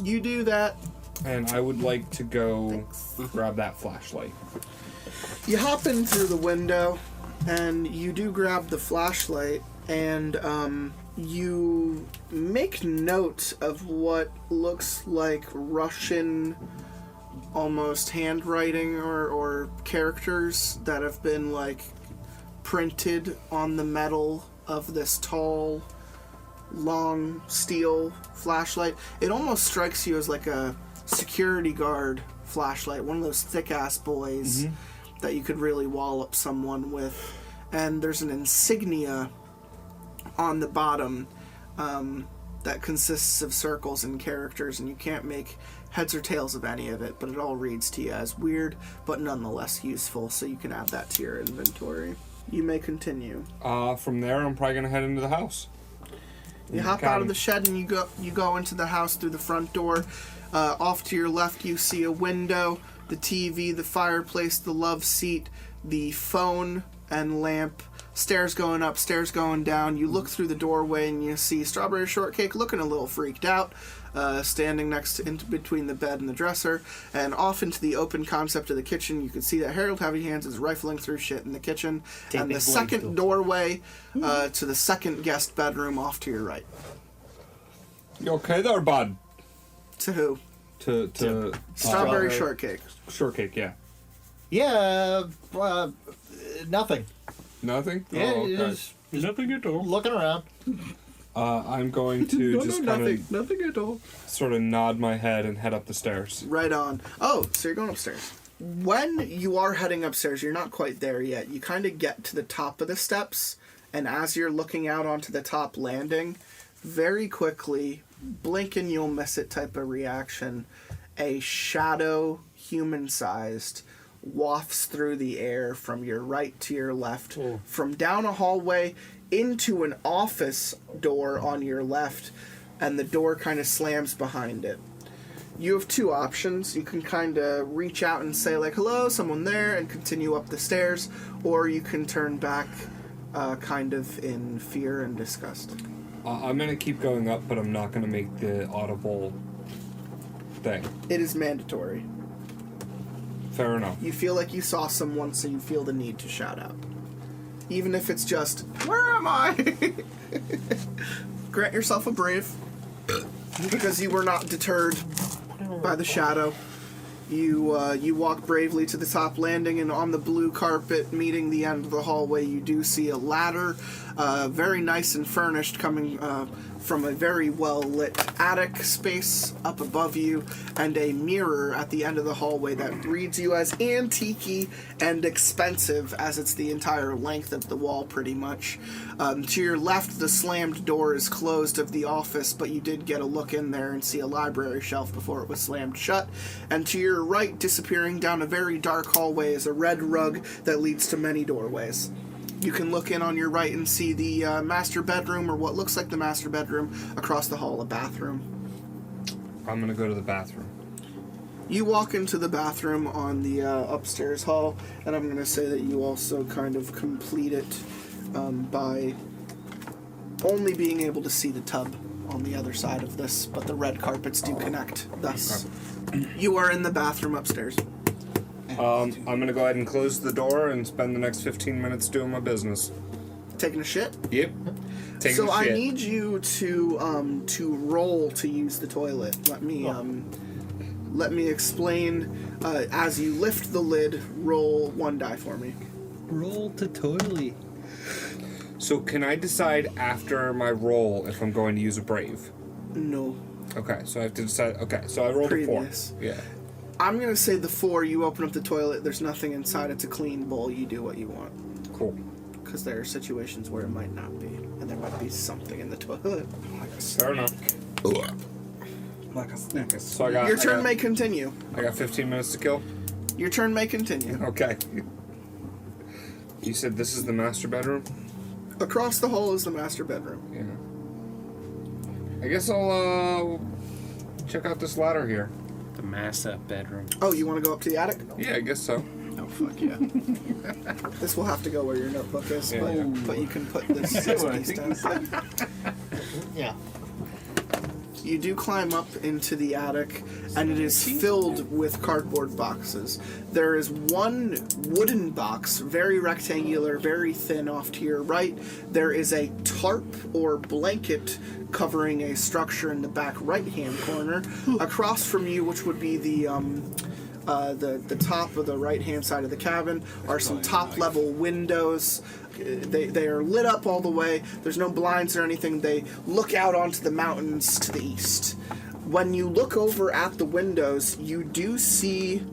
You do that. And I would like to go grab that flashlight. You hop in through the window, and you do grab the flashlight, and you make note of what looks like Russian almost handwriting or characters that have been like printed on the metal of this tall, long steel flashlight. It almost strikes you as like a security guard flashlight, one of those thick-ass boys that you could really wallop someone with. And there's an insignia on the bottom that consists of circles and characters, and you can't make heads or tails of any of it, but it all reads to you as weird, but nonetheless useful, so you can add that to your inventory. You may continue. From there, I'm probably going to head into the house. You hop out of the shed and you go into the house through the front door. Off to your left, you see a window, the TV, the fireplace, the love seat, the phone and lamp, stairs going up, stairs going down. You look through the doorway and you see Strawberry Shortcake looking a little freaked out, standing in between the bed and the dresser. And off into the open concept of the kitchen, you can see that Harold Heavy Hands is rifling through shit in the kitchen. And the second doorway to the second guest bedroom off to your right. You okay there, bud? To who? To Strawberry Shortcake. Shortcake, yeah. Yeah, nothing. Nothing? Yeah, oh, okay. just nothing at all. Looking around. I'm going to just kind of nothing at all. sort of nod my head and head up the stairs. Right on. Oh, so you're going upstairs. When you are heading upstairs, you're not quite there yet. You kind of get to the top of the steps, and as you're looking out onto the top landing, very quickly, blink and you'll miss it type of reaction, a shadow, human-sized, wafts through the air from your right to your left, from down a hallway into an office door on your left, and the door kind of slams behind it. You have two options. You can kind of reach out and say, like, hello, someone there, and continue up the stairs, or you can turn back kind of in fear and disgust. I'm going to keep going up, but I'm not going to make the audible thing. It is mandatory. Fair enough. You feel like you saw someone, so you feel the need to shout out. Even if it's just, where am I? Grant yourself a brave. Because you were not deterred by the shadow. You walk bravely to the top landing, and on the blue carpet meeting the end of the hallway, you do see a ladder, very nice and furnished, coming from a very well-lit attic space up above you, and a mirror at the end of the hallway that reads you as antique and expensive, as it's the entire length of the wall, pretty much. To your left, the slammed door is closed of the office, but you did get a look in there and see a library shelf before it was slammed shut. And to your right, disappearing down a very dark hallway, is a red rug that leads to many doorways. You can look in on your right and see the master bedroom, or what looks like the master bedroom, across the hall, a bathroom. I'm gonna go to the bathroom. You walk into the bathroom on the upstairs hall, and I'm going to say that you also kind of complete it by only being able to see the tub on the other side of this, but the red carpets do connect, thus. You are in the bathroom upstairs. I'm gonna go ahead and close the door and spend the next 15 minutes doing my business. Taking a shit? Yep. Taking So a shit. I need you to roll to use the toilet. Let me explain. As you lift the lid, roll 1 die for me. Roll to toilet. So can I decide after my roll if I'm going to use a brave? No. Okay, so I have to decide. Okay, so I rolled Previous. a 4. Yeah. I'm going to say the 4, you open up the toilet, there's nothing inside, it's a clean bowl, you do what you want. Cool. Because there are situations where it might not be, and there might be something in the toilet. Fair enough. Like a Snickers. So I got. Your turn may continue. I got 15 minutes to kill. Your turn may continue. Okay. You said this is the master bedroom? Across the hall is the master bedroom. Yeah. I guess I'll check out this ladder here. The master bedroom. Oh, you want to go up to the attic? Yeah, I guess so. Oh, fuck yeah. This will have to go where your notebook is, Yeah. but you can put this piece down. Yeah. You do climb up into the attic, and it is filled with cardboard boxes. There is one wooden box, very rectangular, very thin off to your right. There is a tarp or blanket covering a structure in the back right-hand corner. Across from you, which would be the top of the right-hand side of the cabin, are some top-level windows. They are lit up all the way. There's no blinds or anything. They look out onto the mountains to the east. When you look over at the windows, you do see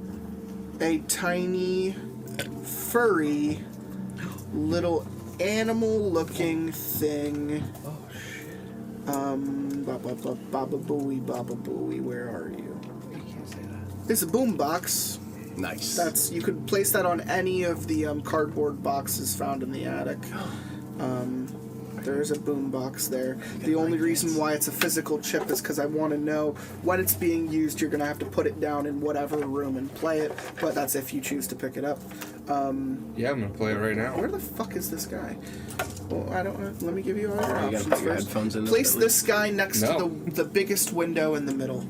a tiny, furry, little animal-looking thing. Baba Booey, where are you? It's a boombox. Nice. You could place that on any of the cardboard boxes found in the attic. There's a boombox there. The only reason why it's a physical chip is because I want to know when it's being used. You're gonna have to put it down in whatever room and play it, but that's if you choose to pick it up. Yeah, I'm gonna play it right now. Where the fuck is this guy? Well, I don't know. Let me give you other You gotta options put your first. headphones in. Place this guy next to the biggest window in the middle.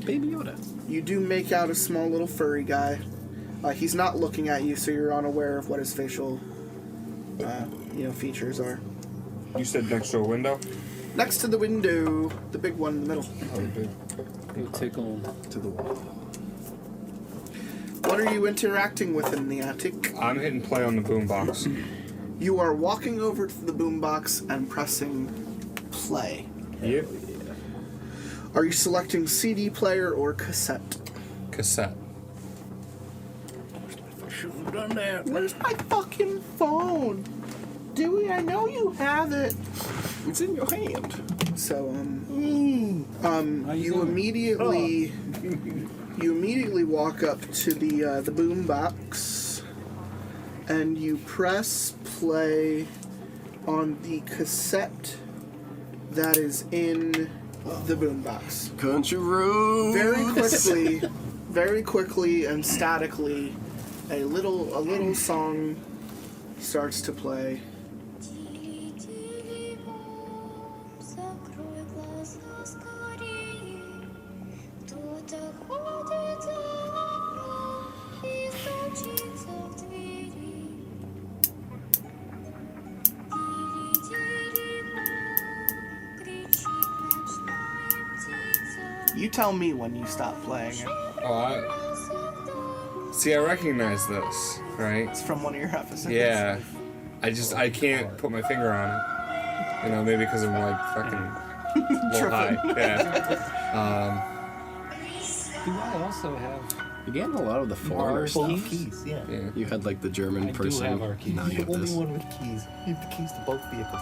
Baby Yoda. You do make out a small little furry guy. He's not looking at you, so you're unaware of what his facial, features are. You said next to a window? Next to the window, the big one in the middle. Oh, big. Go tickle to the wall. What are you interacting with in the attic? I'm hitting play on the boombox. You are walking over to the boombox and pressing play. Yep. Are you selecting CD player or cassette? Cassette. Shouldn't have done that. Where's my fucking phone? Dewey, I know you have it. It's in your hand. So, you immediately walk up to the boombox, and you press play on the cassette that is in the boombox. Country road. Very quickly and statically, a little song starts to play. You tell me when you stop playing it. See, I recognize this, right? It's from one of your episodes. Yeah. I can't put my finger on it. Maybe because I'm like fucking A little high. Yeah. Do I also have? You're getting a lot of the foreigner Our stuff. Keys, yeah. You had like the German I do person. have our keys. Now you The have only this. one with keys. You have the keys to both vehicles.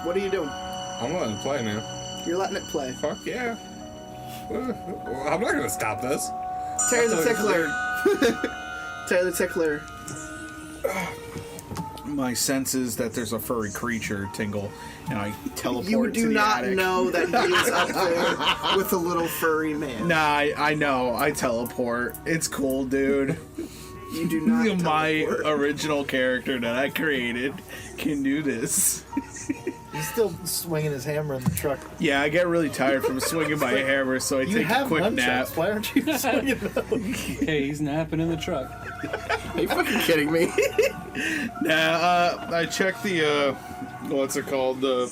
What are you doing? I'm letting it play, man. You're letting it play. Fuck yeah. I'm not gonna stop this. Terry the Tickler. Terry the Tickler. My sense is that there's a furry creature tingle, and I teleport You to do the not attic. know that he is up there with a little furry man. Nah, I know. I teleport. It's cool, dude. You do not My teleport. original character that I created can do this. He's still swinging his hammer in the truck. Yeah, I get really tired from swinging my hammer, so I You take a have quick nunchucks. nap. Why aren't you swinging those? Hey, he's napping in the truck. Are you fucking kidding me? Nah, I check the, what's it called? The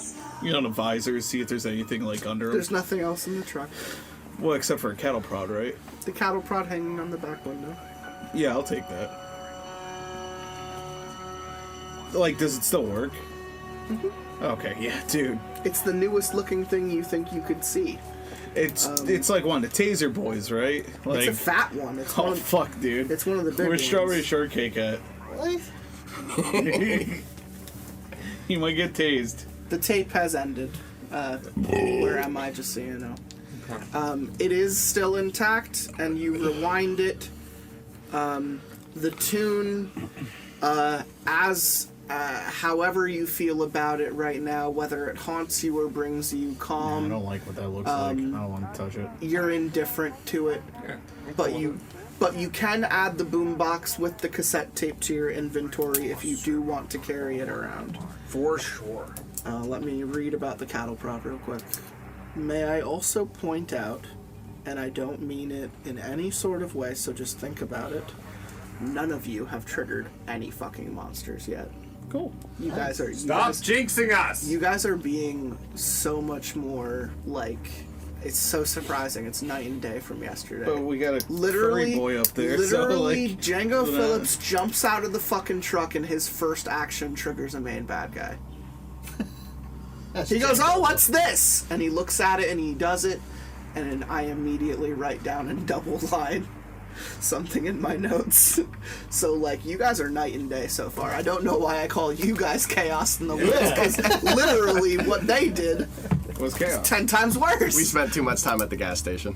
visor, see if there's anything like under them. There's nothing else in the truck. Well, except for a cattle prod, right? The cattle prod hanging on the back window. Yeah, I'll take that. Like, does it still work? Mm-hmm. Okay, yeah, dude. It's the newest looking thing you think you could see. It's like one of the Taser boys, right? Like, It's a fat one. It's oh one. fuck, dude. It's one of the big Where's ones. Strawberry Shortcake at? What? He might get tased. The tape has ended. Where am I? Just so you know. It is still intact, and you rewind it. The tune, however you feel about it right now, whether it haunts you or brings you I calm, don't like what that looks like. I don't want to touch it. you're indifferent to it. But you can add the boombox with the cassette tape to your inventory if you do want to carry it around. For sure. Let me read about the cattle prod real quick. May I also point out, and I don't mean it in any sort of way, so just think about it, none of you have triggered any fucking monsters yet. Cool. You guys are... Stop jinxing us! You guys are being so much more, like... It's so surprising. It's night and day from yesterday. But we got a Literally, furry boy up there, literally, so like... Django Phillips jumps out of the fucking truck and his first action triggers a main bad guy. He goes, "Oh, what's this?" And he looks at it and he does it, and then I immediately write down in double line something in my notes. So, like, you guys are night and day so far. I don't know why I call you guys Chaos in the Woods, because literally what they did was chaos. 10 times worse. We spent too much time at the gas station.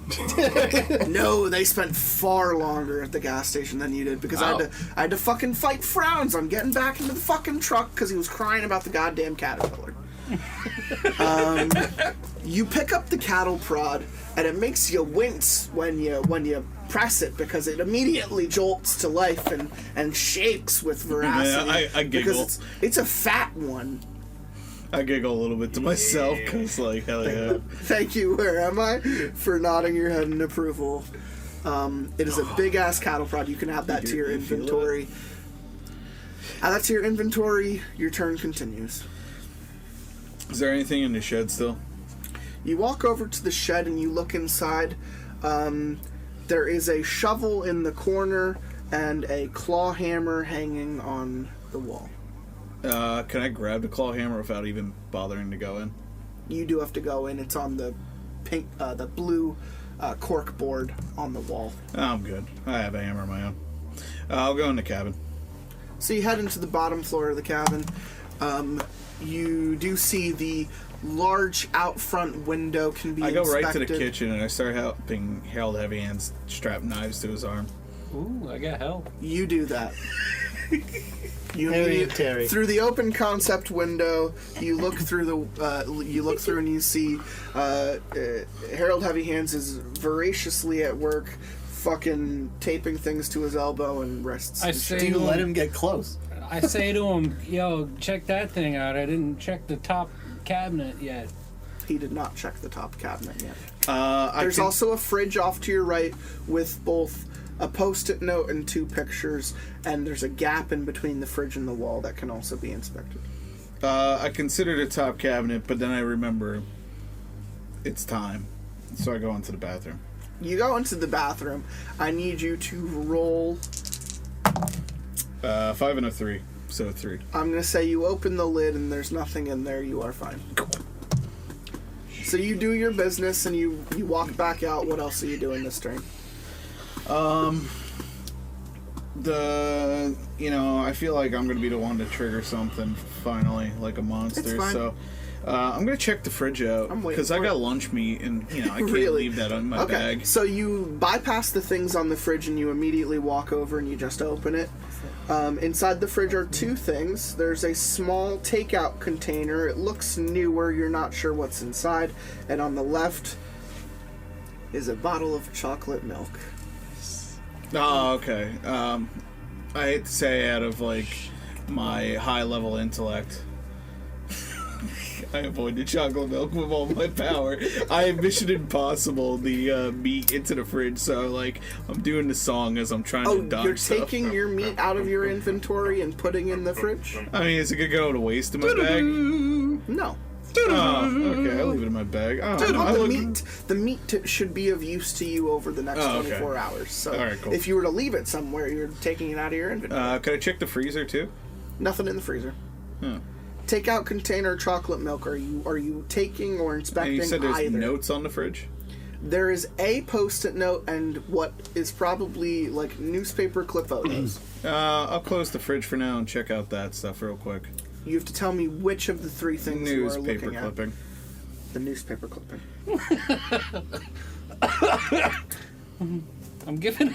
No, they spent far longer at the gas station than you did, because I had to fucking fight frowns on getting back into the fucking truck because he was crying about the goddamn caterpillar. You pick up the cattle prod, and it makes you wince when you press it, because it immediately jolts to life and shakes with veracity. Yeah, I giggle. Because it's a fat one. I giggle a little bit to myself, because, like, hell yeah. Thank you, where am I? For nodding your head in approval. It is a big-ass cattle prod. You can add that to your inventory. Add that to your inventory. Your turn continues. Is there anything in the shed still? You walk over to the shed and you look inside. There is a shovel in the corner and a claw hammer hanging on the wall. Can I grab the claw hammer without even bothering to go in? You do have to go in. It's on the the blue cork board on the wall. Oh, I'm good. I have a hammer of my own. I'll go in the cabin. So you head into the bottom floor of the cabin. You do see the large out front window can be I go inspected. right to the kitchen and I start helping Harold Heavy Hands strap knives to his arm. Ooh, I got help. You do that. You Harry and Terry. Through the open concept window, you look through and you see Harold Heavy Hands is voraciously at work, fucking taping things to his elbow and wrists. I and say shit. to Let him, him get close. I say to him, "Yo, check that thing out. I didn't check the top cabinet yet." He did not check the top cabinet yet. There's also a fridge off to your right with both a post-it note and 2 pictures, and there's a gap in between the fridge and the wall that can also be inspected. I consider the top cabinet, but then I remember it's time. So I go into the bathroom. You go into the bathroom. I need you to roll. 5 and a 3, so 3. I'm going to say you open the lid and there's nothing in there. You are fine. So you do your business and you walk back out. What else are you doing this turn? I feel like I'm gonna be the one to trigger something finally, like a monster. It's fine. So I'm gonna check the fridge out because I got lunch meat and I can't leave that on my bag. So you bypass the things on the fridge and you immediately walk over and you just open it. Inside the fridge are two things. There's a small takeout container. It looks newer. You're not sure what's inside. And on the left is a bottle of chocolate milk. Oh, okay. I hate to say, out of like my high level intellect, I avoid the chocolate milk with all my power. I have Mission Impossible the meat into the fridge, so like I'm doing the song as I'm trying to dodge you're stuff. taking your meat out of your inventory and putting in the fridge? I mean, is it gonna go to waste in my bag? No. Oh, okay, I'll leave it in my bag. The meat should be of use to you over the next 24 hours. So all right, cool. if you were to leave it somewhere, you're taking it out of your inventory. Could I check the freezer too? Nothing in the freezer. Huh. Takeout container chocolate milk. Are you taking or inspecting And you said there's either? notes on the fridge? There is a post-it note and what is probably like newspaper clip photos. I'll close the fridge for now and check out that stuff real quick. You have to tell me which of the three things you are Newspaper looking at. clipping. The newspaper clipping. I'm giving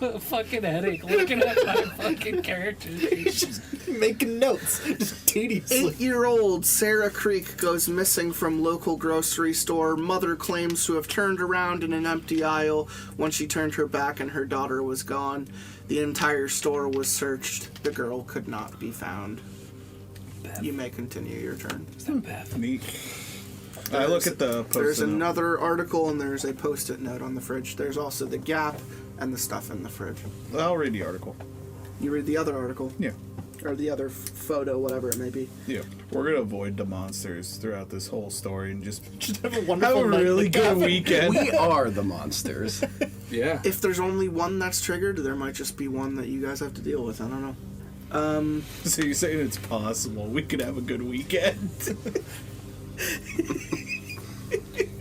a fucking headache looking at my fucking characters. He's just making notes. Just tediously. 8-year-old Sarah Creek goes missing from local grocery store. Mother claims to have turned around in an empty aisle when she turned her back and her daughter was gone. The entire store was searched. The girl could not be found. Beth. You may continue your turn. It's not Beth. Neat. I look at the post-it There's note. another article and there's a post-it note on the fridge. There's also the Gap and the stuff in the fridge. I'll read the article. You read the other article? Yeah. Or the other photo, whatever it may be. Yeah. We're going to avoid the monsters throughout this whole story and just have a wonderful have a really good weekend. We are the monsters. Yeah. If there's only one that's triggered, there might just be one that you guys have to deal with. I don't know. So you're saying it's possible we could have a good weekend?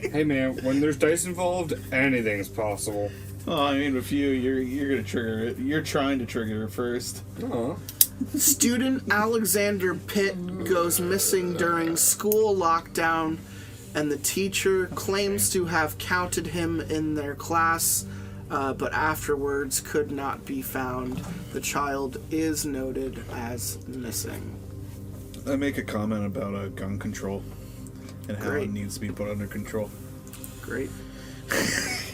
Hey man, when there's dice involved, anything's possible. Oh, I mean, with you, you're gonna trigger it. You're trying to trigger it first. Student Alexander Pitt goes missing during school lockdown, and the teacher claims to have counted him in their class, but afterwards could not be found. The child is noted as missing. I make a comment about gun control and how it needs to be put under control. Great.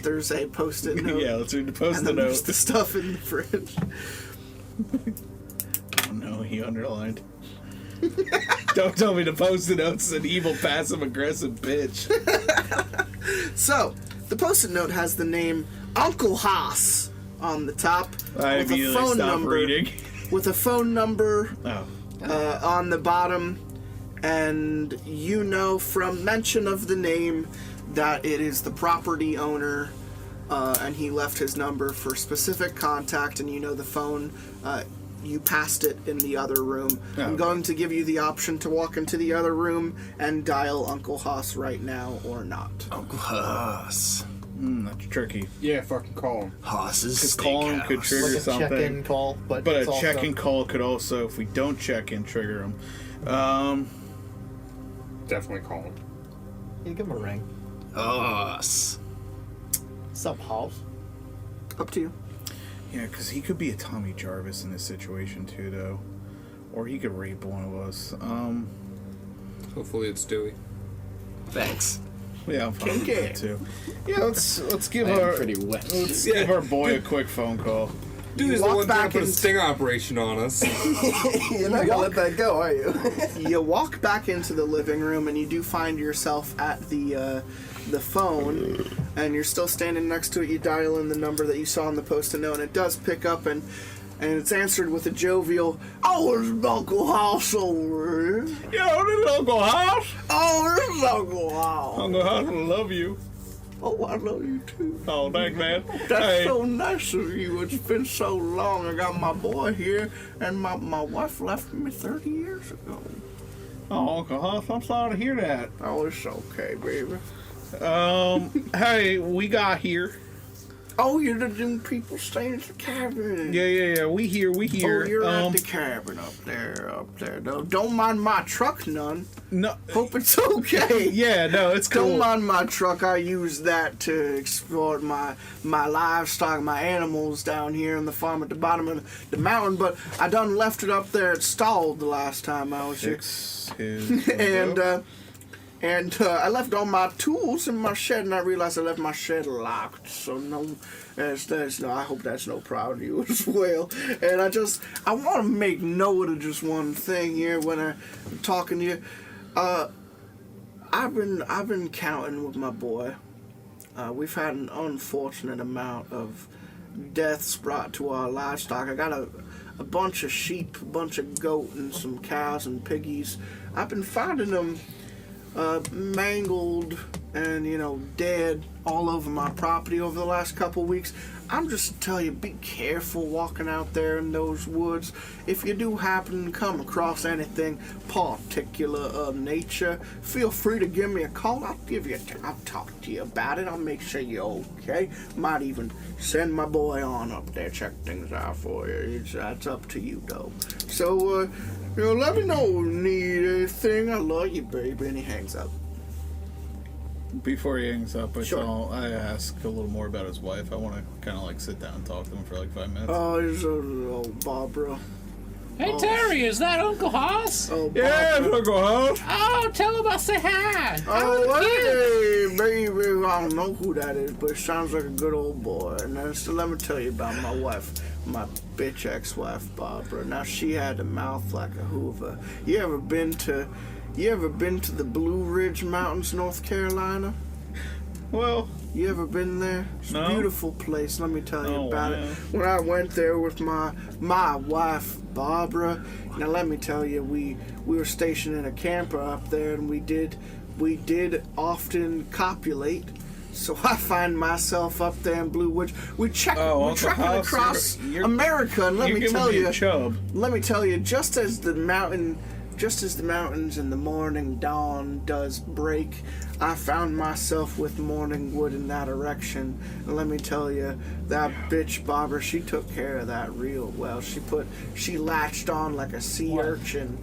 There's a post-it note. Yeah, let's read the post-it and then note. There's the stuff in the fridge. Oh no, he underlined. Don't tell me the post-it note's an evil, passive-aggressive bitch. So, the post-it note has the name Uncle Haas on the top. I with a immediately phone stopped number, reading. With a phone number Oh. on the bottom. And you know from mention of the name that it is the property owner, and he left his number for specific contact, and you know the phone, you passed it in the other room. Oh, I'm going to give you the option to walk into the other room and dial Uncle Haas right now or not. Uncle Haas. That's tricky. Yeah, fucking call him. Haas's Because calling could trigger Like a something. check-in call, but a it's also- check-in call could also, if we don't check in, trigger him. Definitely call him. Yeah, give him a ring. Haas. Sup, Haas? Up to you. Yeah, because he could be a Tommy Jarvis in this situation too, though. Or he could rape one of us. Hopefully it's Dewey. Thanks. Yeah, I'm fine with that too. Yeah, let's give I am our pretty wet. Let's give our boy a quick phone call. Dewey's the one that put a sting operation on us. You're not gonna let that go, are you? You walk back into the living room and you do find yourself at the phone, and you're still standing next to it. You dial in the number that you saw on the post-it note, and it does pick up, and it's answered with a jovial, "Oh, it's Uncle House over here." Yo, this is Uncle House. Oh, it's Uncle House. Uncle House, I love you. Oh, I love you too. Oh, thanks, man. That's Hey. so nice of you. It's been so long. I got my boy here, and my wife left me 30 years ago. Oh, Uncle Huff, I'm sorry to hear that. Oh, it's okay, baby. Hey, we got here. Oh, you're the new people staying at the cabin. Yeah. We here. Oh, you're at the cabin up there. Don't mind my truck none. No. Hope it's okay. Yeah, no, it's cool. Don't mind my truck. I use that to export my livestock, my animals down here on the farm at the bottom of the mountain. But I done left it up there. It stalled the last time I was here. And I left all my tools in my shed, and I realized I left my shed locked. So I hope that's no problem to you as well. And I want to make note of just one thing here when I'm talking to you. I've been counting with my boy. We've had an unfortunate amount of deaths brought to our livestock. I got a bunch of sheep, a bunch of goat, and some cows and piggies. I've been finding them mangled and dead all over my property over the last couple weeks. I'm just telling you, be careful walking out there in those woods. If you do happen to come across anything particular of nature, feel free to give me a call. I'll talk to you about it. I'll make sure you're okay. Might even send my boy on up there, check things out for you. That's up to you though. So let me know if you need anything. I love you, baby. And he hangs up. Before he hangs up, I ask a little more about his wife. I want to kind of sit down and talk to him for 5 minutes. Oh, it's old Barbara. Hey, Terry, is that Uncle Hoss? Oh, yeah, it's Uncle Hoss. Oh, tell him I say hi. Oh, hey, baby. I don't know who that is, but it sounds like a good old boy. And so let me tell you about my wife, my bitch ex-wife, Barbara. Now, she had a mouth like a Hoover. You ever been to the Blue Ridge Mountains, North Carolina? Well, you ever been there? It's a beautiful place. Let me tell you about it. When I went there with my wife, Barbara, now let me tell you, we were stationed in a camper up there, and we did often copulate. So I find myself up there in Blue Ridge. We're trekking across America, and let me tell you, just as the mountains in the morning dawn does break, I found myself with morning wood in that erection. And let me tell you, that bitch Barbara, she took care of that real well. She latched on like a sea urchin,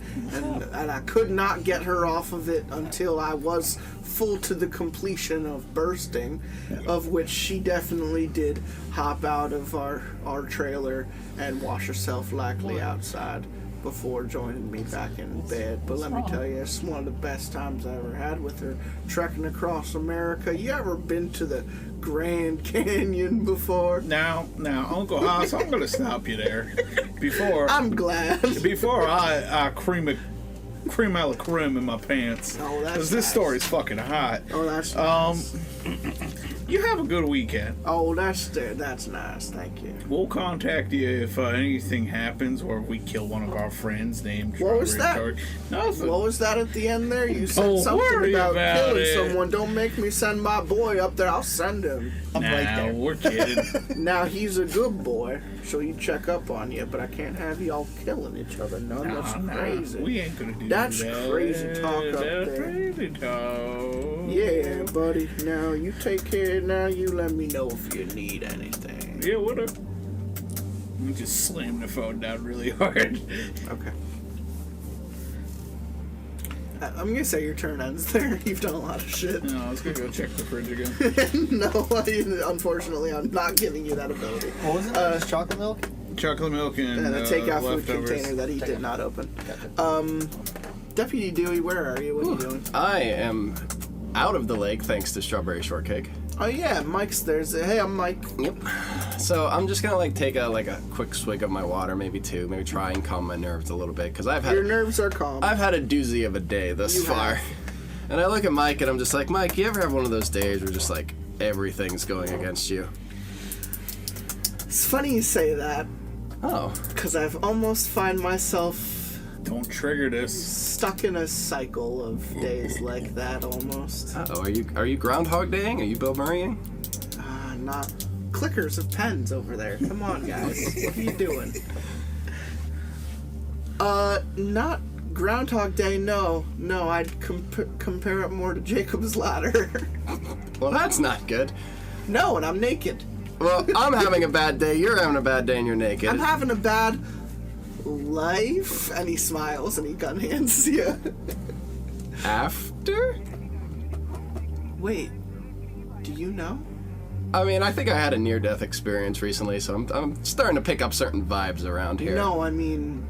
and I could not get her off of it until I was full to the completion of bursting, of which she definitely did hop out of our trailer and wash herself likely outside before joining me back in bed. But let me tell you, it's one of the best times I ever had with her, trekking across America. You ever been to the Grand Canyon before? Now, Uncle Hoss, I'm going to stop you there. I'm glad. Before I cream out the cream in my pants. Oh, that's because this story's fucking hot. Oh, that's nice. You have a good weekend. Oh, that's nice. Thank you. We'll contact you if anything happens, or if we kill one of our friends named. What was that? Nothing. What was that at the end there? You said something about killing someone. Don't make me send my boy up there. I'll send him. I'm right there. We're kidding. Now he's a good boy, so he check up on you. But I can't have y'all killing each other. That's crazy. We ain't gonna do that. That's crazy talk up there. Crazy talk. Yeah, buddy. Now you take care. Now you let me know if you need anything. Yeah, whatever. We just slammed the phone down really hard. Okay. I'm gonna say your turn ends there. You've done a lot of shit. No, I was gonna go check the fridge again. No, unfortunately, I'm not giving you that ability. What was it? Just chocolate milk? Chocolate milk and a takeout food leftovers. container that he did not open. Deputy Dewey, where are you? What are you doing? I am out of the lake thanks to Strawberry Shortcake. Oh yeah, Mike's there. Hey, I'm Mike. Yep. So I'm just gonna take a quick swig of my water, maybe two, maybe try and calm my nerves a little bit, because your nerves are calm. I've had a doozy of a day thus far. And I look at Mike and I'm just like, Mike, you ever have one of those days where just everything's going against you? It's funny you say that. Oh. Because I've almost find myself. Don't trigger this. Stuck in a cycle of days like that almost. Uh-oh, are you Groundhog Daying? Are you Bill Murraying? Not clickers of pens over there. Come on, guys. What are you doing? Not Groundhog Day, no. I'd compare it more to Jacob's Ladder. Well, that's not good. No, and I'm naked. Well, I'm having a bad day, you're having a bad day, and you're naked. I'm having a bad life. And he smiles and he gun hands you. After? Wait, do you know? I mean, I think I had a near-death experience recently, so I'm starting to pick up certain vibes around here. No, I mean,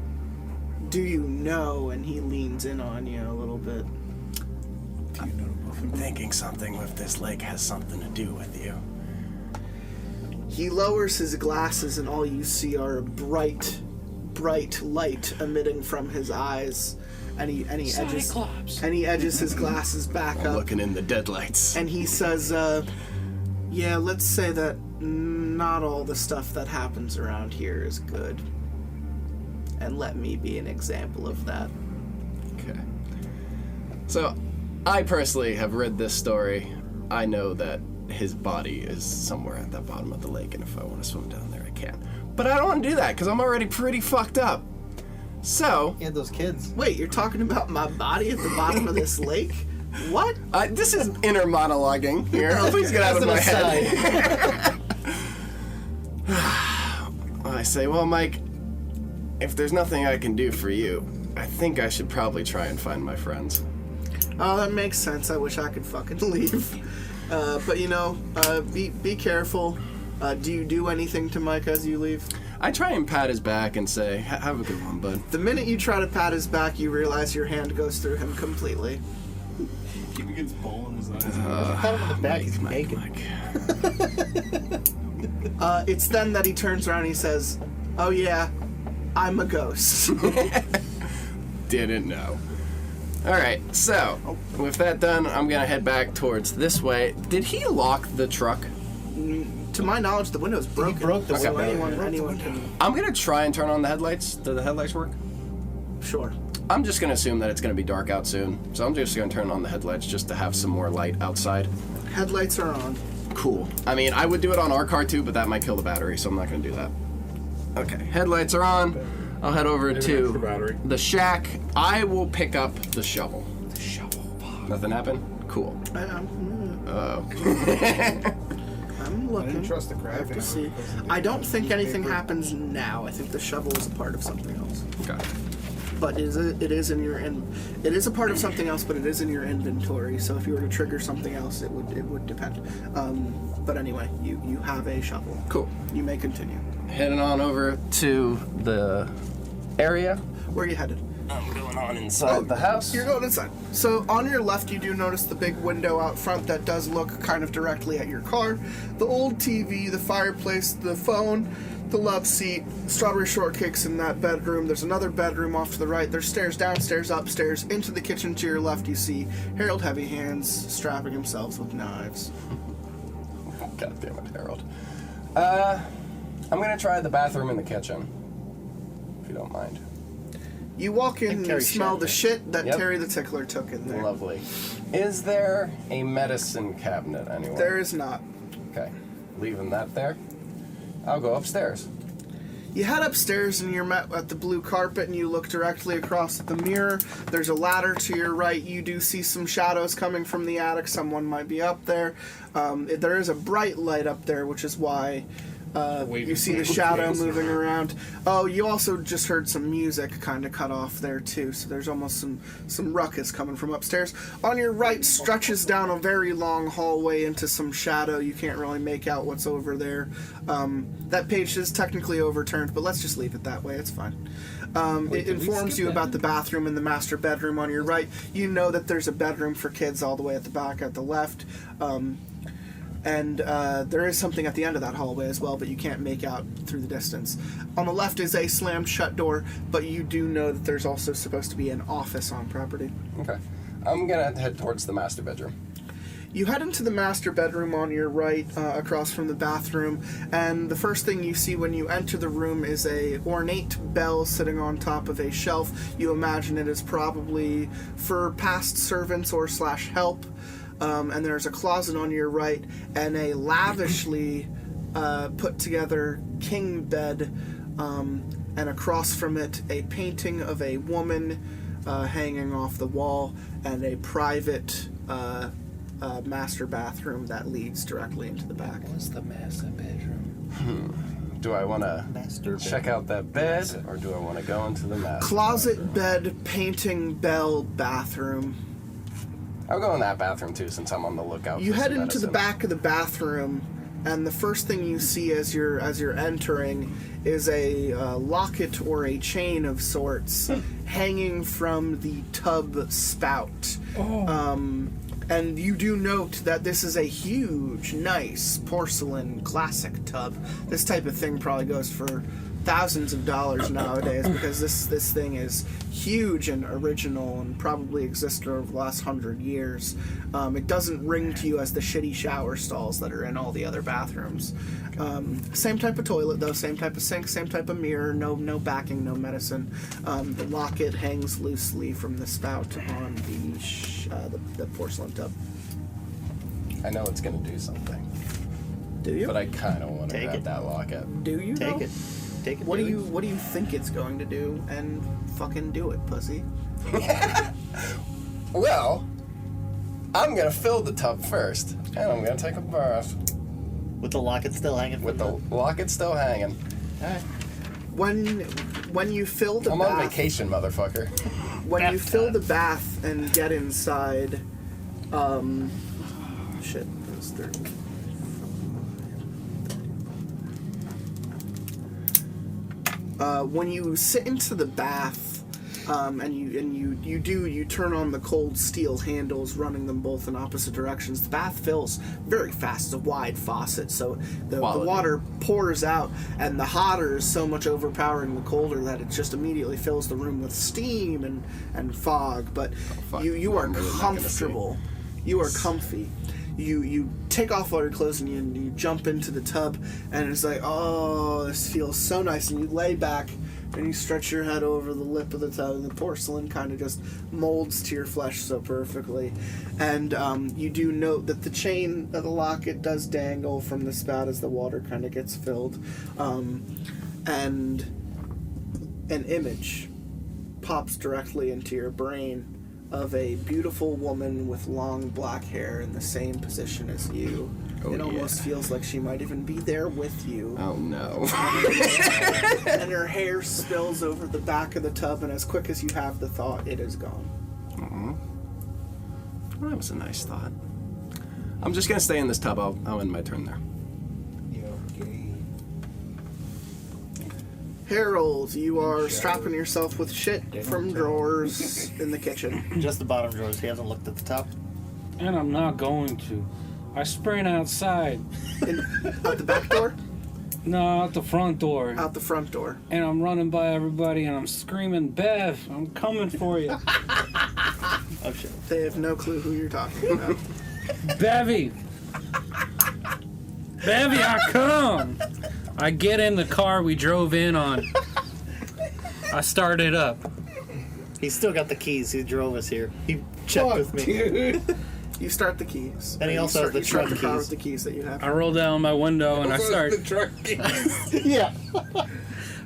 do you know? And he leans in on you a little bit. Do you know? I'm thinking something with this lake has something to do with you. He lowers his glasses and all you see are a bright light emitting from his eyes. And he edges his glasses back up. Looking in the deadlights. And he says, yeah, let's say that not all the stuff that happens around here is good. And let me be an example of that. Okay. So, I personally have read this story. I know that his body is somewhere at the bottom of the lake, and if I want to swim down there, I can. But I don't want to do that, because I'm already pretty fucked up. So... Yeah, those kids. Wait, you're talking about my body at the bottom of this lake? What? This is inner monologuing here. Please get out of my head. I say, well, Mike, if there's nothing I can do for you, I think I should probably try and find my friends. Oh, that makes sense. I wish I could fucking leave. But you know, be careful. Do you do anything to Mike as you leave? I try and pat his back and say, have a good one, bud. The minute you try to pat his back, you realize your hand goes through him completely. He begins bowling his eyes. Pat him on the back, he's naked. It's then that he turns around and he says, oh yeah, I'm a ghost. Didn't know. Alright, so, with that done, I'm gonna head back towards this way. Did he lock the truck? To my knowledge, the window's broken. He broke the so window. anyone can... I'm gonna try and turn on the headlights. Do the headlights work? Sure. I'm just gonna assume that it's gonna be dark out soon, so I'm just gonna turn on the headlights just to have some more light outside. Headlights are on. Cool. I mean, I would do it on our car too, but that might kill the battery, so I'm not gonna do that. Okay, headlights are on. I'll head over to the shack. I will pick up the shovel. The shovel. Nothing happened? Cool. I'm looking. I didn't trust the I have crafting. to see. I don't think anything happens now. I think the shovel is a part of something else. Okay. But it is in your it is a part of something else, but it is in your inventory. So if you were to trigger something else, it would depend. But anyway, you have a shovel. Cool. You may continue. Heading on over to the area. Where are you headed? I'm going on inside the house. You're going inside. So on your left, you do notice the big window out front that does look kind of directly at your car. The old TV, the fireplace, the phone, the love seat, strawberry shortcakes in that bedroom. There's another bedroom off to the right. There's stairs downstairs, upstairs. Into the kitchen to your left, you see Harold Heavy Hands strapping himself with knives. God damn it, Harold. I'm going to try the bathroom in the kitchen, if you don't mind. You walk in and you smell the shit that Yep. Terry the Tickler took in there. Lovely. Is there a medicine cabinet anywhere? There is not. Okay. Leaving that there. I'll go upstairs. You head upstairs and you're met at the blue carpet and you look directly across at the mirror. There's a ladder to your right. You do see some shadows coming from the attic. Someone might be up there. There is a bright light up there, which is why you see the shadow moving around. Oh, you also just heard some music kind of cut off there too, so there's almost some ruckus coming from upstairs. On your right stretches down a very long hallway into some shadow. You can't really make out what's over there. That page is technically overturned, but let's just leave it that way. It's fine. It informs you about the bathroom and the master bedroom on your right. You know that there's a bedroom for kids all the way at the back at the left. And there is something at the end of that hallway as well, but you can't make out through the distance. On the left is a slammed shut door, but you do know that there's also supposed to be an office on property. Okay. I'm going to head towards the master bedroom. You head into the master bedroom on your right, across from the bathroom, and the first thing you see when you enter the room is a ornate bell sitting on top of a shelf. You imagine it is probably for past servants or / help. And there's a closet on your right and a lavishly put together king bed, and across from it a painting of a woman hanging off the wall, and a private master bathroom that leads directly into the back. What's the master bedroom? Do I want to check out that bed, or do I want to go into the master Closet, bed, painting, bell, bathroom. I'll go in that bathroom too, since I'm on the lookout. You for head some into the medicine. back of the bathroom, and the first thing you see as you're entering is a locket or a chain of sorts hanging from the tub spout. And you do note that this is a huge, nice porcelain classic tub. This type of thing probably goes for thousands of dollars nowadays because this thing is huge and original and probably existed over the last 100 years. It doesn't ring to you as the shitty shower stalls that are in all the other bathrooms. Same type of toilet though, same type of sink, same type of mirror, no backing, no medicine. The locket hangs loosely from the spout on the porcelain tub. I know it's going to do something. Do you? But I kind of want to Take grab it. that locket. Do you? Take though? it. Take it. What do dude. you think it's going to do? And fucking do it, pussy. Well, I'm going to fill the tub first, and I'm going to take a bath. With the locket still hanging? With the locket still hanging. Alright. When you fill the I'm bath, on vacation, motherfucker. when you fill the bath and get inside, shit, that was 30. When you sit into the bath, and you turn on the cold steel handles, running them both in opposite directions. The bath fills very fast. It's a wide faucet, so the water pours out, and the hotter is so much overpowering the colder that it just immediately fills the room with steam and fog. But you are comfortable. You are comfy. You take off all your clothes and you jump into the tub, and it's like, oh, this feels so nice. And you lay back and you stretch your head over the lip of the tub, and the porcelain kind of just molds to your flesh so perfectly. And you do note that the chain of the locket does dangle from the spout as the water kind of gets filled. And an image pops directly into your brain of a beautiful woman with long black hair in the same position as you. It almost feels like she might even be there with you. Oh no. And her hair spills over the back of the tub, and as quick as you have the thought, it is gone. Well, that was a nice thought. I'm just gonna stay in this tub. I'll end my turn there. Harold, you are strapping yourself with shit from drawers in the kitchen. Just the bottom drawers. He hasn't looked at the top. And I'm not going to. I sprint outside. Out the back door? No, out the front door. Out the front door. And I'm running by everybody and I'm screaming, Bev, I'm coming for you. Oh shit. They have no clue who you're talking about. Bevy! Bevy, I come! I get in the car we drove in on. I start it up. He's still got the keys. He drove us here. He checked with me. Dude. You start the keys. And he also has the truck the car keys. with the keys that you have. I roll down my window and I start. The truck keys. Yeah.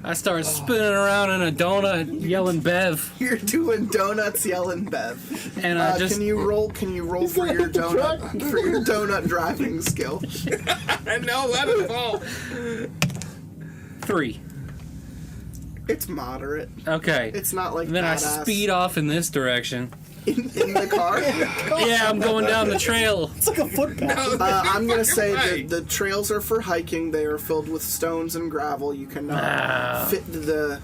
I start spinning around in a donut, yelling Bev. You're doing donuts, yelling Bev. And I just. Can you roll for your donut driving skill? No, let it fall. 3. It's moderate. Okay. It's not like Then I badass. speed off in this direction. In the car? Yeah, I'm going down the trail. It's like a footpath. I'm going to say that the trails are for hiking. They are filled with stones and gravel. You cannot fit the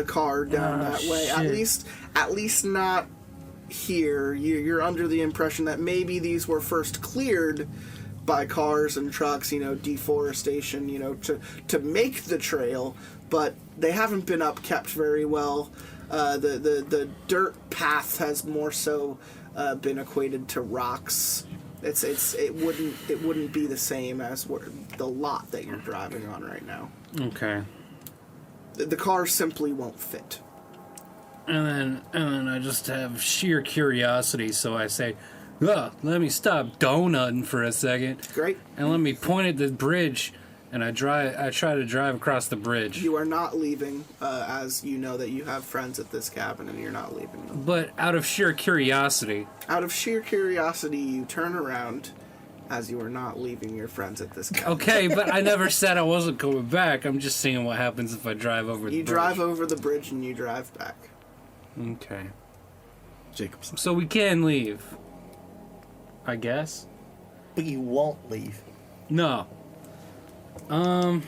car down that way. Shit. At least not here. You're under the impression that maybe these were first cleared by cars and trucks, deforestation, to make the trail, but they haven't been upkept very well. The dirt path has more so been equated to rocks. It wouldn't be the same as the lot that you're driving on right now. Okay. The car simply won't fit. And then I just have sheer curiosity, so I say, let me stop donutting for a second. Great. And let me point at the bridge and I try to drive across the bridge. You are not leaving, as you know that you have friends at this cabin, and you're not leaving them. But out of sheer curiosity. Out of sheer curiosity, you turn around, as you are not leaving your friends at this cabin. Okay, but I never said I wasn't coming back. I'm just seeing what happens if I drive over the bridge. You drive over the bridge and you drive back. Okay. Jacobson. So we can leave. I guess. But you won't leave. No. I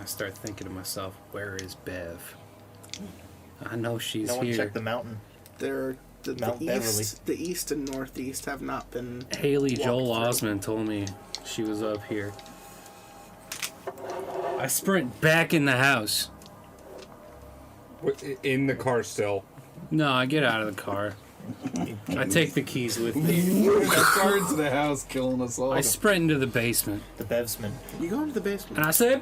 start thinking to myself, where is Bev? I know she's no one here. checked the mountain. The Beverly. east and northeast have not been. Haley Joel through. Osment told me she was up here. I sprint back in the house. In the car still? No, I get out of the car. I take the keys with me. The guards in the house killing us all. I sprint into the basement. The Bevsman. You go into the basement. And I say,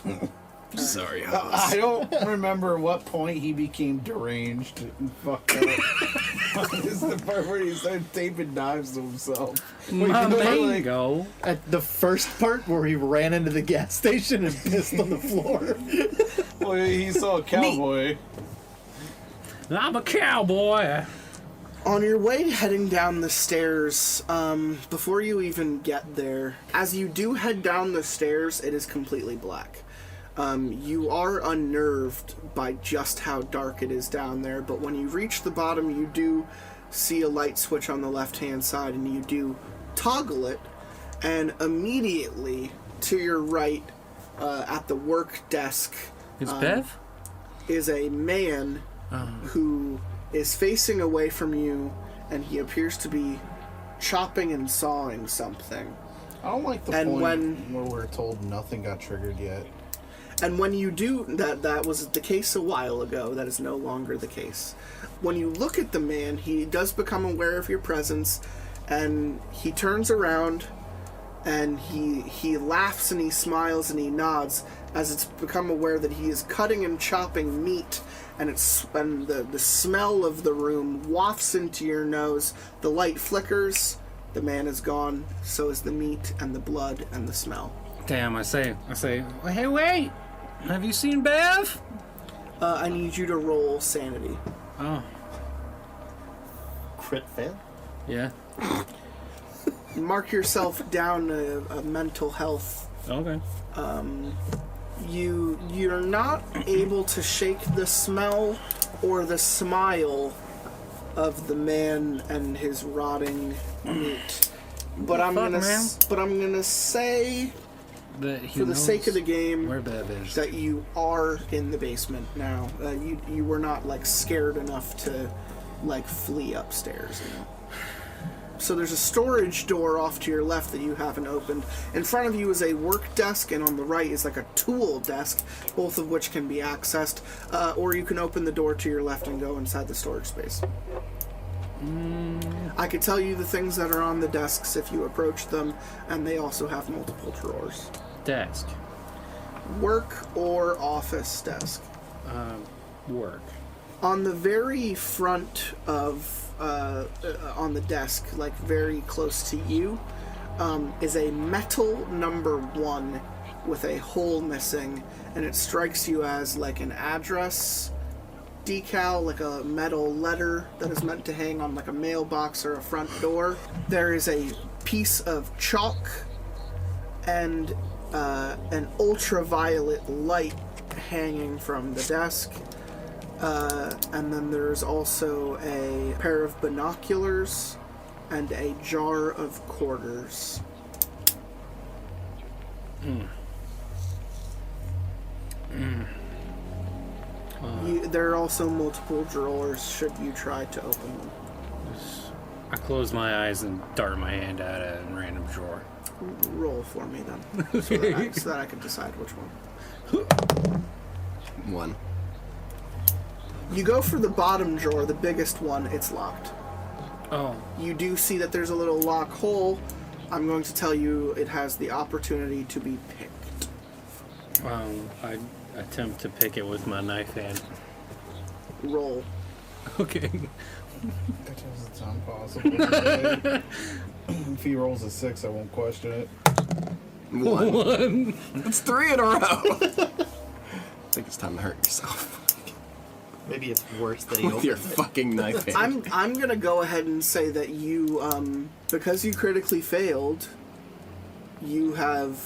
Beverly! Sorry, I don't remember at what point he became deranged and fucked up. This is the part where he started taping knives to himself. My mango. At the first part where he ran into the gas station and pissed on the floor. Well, he saw a cowboy. I'm a cowboy. On your way heading down the stairs, before you even get there, as you do head down the stairs, it is completely black. You are unnerved by just how dark it is down there, but when you reach the bottom, you do see a light switch on the left-hand side, and you do toggle it, and immediately to your right, at the work desk, Is Bev? is a man who is facing away from you, and he appears to be chopping and sawing something. I don't like the point where we're told nothing got triggered yet. And when you do, that was the case a while ago. That is no longer the case. When you look at the man, he does become aware of your presence, and he turns around, and he laughs and he smiles and he nods as it's become aware that he is cutting and chopping meat, and the smell of the room wafts into your nose. The light flickers. The man is gone. So is the meat and the blood and the smell. Damn, I say, hey, wait! Have you seen Bev? I need you to roll sanity. Oh. Crit fail? Yeah. Mark yourself down a mental health. Okay. You're not able to shake the smell or the smile of the man and his rotting meat. But I'm gonna say that for the sake of the game where Bev is, that you are in the basement now. You were not like scared enough to like flee upstairs, you know. So there's a storage door off to your left that you haven't opened. In front of you is a work desk, and on the right is like a tool desk, both of which can be accessed. Or you can open the door to your left and go inside the storage space. I could tell you the things that are on the desks if you approach them, and they also have multiple drawers. Desk. Work or office desk? Work. On the very front of, on the desk, like very close to you, is a metal number 1 with a hole missing, and it strikes you as like an address decal, like a metal letter that is meant to hang on like a mailbox or a front door. There is a piece of chalk and an ultraviolet light hanging from the desk. And then there's also a pair of binoculars and a jar of quarters. There are also multiple drawers should you try to open them. I close my eyes and dart my hand at a random drawer. Roll for me then, so that I can decide which one. 1. You go for the bottom drawer, the biggest one, it's locked. Oh. You do see that there's a little lock hole. I'm going to tell you it has the opportunity to be picked. I attempt to pick it with my knife hand. Roll. Okay. That doesn't sound possible. If he rolls a 6, I won't question it. 1. That's 3 in a row. I think it's time to hurt yourself. Maybe it's worse that he With your opened it. fucking knife hand. I'm gonna go ahead and say that you, because you critically failed, you have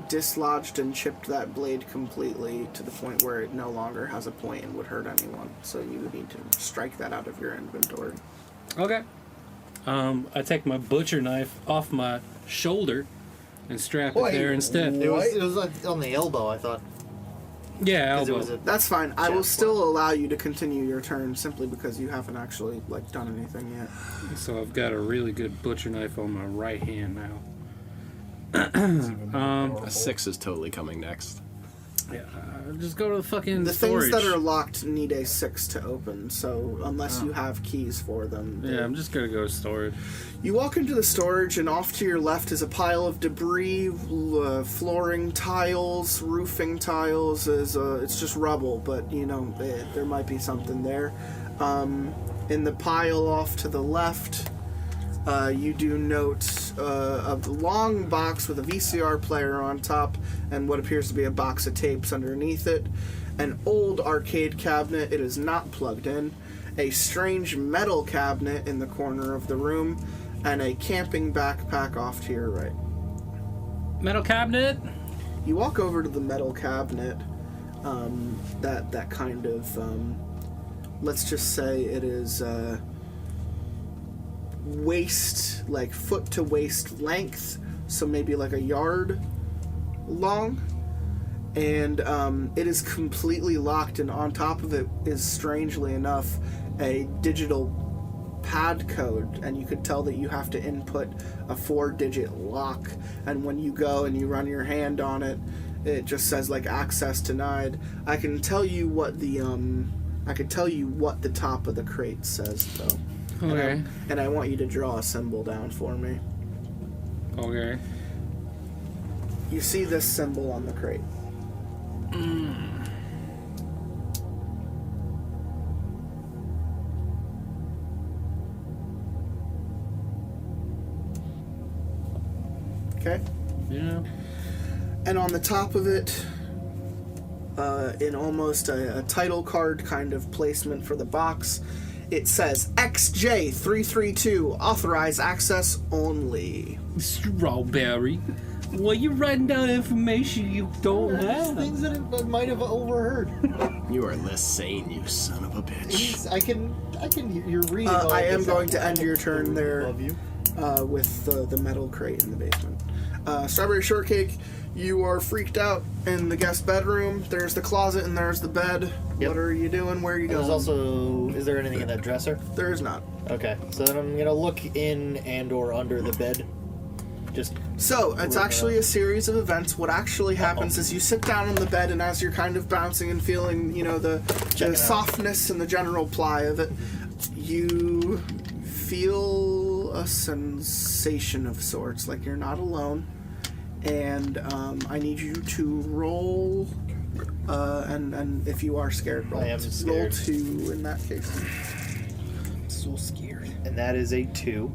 dislodged and chipped that blade completely to the point where it no longer has a point and would hurt anyone. So you need to strike that out of your inventory. Okay. I take my butcher knife off my shoulder and strap it there instead. It was like on the elbow, I thought. Yeah, elbow. That's fine. I will still allow you to continue your turn simply because you haven't actually done anything yet. So I've got a really good butcher knife on my right hand now. A 6 is totally coming next. Yeah, just go to the fucking The storage. things that are locked need a 6 to open, so unless you have keys for them. Yeah, I'm just gonna go to storage. You walk into the storage, and off to your left is a pile of debris, flooring tiles, roofing tiles. It's just rubble, but there might be something there. In the pile off to the left, you do note a long box with a VCR player on top and what appears to be a box of tapes underneath it. An old arcade cabinet, it is not plugged in. A strange metal cabinet in the corner of the room. And a camping backpack off to your right. Metal cabinet? You walk over to the metal cabinet. That kind of, let's just say it is waist, foot to waist length, so maybe a yard long, and it is completely locked, and on top of it is, strangely enough, a digital pad code, and you could tell that you have to input a 4-digit lock, and when you go and you run your hand on it, it just says access denied. I can tell you what the top of the crate says though. Okay. And I want you to draw a symbol down for me. Okay. You see this symbol on the crate. Okay? Yeah. And on the top of it, in almost a title card kind of placement for the box, it says XJ332, authorized access only. Strawberry. Well, you're writing down information you don't have. Things that I might have overheard. You are less sane, you son of a bitch. I can. You're reading. I am going to end your turn there with the metal crate in the basement. Strawberry Shortcake, you are freaked out in the guest bedroom. There's the closet and there's the bed. Yep. What are you doing? Where are you going? There's also... Is there anything in that dresser? There is not. Okay, so then I'm going to look in and or under the bed. So, it's actually a series of events. What actually happens is you sit down on the bed, and as you're kind of bouncing and feeling, the softness and the general ply of it, you feel a sensation of sorts, like you're not alone. And I need you to roll, and if you are scared, roll. I am scared. Roll 2 in that case. I'm so scared. And that is a 2.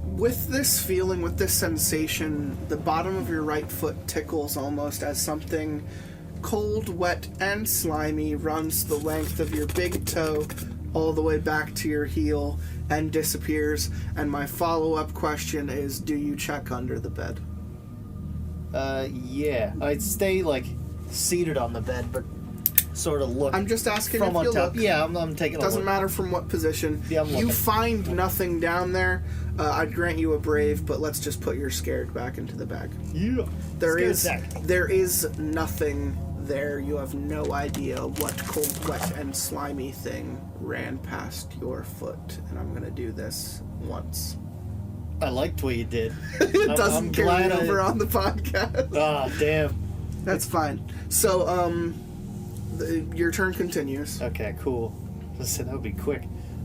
With this feeling, with this sensation, the bottom of your right foot tickles almost as something cold, wet, and slimy runs the length of your big toe all the way back to your heel and disappears. And my follow-up question is, do you check under the bed? Yeah. I'd stay, seated on the bed, but sort of look. I'm just asking from if you top. look. Yeah, I'm taking a look. Doesn't matter from what position. Yeah, I'm you looking. find nothing down there. I'd grant you a brave, but let's just put your scared back into the bag. Yeah. There is nothing there. You have no idea what cold, wet, and slimy thing ran past your foot. And I'm gonna do this once. I liked what you did. It doesn't carry over on the podcast. Ah, damn. That's fine. So, your turn continues. Okay, cool. Listen, that would be quick.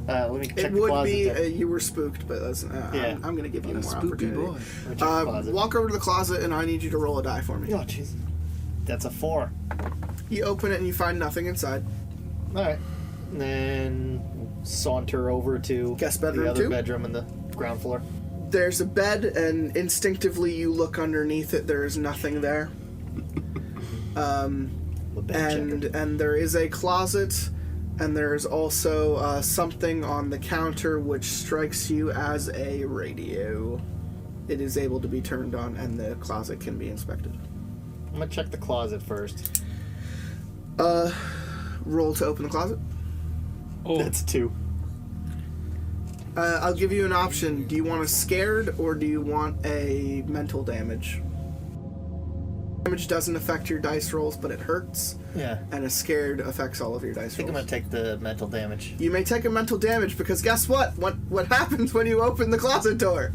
Let me check it the would closet be then. you were spooked, but yeah. I'm going to give you more spooky opportunity. boy. Walk over to the closet, and I need you to roll a die for me. Oh, jeez. That's a 4. You open it, and you find nothing inside. All right. And then saunter over to guest bedroom the other too? bedroom in the ground floor. There's a bed, and instinctively you look underneath it. There is nothing there. And there is a closet, and there is also something on the counter which strikes you as a radio. It is able to be turned on, and the closet can be inspected. I'm gonna check the closet first. Roll to open the closet. Oh, that's 2. I'll give you an option. Do you want a scared, or do you want a mental damage? Damage doesn't affect your dice rolls, but it hurts. Yeah. And a scared affects all of your dice rolls. I think I'm gonna take the mental damage. You may take a mental damage, because guess what? What happens when you open the closet door?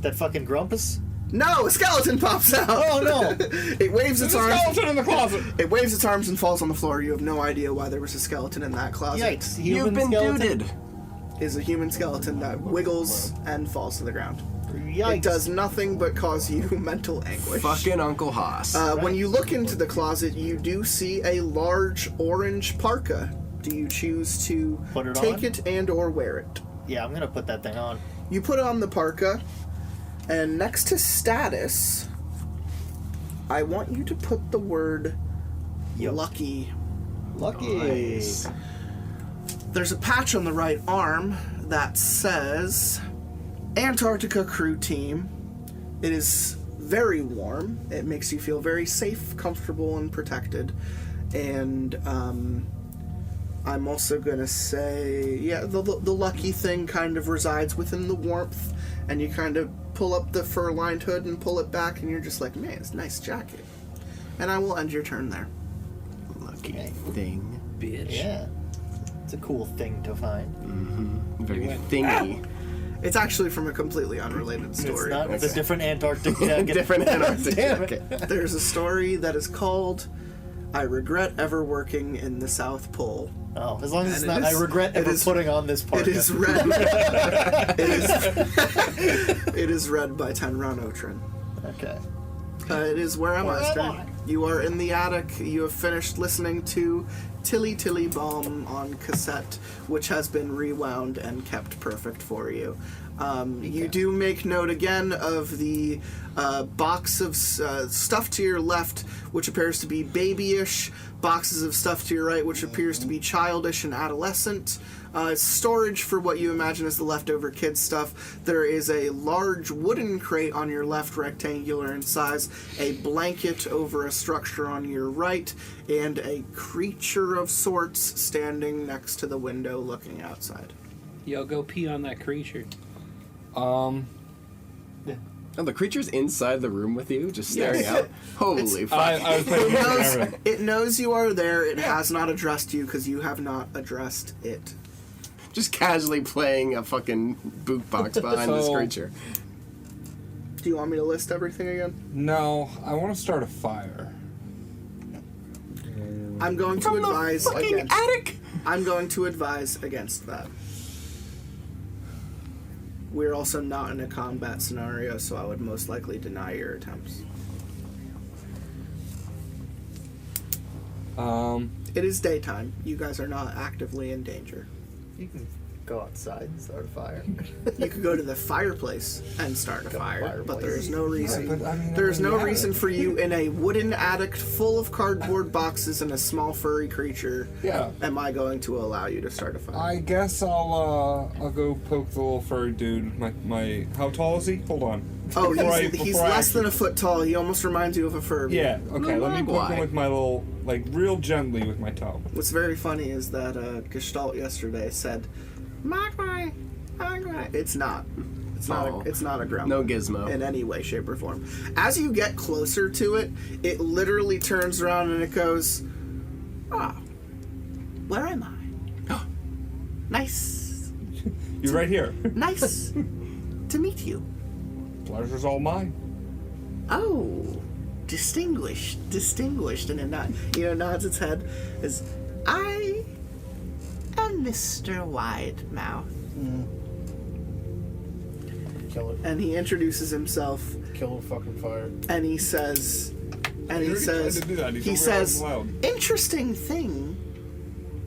That fucking Grumpus? No, a skeleton pops out. Oh no! It waves its arms. Skeleton in the closet. It waves its arms and falls on the floor. You have no idea why there was a skeleton in that closet. Yikes! You've been duded. Is a human skeleton that wiggles and falls to the ground. Yikes. It does nothing but cause you mental anguish. Fucking Uncle Haas. When you look into the closet, you do see a large orange parka. Do you choose to take it and or wear it? Yeah, I'm gonna put that thing on. You put on the parka, and next to status, I want you to put the word lucky. Lucky. Nice. There's a patch on the right arm that says Antarctica Crew Team. It is very warm. It makes you feel very safe, comfortable, and protected. And I'm also going to say, yeah, the lucky thing kind of resides within the warmth, and you kind of pull up the fur-lined hood and pull it back, and you're just like, man, it's a nice jacket. And I will end your turn there. Lucky thing. Bitch. Yeah. It's a cool thing to find. Mm-hmm. Very thingy. It's actually from a completely unrelated story. It's not. It's a different Antarctic jacket. Different Antarctic jacket. There's a story that is called I Regret Ever Working in the South Pole. Oh, as long as it's not, I regret ever putting on this parka. It is read. It is read by Tenran Otrin. Okay. It is Where Am I? Stern. You are in the attic. You have finished listening to Tilly Tilly Bomb on cassette, which has been rewound and kept perfect for you. You do make note again of the box of stuff to your left, which appears to be babyish, boxes of stuff to your right, which appears to be childish and adolescent. Storage for what you imagine is the leftover kids stuff. There is a large wooden crate on your left, rectangular in size, a blanket over a structure on your right, and a creature of sorts standing next to the window looking outside. Yo, go pee on that creature. Oh, the creature's inside the room with you, just staring out? Holy fuck. It knows you are there. It has not addressed you because you have not addressed it. Just casually playing a fucking bootbox behind this creature. Do you want me to list everything again? No, I want to start a fire. I'm going to From advise the fucking against. attic? I'm going to advise against that. We're also not in a combat scenario, so I would most likely deny your attempts. It is daytime. You guys are not actively in danger. You can go outside and start a fire. You could go to the fireplace and start a fire, but there is no reason. Yeah, but, I mean, there is no yeah. reason for you in a wooden attic full of cardboard boxes and a small furry creature. Yeah. Am I going to allow you to start a fire? I guess I'll go poke the little furry dude. My how tall is he? Hold on. Oh, Before he's less than a foot tall. He almost reminds you of a Furby. Yeah. Okay. Let me poke him with my little, real gently with my toe. What's very funny is that Gestalt yesterday said, "Magpie, Magpie." It's not. It's not a gremlin. No gizmo. In any way, shape, or form. As you get closer to it, it literally turns around and it goes, "Ah, where am I? Nice. You're right here. Nice to meet you. Pleasure's all mine." Oh, distinguished, and it nods its head as I am Mr. Widemouth. Kill it. And he introduces himself. Kill a fucking fire. And he says, interesting thing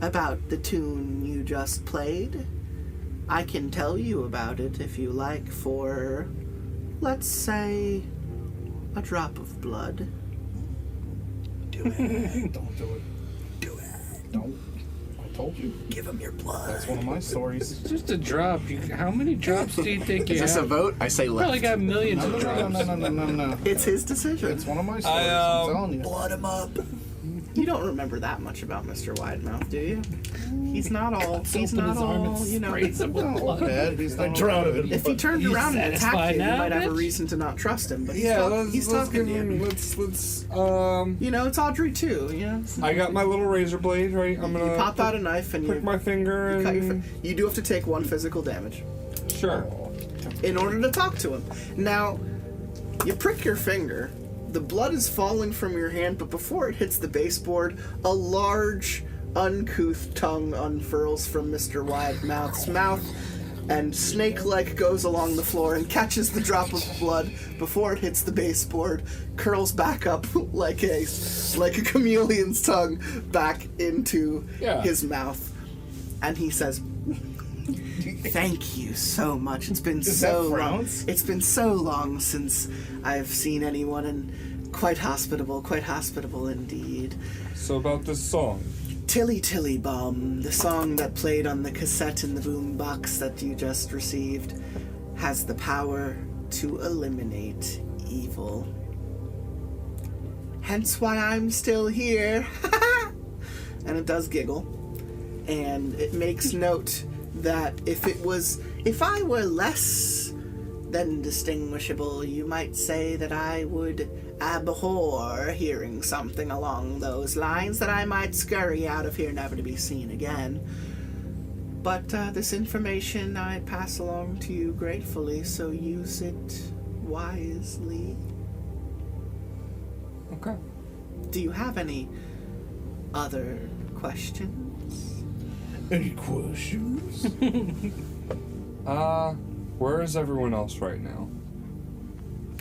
about the tune you just played. I can tell you about it if you like for, let's say, a drop of blood. Do it. Don't do it. Do it. Don't. I told you. Give him your blood. That's one of my stories. Just a drop. How many drops do you think you have? Is this a vote? I say left. Probably got millions of drops. No. It's his decision. It's one of my stories. I'm telling you. Blood him up. You don't remember that much about Mr. Widemouth, do you? He's not all. He's Open not his arm all. and You know. sprays him with blood. Bad. He's I not drowned all him. bad. If he turned You around and attacked satisfied you, you now, might have a bitch? reason to not trust him. But Yeah, he's let's talking give to him. you. Let's. You know, it's Audrey too. You know. I got my little razor blade, right? I'm gonna You pop out a knife and prick you my finger cut your. and. You do have to take 1 physical damage Sure. in order to talk to him. Now, you prick your finger. The blood is falling from your hand, but before it hits the baseboard, a large, uncouth tongue unfurls from Mr. Widemouth's mouth, and snake-like goes along the floor and catches the drop of blood before it hits the baseboard, curls back up like a chameleon's tongue back into his mouth, and he says, "Thank you so much. It's been so long. It's been so long since I've seen anyone, and quite hospitable indeed." So about this song. Tilly Tilly Bomb, the song that played on the cassette in the boom box that you just received, has the power to eliminate evil. Hence why I'm still here. And it does giggle. And it makes note that if I were less than distinguishable, you might say that I would abhor hearing something along those lines, that I might scurry out of here never to be seen again. But this information I pass along to you gratefully, so use it wisely. Okay. Do you have any other questions? Any questions? Where is everyone else right now?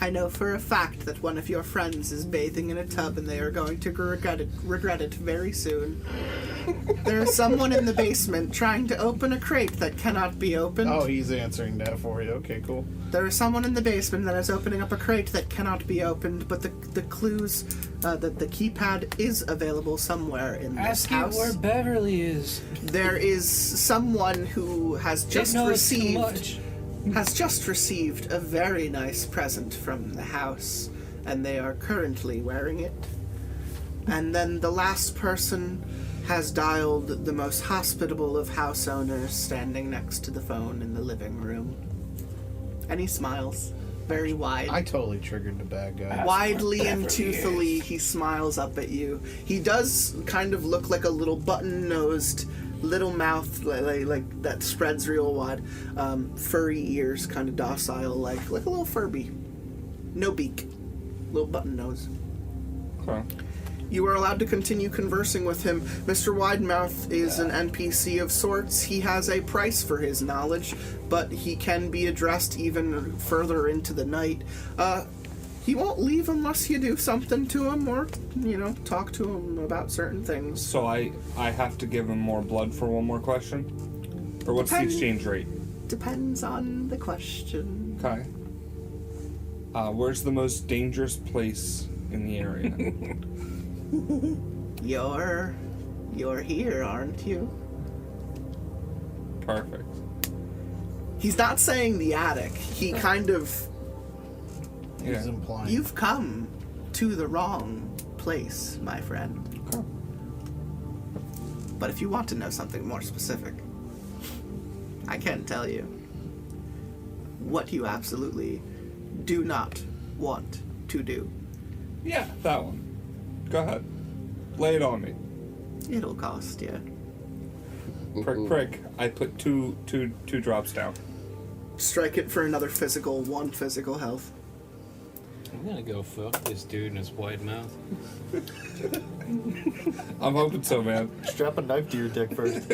I know for a fact that one of your friends is bathing in a tub and they are going to regret it very soon. There is someone in the basement trying to open a crate that cannot be opened. Oh, he's answering that for you. Okay, cool. There is someone in the basement that is opening up a crate that cannot be opened, but the clues, the keypad is available somewhere in this house. Ask you where Beverly is. There is someone who has just received a very nice present from the house, and they are currently wearing it. And then the last person has dialed the most hospitable of house owners, standing next to the phone in the living room. And he smiles, very wide. I totally triggered the bad guy. Widely and toothily, he smiles up at you. He does kind of look like a little button-nosed, little mouth, like that spreads real wide. Furry ears, kind of docile, like a little Furby. No beak. Little button nose. Okay. You are allowed to continue conversing with him. Mr. Widemouth is an NPC of sorts. He has a price for his knowledge, but he can be addressed even further into the night. He won't leave unless you do something to him or, talk to him about certain things. So I have to give him more blood for one more question? Or what's the exchange rate? Depends on the question. Okay. Where's the most dangerous place in the area? You're here, aren't you? Perfect. He's not saying the attic. He kind of... He's implying. You've come to the wrong place, my friend. Okay. But if you want to know something more specific, I can tell you what you absolutely do not want to do. Yeah, that one. Go ahead. Lay it on me. It'll cost you. Prick, prick. I put two drops down. Strike it for another physical, 1 physical health. I'm gonna go fuck this dude in his wide mouth. I'm hoping so, man. Strap a knife to your dick first.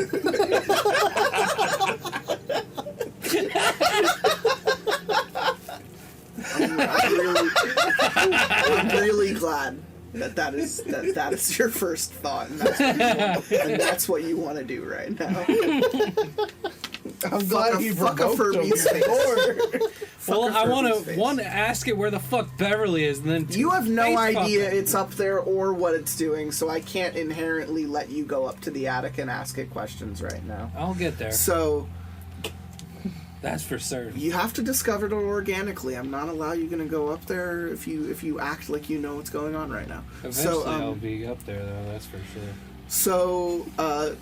I'm really glad that is your first thought, and that's what you want to do right now. I'm glad he fuck a provoked him. Furby's face. Well, I Furby's want to ask it where the fuck Beverly is, and then You have no face idea fuck it. it's up there or what it's doing, so I can't inherently let you go up to the attic and ask it questions right now. I'll get there. So That's for certain. you have to discover it organically. I'm not allowing you to go up there if you act like you know what's going on right now. Eventually, So I'll be up there, though. That's for sure. So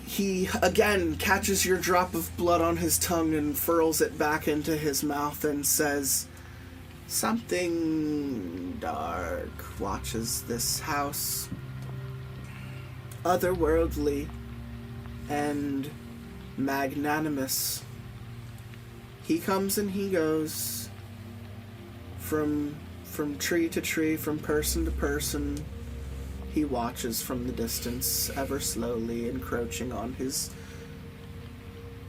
he again catches your drop of blood on his tongue and furls it back into his mouth and says, "Something dark watches this house. Otherworldly and magnanimous. He comes and he goes from tree to tree, from person to person. He watches from the distance, ever slowly encroaching on his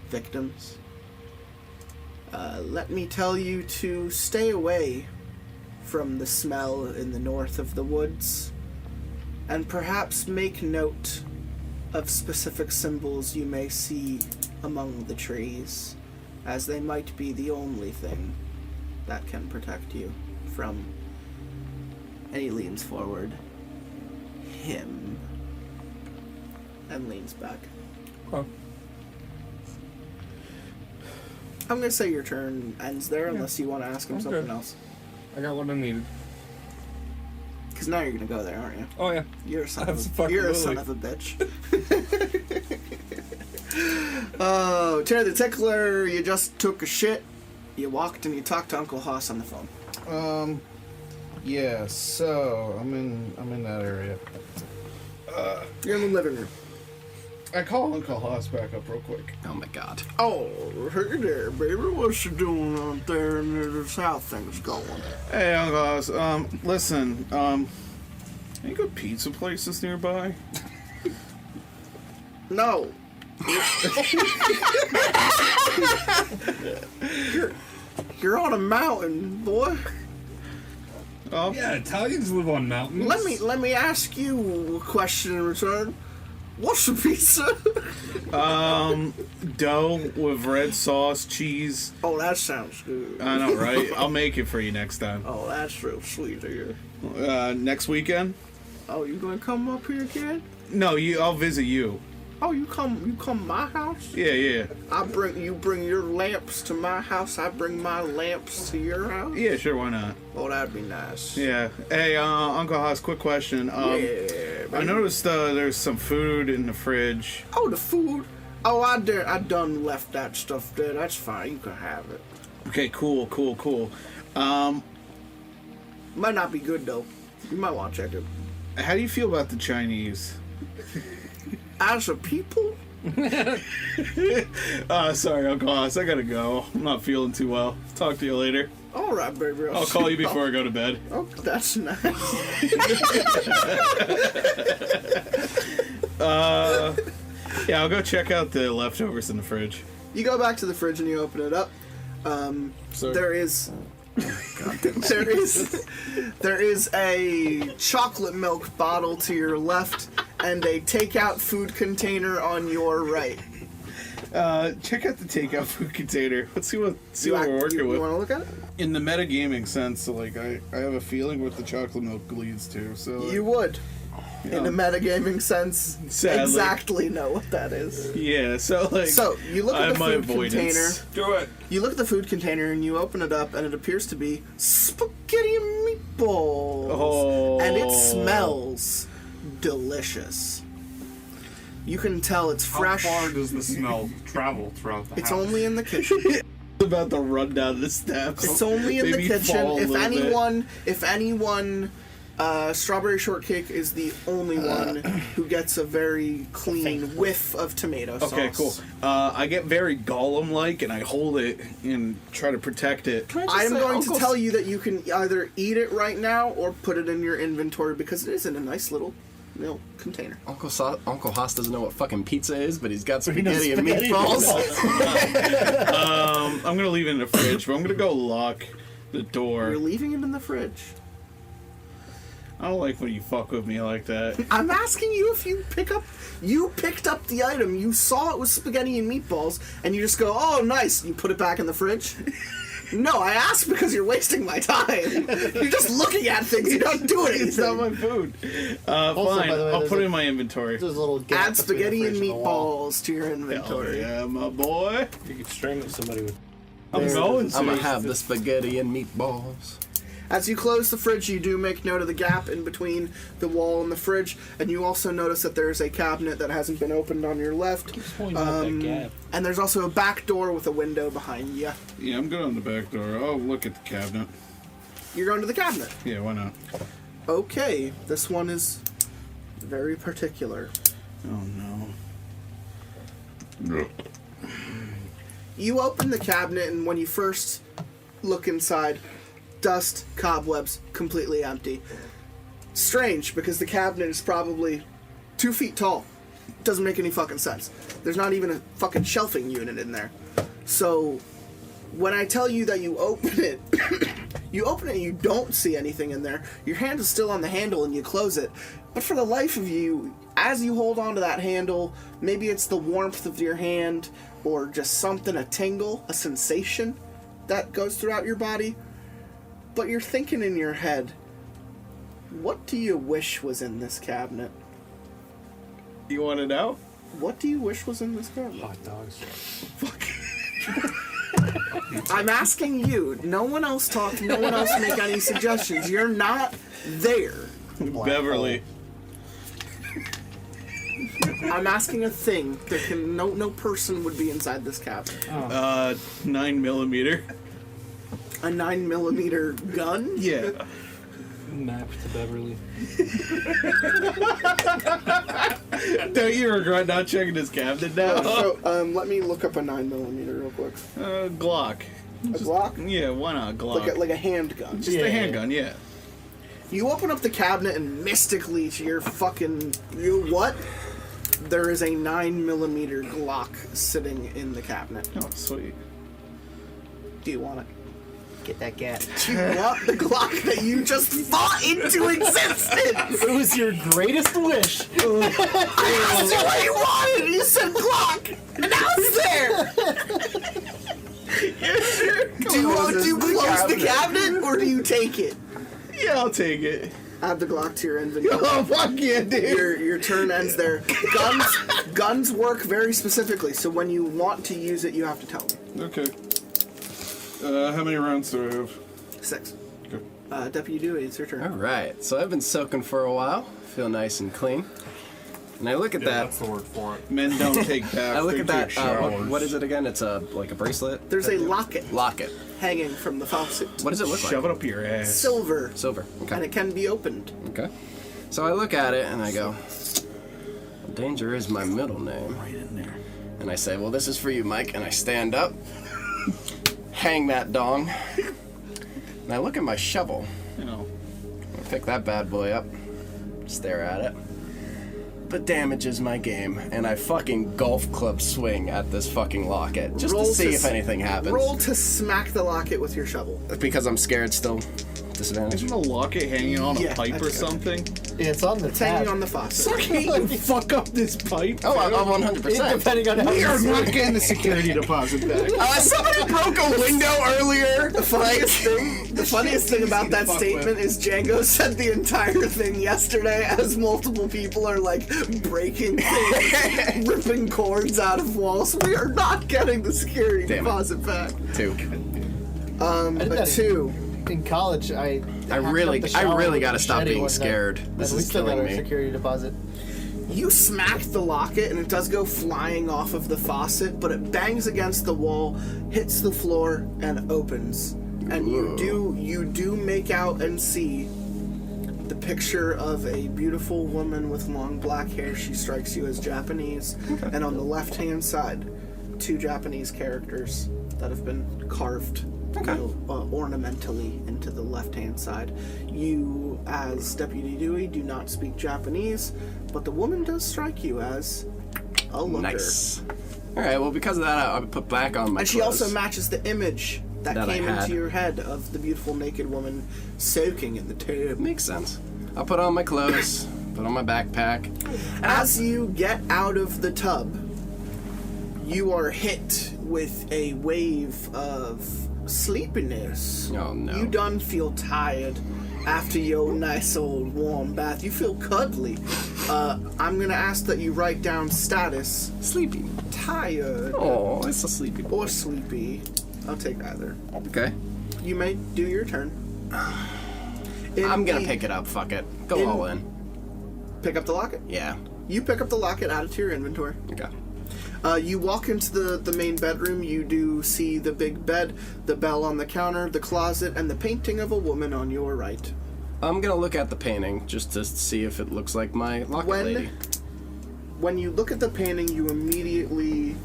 victims. Let me tell you to stay away from the smell in the north of the woods, and perhaps make note of specific symbols you may see among the trees, as they might be the only thing that can protect you from," and he leans forward, "him," and leans back. Oh. I'm gonna say your turn ends there, unless you want to ask him something else. I got what I needed. Because now you're gonna go there, aren't you? Oh yeah. You're a son of a bitch. Oh, Terry the Tickler, you just took a shit. You walked and you talked to Uncle Hoss on the phone. Yeah, so I'm in that area. You're in the living room. I call Uncle Hoss back up real quick. Oh my god. Oh, hey there, baby. What you doing out there and there's how things going? Hey, Uncle Hoss. Listen, any good pizza places nearby? No. You're on a mountain, boy. Oh yeah, Italians live on mountains. Let me ask you a question in return. What's the pizza? Dough with red sauce, cheese. Oh, that sounds good. I know, right? I'll make it for you next time. Oh, that's real sweet of you. Next weekend? Oh, you gonna come up here, kid? No, I'll visit you. Oh, you come to my house? Yeah. You bring your lamps to my house, I bring my lamps to your house? Yeah, sure, why not? Oh, that'd be nice. Yeah. Hey, Uncle Hoss, quick question. I noticed there's some food in the fridge. Oh, the food? Oh, I done left that stuff there. That's fine. You can have it. Okay, cool. Might not be good, though. You might want to check it. How do you feel about the Chinese? As a people? Sorry, Uncle Hoss, I gotta go. I'm not feeling too well. Talk to you later. All right, baby. I'll call you before I go to bed. Oh, that's nice. Yeah, I'll go check out the leftovers in the fridge. You go back to the fridge and you open it up. There is a chocolate milk bottle to your left and a takeout food container on your right. Check out the takeout food container. Let's see what we're working with. You want to look at it? In the metagaming sense, like I have a feeling what the chocolate milk leads to. So You would. In a metagaming sense, Sadly. exactly know what that is. Yeah, so you look at the my food avoidance. container. Do it. You look at the food container and you open it up, and it appears to be spaghetti and meatballs. Oh. And it smells delicious. You can tell it's fresh. How far does the smell travel throughout the It's house? only in the kitchen. About to run down the steps. It's only in the Maybe kitchen. fall a little bit. If anyone, strawberry shortcake is the only one who gets a very clean whiff of tomato sauce. Okay, cool. I get very Gollum-like, and I hold it and try to protect it. I'm going to tell you that you can either eat it right now or put it in your inventory because it is in a nice little container. Uncle Hoss doesn't know what fucking pizza is, but he's got He knows spaghetti and spaghetti meatballs. I'm gonna leave it in the fridge, but I'm gonna go lock the door. You're leaving it in the fridge. I don't like when you fuck with me like that. I'm asking you if you picked up the item, you saw it was spaghetti and meatballs, and you just go, oh, nice, you put it back in the fridge? No, I asked because you're wasting my time. You're just looking at things, you don't do anything. It's not my food. Also, Fine, by the way, I'll there's put a- it in my inventory. There's a little gap Add between spaghetti the and fridge the wall. meatballs to your inventory. Yeah, my boy. You could strangle somebody with. I'm going I'm gonna to. have the spaghetti and meatballs. As you close the fridge, you do make note of the gap in between the wall and the fridge, and you also notice that there's a cabinet that hasn't been opened on your left. Pointing out that gap. And there's also a back door with a window behind you. Yeah, I'm good on the back door. Oh, look at the cabinet. You're going to the cabinet. Yeah, why not? Okay, this one is very particular. Oh, no. You open the cabinet, and when you first look inside, dust, cobwebs, completely empty. Strange, because the cabinet is probably 2 feet tall. Doesn't make any fucking sense. There's not even a fucking shelving unit in there. So, when I tell you that you open it, and you don't see anything in there. Your hand is still on the handle and you close it. But for the life of you, as you hold on to that handle, maybe it's the warmth of your hand or just something, a tingle, a sensation that goes throughout your body. But you're thinking in your head, what do you wish was in this cabinet? You want to know? What do you wish was in this cabinet? Hot dogs. I'm asking you. No one else talk. No one else make any suggestions. You're not there. Beverly. I'm asking a thing that can no person would be inside this cabinet. 9mm. A 9mm gun? Yeah. Map to Beverly. Don't you regret not checking his cabinet now? So, let me look up a 9mm real quick. Glock. A Glock? Yeah, why not Glock? Like a handgun. Just a handgun, yeah. You open up the cabinet and mystically to your fucking... what? There is a 9mm Glock sitting in the cabinet. Oh, sweet. Do you want it? Get that gap. Do you want the Glock that you just fought into existence? It was your greatest wish. I asked you what you wanted, and you said Glock, and now it's there. Do you close the cabinet, or do you take it? Yeah, I'll take it. Add the Glock to your inventory. Oh, fuck yeah, dude. Your turn ends there. Guns work very specifically, so when you want to use it, you have to tell me. Okay. How many rounds do I have? 6. Okay. Deputy Dewey, it's your turn. All right, so I've been soaking for a while. Feel nice and clean. And I look at that. That's the word for it. Men don't take baths. I look they at that. take showers. What is it again? It's like a bracelet. There's a locket Locket. hanging from the faucet. What does it look Shove like? it up your ass. Silver. Silver. And Okay. it can be opened. Okay. So I look at it and I go, Danger is my middle name. Right in there. And I say, well, this is for you, Mike. And I stand up, hang that dong, and I look at my shovel. You know. I pick that bad boy up, stare at it. But damage is my game, and I fucking golf club swing at this fucking locket just to see if anything happens. Roll to smack the locket with your shovel. Because I'm scared still. Disadvantage. Isn't a locket hanging on a pipe or something? Yeah, it's on the It's hanging tab. on the faucet. Suck it, you fuck up this pipe. Oh, I'm 100%. Depending on how We you are swing. not getting the security deposit back. Somebody broke a window earlier. The funniest thing about that statement is Django said the entire thing yesterday as multiple people are like breaking things, ripping cords out of walls. We are not getting the security deposit back. 2. I did A that 2. In college, I really gotta stop being scared. This we is still got killing our me. security deposit. You smack the locket and it does go flying off of the faucet, but it bangs against the wall, hits the floor, and opens. And you do make out and see the picture of a beautiful woman with long black hair. She strikes you as Japanese. Okay. And on the left-hand side, 2 Japanese characters that have been carved ornamentally into the left-hand side. You, as Deputy Dewey, do not speak Japanese, but the woman does strike you as a looker. Nice. Alright, well, because of that, I put back on my And she clothes. also matches the image that That I came had. into your head of the beautiful naked woman soaking in the tub. Makes sense. I'll put on my clothes, put on my backpack. As you get out of the tub, you are hit with a wave of sleepiness. Oh no. You done feel tired after your nice old warm bath. You feel cuddly. I'm gonna ask that you write down status. Sleepy. Tired. Oh, it's a sleepy boy. Or sleepy. I'll take either. Okay. You may do your turn. I'm gonna pick it up, fuck it. Go all in. Pick up the locket? Yeah. You pick up the locket, add it to your inventory. Okay. You walk into the main bedroom, you do see the big bed, the bell on the counter, the closet, and the painting of a woman on your right. I'm gonna look at the painting just to see if it looks like my locket lady. When you look at the painting, you immediately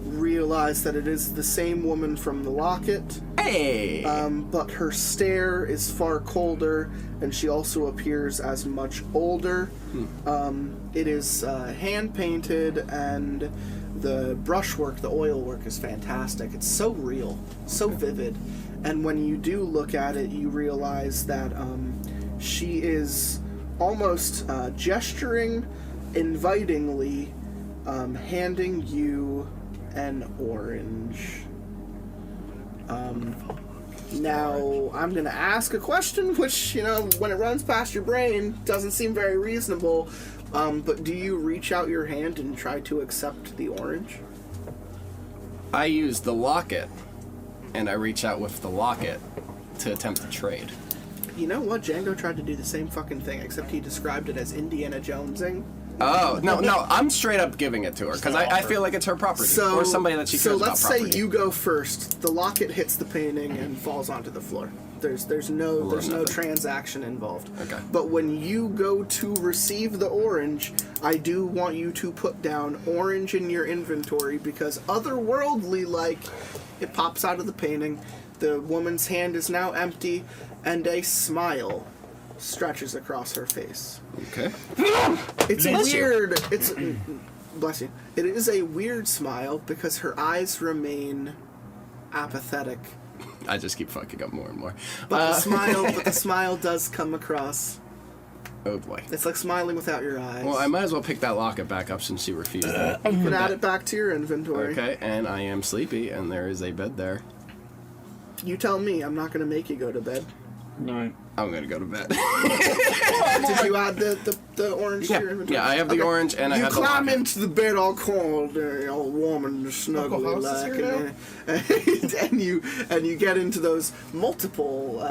realize that it is the same woman from the locket. Hey! But her stare is far colder, and she also appears as much older. It is hand-painted, and the brushwork, the oil work is fantastic. It's so real, so vivid. And when you do look at it, you realize that she is almost gesturing invitingly, handing you an orange. Now, I'm going to ask a question, which, when it runs past your brain, doesn't seem very reasonable. But do you reach out your hand and try to accept the orange? I use the locket, and I reach out with the locket to attempt to trade. You know what? Django tried to do the same fucking thing, except he described it as Indiana Jonesing. Oh, no, I'm straight up giving it to her, because I feel like it's her property, or somebody that she cares about property. So let's say you go first. The locket hits the painting and falls onto the floor. There's no transaction involved. Okay. But when you go to receive the orange, I do want you to put down orange in your inventory, because otherworldly like, it pops out of the painting. The woman's hand is now empty, and a smile stretches across her face. Okay. It's weird. Bless you. It is a weird smile because her eyes remain apathetic. I just keep fucking up more and more. But the smile does come across. Oh boy. It's like smiling without your eyes. Well, I might as well pick that locket back up since she refused it. You can add it back to your inventory. Okay, and I am sleepy, and there is a bed there. You tell me. I'm not going to make you go to bed. No. I'm going to go to bed. Did you add the orange to your inventory? Yeah, I have the orange, and I have the locket. You climb into the bed all cold, all warm and snuggly like, and you get into those multiple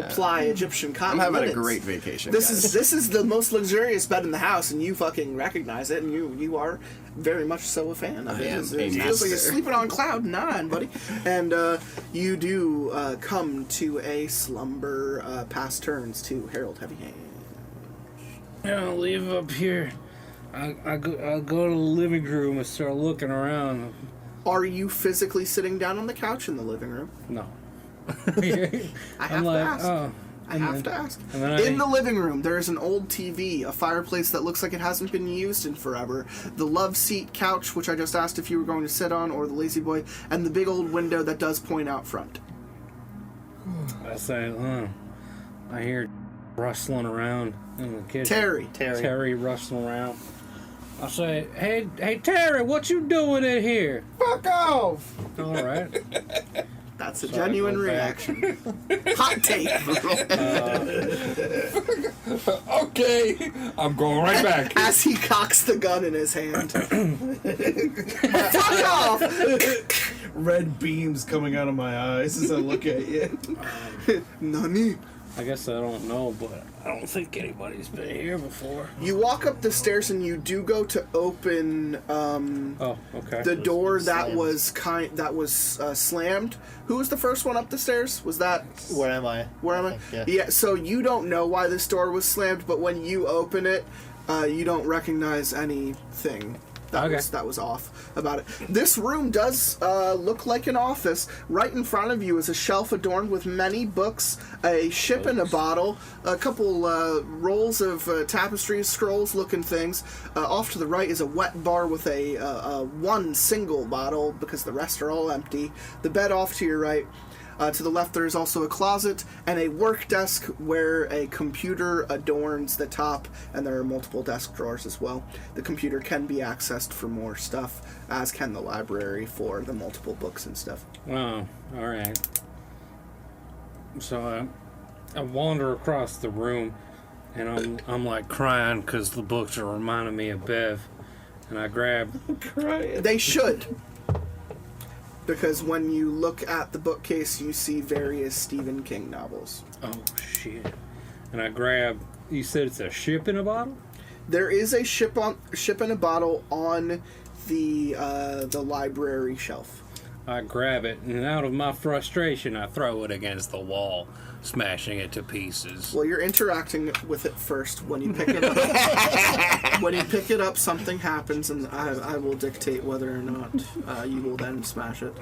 ply Egyptian cotton I'm having linens. a great vacation. This is the most luxurious bed in the house, and you fucking recognize it, and you are very much so a fan of it. It feels like you're sleeping on cloud 9, buddy. And you do come to a slumber past turns to Harold Heavy Hands. I'll leave up here. I'll go to the living room and start looking around. Are you physically sitting down on the couch in the living room? No. I have to ask. Oh. I have to ask. In the living room, there is an old TV, a fireplace that looks like it hasn't been used in forever, the love seat couch, which I just asked if you were going to sit on, or the lazy boy, and the big old window that does point out front. I say, I hear rustling around in the kitchen. Terry rustling around. I say, hey Terry, what you doing in here? Fuck off! All right. That's a genuine reaction. Hot take. Okay, I'm going right back. As he cocks the gun in his hand. Fuck off! Red beams coming out of my eyes as I look at you. Nani? I guess I don't know, but I don't think anybody's been here before. You walk up the stairs and you do go to open the door that was slammed. Who was the first one up the stairs? Was that... Where am I? Where am I? Yeah. So you don't know why this door was slammed, but when you open it, you don't recognize anything that was off about it. This room does look like an office. Right in front of you is a shelf adorned with many books, a ship in a bottle, a couple rolls of tapestries, scrolls-looking things. Off to the right is a wet bar with a one single bottle because the rest are all empty. The bed off to your right. To the left, there is also a closet and a work desk where a computer adorns the top, and there are multiple desk drawers as well. The computer can be accessed for more stuff, as can the library for the multiple books and stuff. Oh, all right. So I wander across the room, and I'm like crying because the books are reminding me of Bev, and I grab. They should. Because when you look at the bookcase, you see various Stephen King novels. Oh, shit. And I grab... You said it's a ship in a bottle? There is a ship in a bottle on the library shelf. I grab it, and out of my frustration, I throw it against the wall, smashing it to pieces. Well, you're interacting with it first. When you pick it up, something happens, and I will dictate whether or not you will then smash it.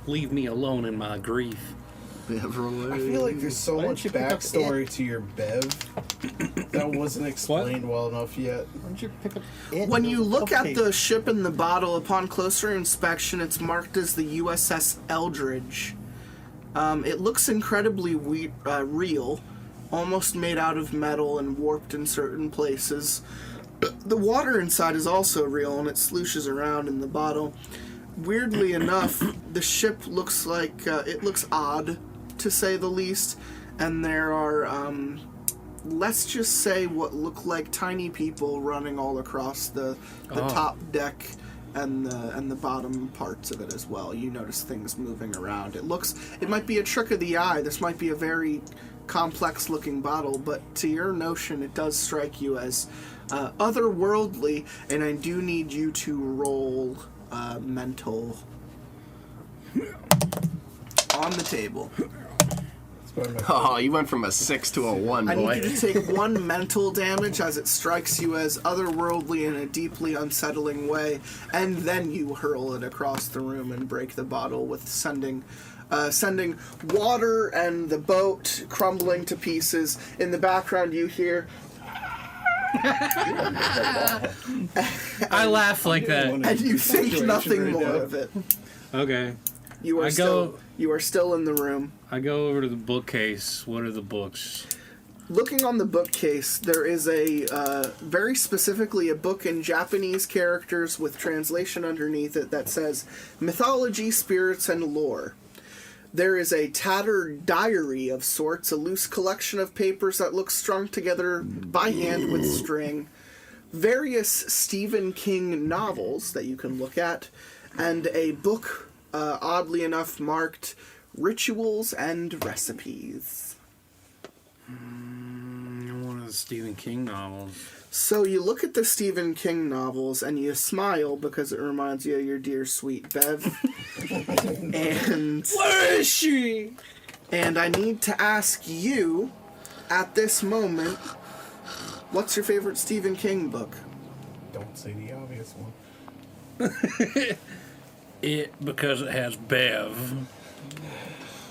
Leave me alone in my grief. I feel like there's so much backstory to your Bev that wasn't explained well enough yet. Why don't you pick up it? When you look at the ship in the bottle, upon closer inspection, it's marked as the USS Eldridge. It looks incredibly real, almost made out of metal and warped in certain places. The water inside is also real, and it slooshes around in the bottle. Weirdly enough, the ship looks like it looks odd, to say the least, and there are let's just say what look like tiny people running all across the top deck and the bottom parts of it as well. You notice things moving around. It might be a trick of the eye. This might be a very complex looking bottle, but to your notion, it does strike you as otherworldly, and I do need you to roll mental on the table. Oh, you went from a 6 to a 1, boy. I need you to take 1 mental damage as it strikes you as otherworldly in a deeply unsettling way, and then you hurl it across the room and break the bottle with sending water and the boat crumbling to pieces. In the background, you hear... I laugh like that. And you think nothing more of it. Okay. You are still in the room. I go over to the bookcase. What are the books? Looking on the bookcase, there is very specifically a book in Japanese characters with translation underneath it that says Mythology, Spirits, and Lore. There is a tattered diary of sorts, a loose collection of papers that look strung together by hand with string, various Stephen King novels that you can look at, and a book, oddly enough, marked Rituals and Recipes. One of the Stephen King novels. So you look at the Stephen King novels and you smile because it reminds you of your dear sweet Bev. And where is she? And I need to ask you, at this moment, what's your favorite Stephen King book? Don't say the obvious one. It, because it has Bev.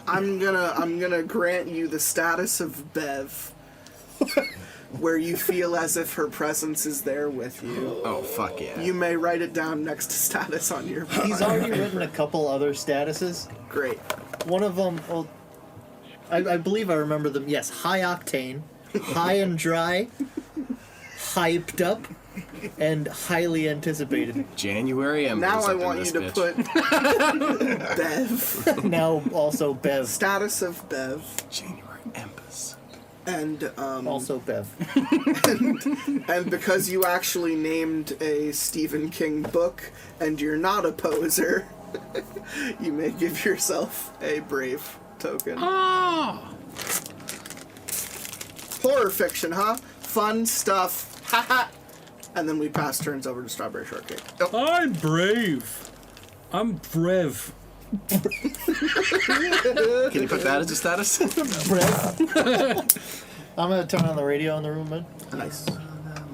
I'm gonna grant you the status of Bev, where you feel as if her presence is there with you. Oh, fuck yeah. You may write it down next to status on your book. He's already written a couple other statuses. Great. One of them, well, I believe I remember them. Yes, high octane, high and dry, hyped up, and highly anticipated. January embers. Now I want you to put Bev. Now also Bev. Status of Bev. January embers. And also Bev. and because you actually named a Stephen King book and you're not a poser, you may give yourself a brave token. Oh! Horror fiction, huh? Fun stuff. Haha. And then we pass turns over to Strawberry Shortcake. I'm brave. I'm Brev. Can you put that as a status? I'm gonna turn on the radio in the room, man. Nice.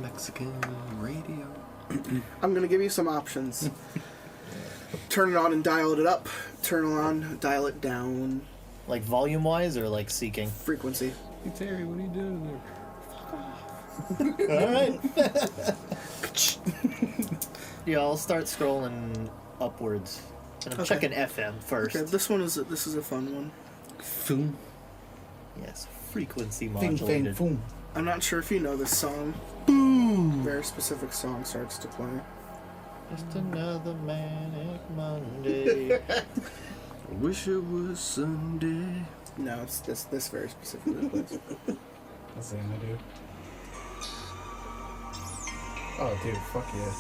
Mexican radio. I'm gonna give you some options. Turn it on and dial it up. Turn it on, dial it down. Like volume wise or like seeking? Frequency. Hey Terry, what are you doing there? Alright. Yeah, I'll start scrolling upwards. And I'm checking FM first. Okay, this is a fun one. Foom. Yes, frequency Fing, modulated. fing, foom. I'm not sure if you know this song. Boom! Very specific song starts to play. Just another manic Monday. I wish it was Sunday. No, it's this very specific place. That's the name I do. Oh, dude, fuck yeah.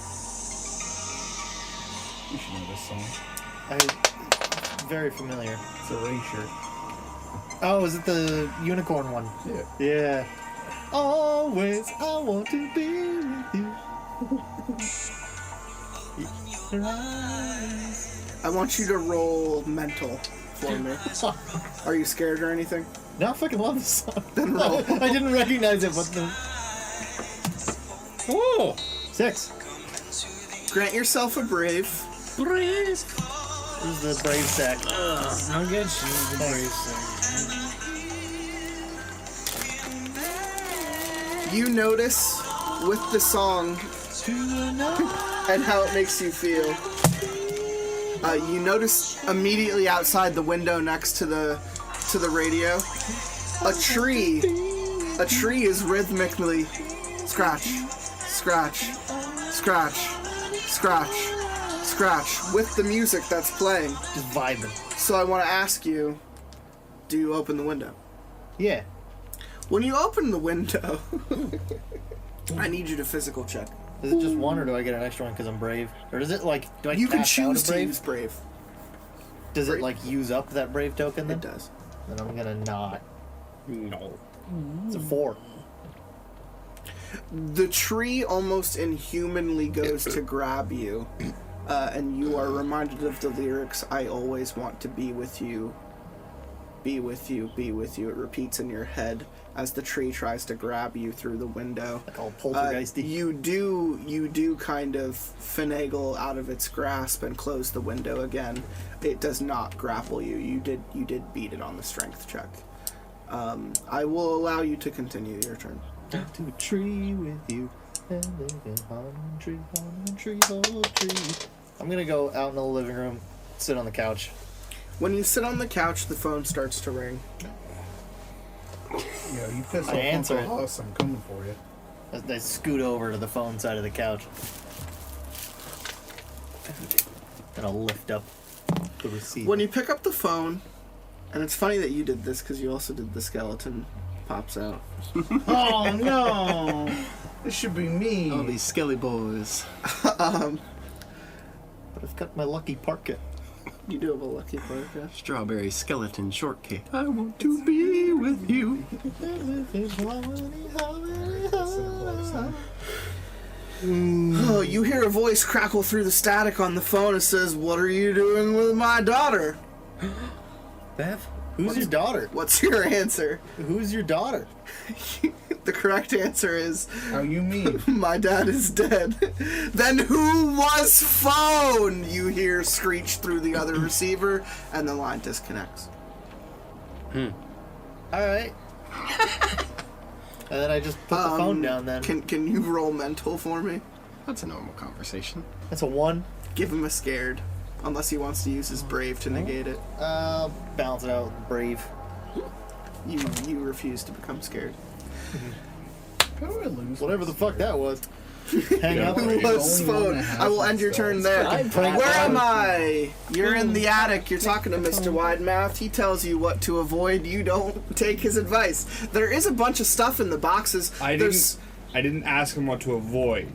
You should know this song. Very familiar. It's a Erasure. Oh, is it the unicorn one? Yeah. Yeah. Always I want to be with you. I want you to roll mental for me. Are you scared or anything? No, I fucking love this song. Then roll. I didn't recognize it, but the... Oh! 6. Grant yourself a brave. Brave. This is the brave sack. I'll get you the brave sack. You notice with the song and how it makes you feel. You notice immediately outside the window next to the radio, a tree is rhythmically scratch, scratch, scratch, scratch, scratch with the music that's playing. Just vibing. So I want to ask you, do you open the window? Yeah. When you open the window, I need you to physical check. Is it just one, or do I get an extra one because I'm brave? Or does it, like, do I You can cash out choose a to brave? use brave. Does it, like, use up that brave token then? It does. Then I'm gonna not. No. It's a 4. The tree almost inhumanly goes to grab you, and you are reminded of the lyrics, I always want to be with you, be with you, be with you. It repeats in your head as the tree tries to grab you through the window. Like all poltergeisty. You do kind of finagle out of its grasp and close the window again. It does not grapple you. You did beat it on the strength check. I will allow you to continue your turn. To a tree with you. On tree, whole tree. I'm gonna go out in the living room, sit on the couch. When you sit on the couch, the phone starts to ring. Yeah, you pissed I off answer Uncle it. Huss, I'm coming for you. I scoot over to the phone side of the couch. And I'll lift up the receiver. When you pick up the phone, and it's funny that you did this because you also did the skeleton pops out. Oh no! This should be me. All these skelly boys. But I've got my lucky parka. You do have a lucky parka. Strawberry skeleton shortcake. I want to be with you. Oh, you hear a voice crackle through the static on the phone. It says, "What are you doing with my daughter?" Bev? Who's your daughter? What's your answer? Who's your daughter? The correct answer is, How you mean? my dad is dead. Then who was phone? You hear screech through the other receiver, and the line disconnects. Alright. And then I just put the phone down then. Can you roll mental for me? That's a normal conversation. That's a 1. Give him a scared. Unless he wants to use his brave to negate it. Balance it out. Brave. You refuse to become scared. How do I lose? Whatever the fuck that was. Hang up. Who was phone? I will end your turn there. Where am I? You're in the attic. You're talking to Mr. Widemouth. He tells you what to avoid. You don't take his advice. There is a bunch of stuff in the boxes. I didn't ask him what to avoid.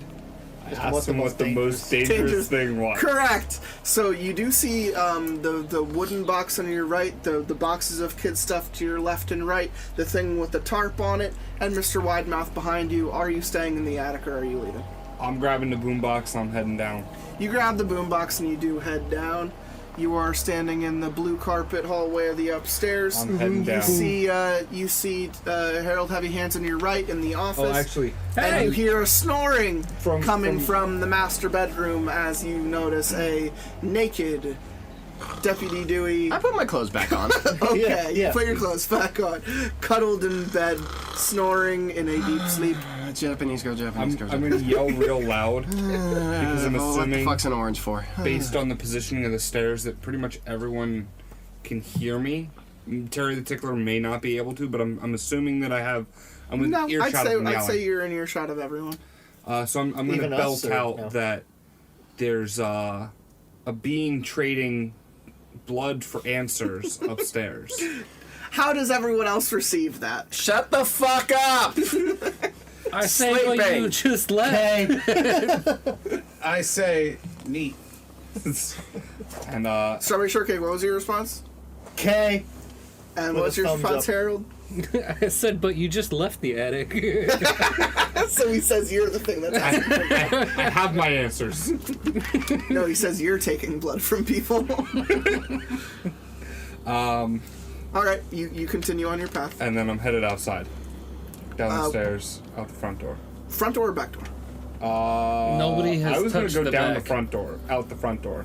I asked him what the most dangerous thing was. Correct. So you do see the wooden box on your right, the boxes of kid stuff to your left and right, the thing with the tarp on it, and Mr. Widemouth behind you. Are you staying in the attic or are you leaving? I'm grabbing the boombox and I'm heading down. You grab the boombox and you do head down. You are standing in the blue carpet hallway of the upstairs. I'm heading down. You see Harold Heavy Hands on your right in the office. Oh, actually, And you hear a snoring coming from from the master bedroom as you notice a naked Deputy Dewey. I put my clothes back on. Okay, Yeah. you put your clothes back on. Cuddled in bed, snoring in a deep sleep. Japanese girl, Japanese girl. I'm gonna yell real loud because I'm What the assuming, fuck's an orange for? based on the positioning of the stairs, that pretty much everyone can hear me. Terry the Tickler may not be able to, but I'm assuming that I'm with earshot of them I'd yelling. say you're in earshot of everyone. So I'm going to Even us, belt or out no? that there's a being trading blood for answers upstairs. How does everyone else receive that? Shut the fuck up! I say what Sleeping. you just left. I say neat. And Strawberry Shortcake, what was your response? K. And With what's a your thumbs response, up. Harold? I said, but you just left the attic. So he says you're the thing that's asking. I have my answers. No, he says you're taking blood from people. All right, you continue on your path. And then I'm headed outside. Down the stairs, out the front door. Front door or back door? Nobody has I was gonna touched go the down back. the front door, out the front door.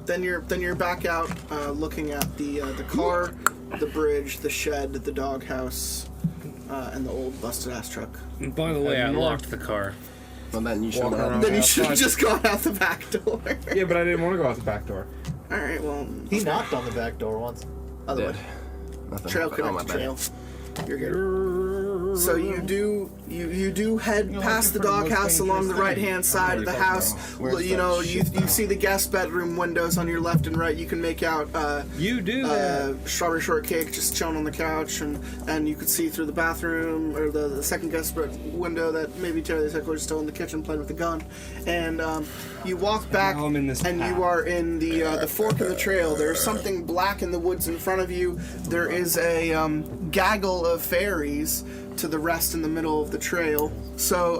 Then you're back out, looking at the car, the bridge, the shed, the doghouse, and the old busted ass truck. And by the way, I North. locked the car. Well, then you should Walking have. around. Then you should have outside. just gone out the back door. Yeah, but I didn't want to go out the back door. All right, well, He knocked on the back door once. other way. Nothing. Trail Oh, my connected bad. trail. You're good. So you do head past the doghouse along the right hand side of the house. Where's You know, that you see the guest bedroom windows on your left and right. You can make out You do that. Strawberry Shortcake just chilling on the couch, and you could see through the bathroom or the second guest window that maybe Terry the Tickler is still in the kitchen playing with a gun. And you walk back, Now I'm in this and path. you are in the fork of the trail. There's something black in the woods in front of you. There is a gaggle of fairies to the rest in the middle of the trail. So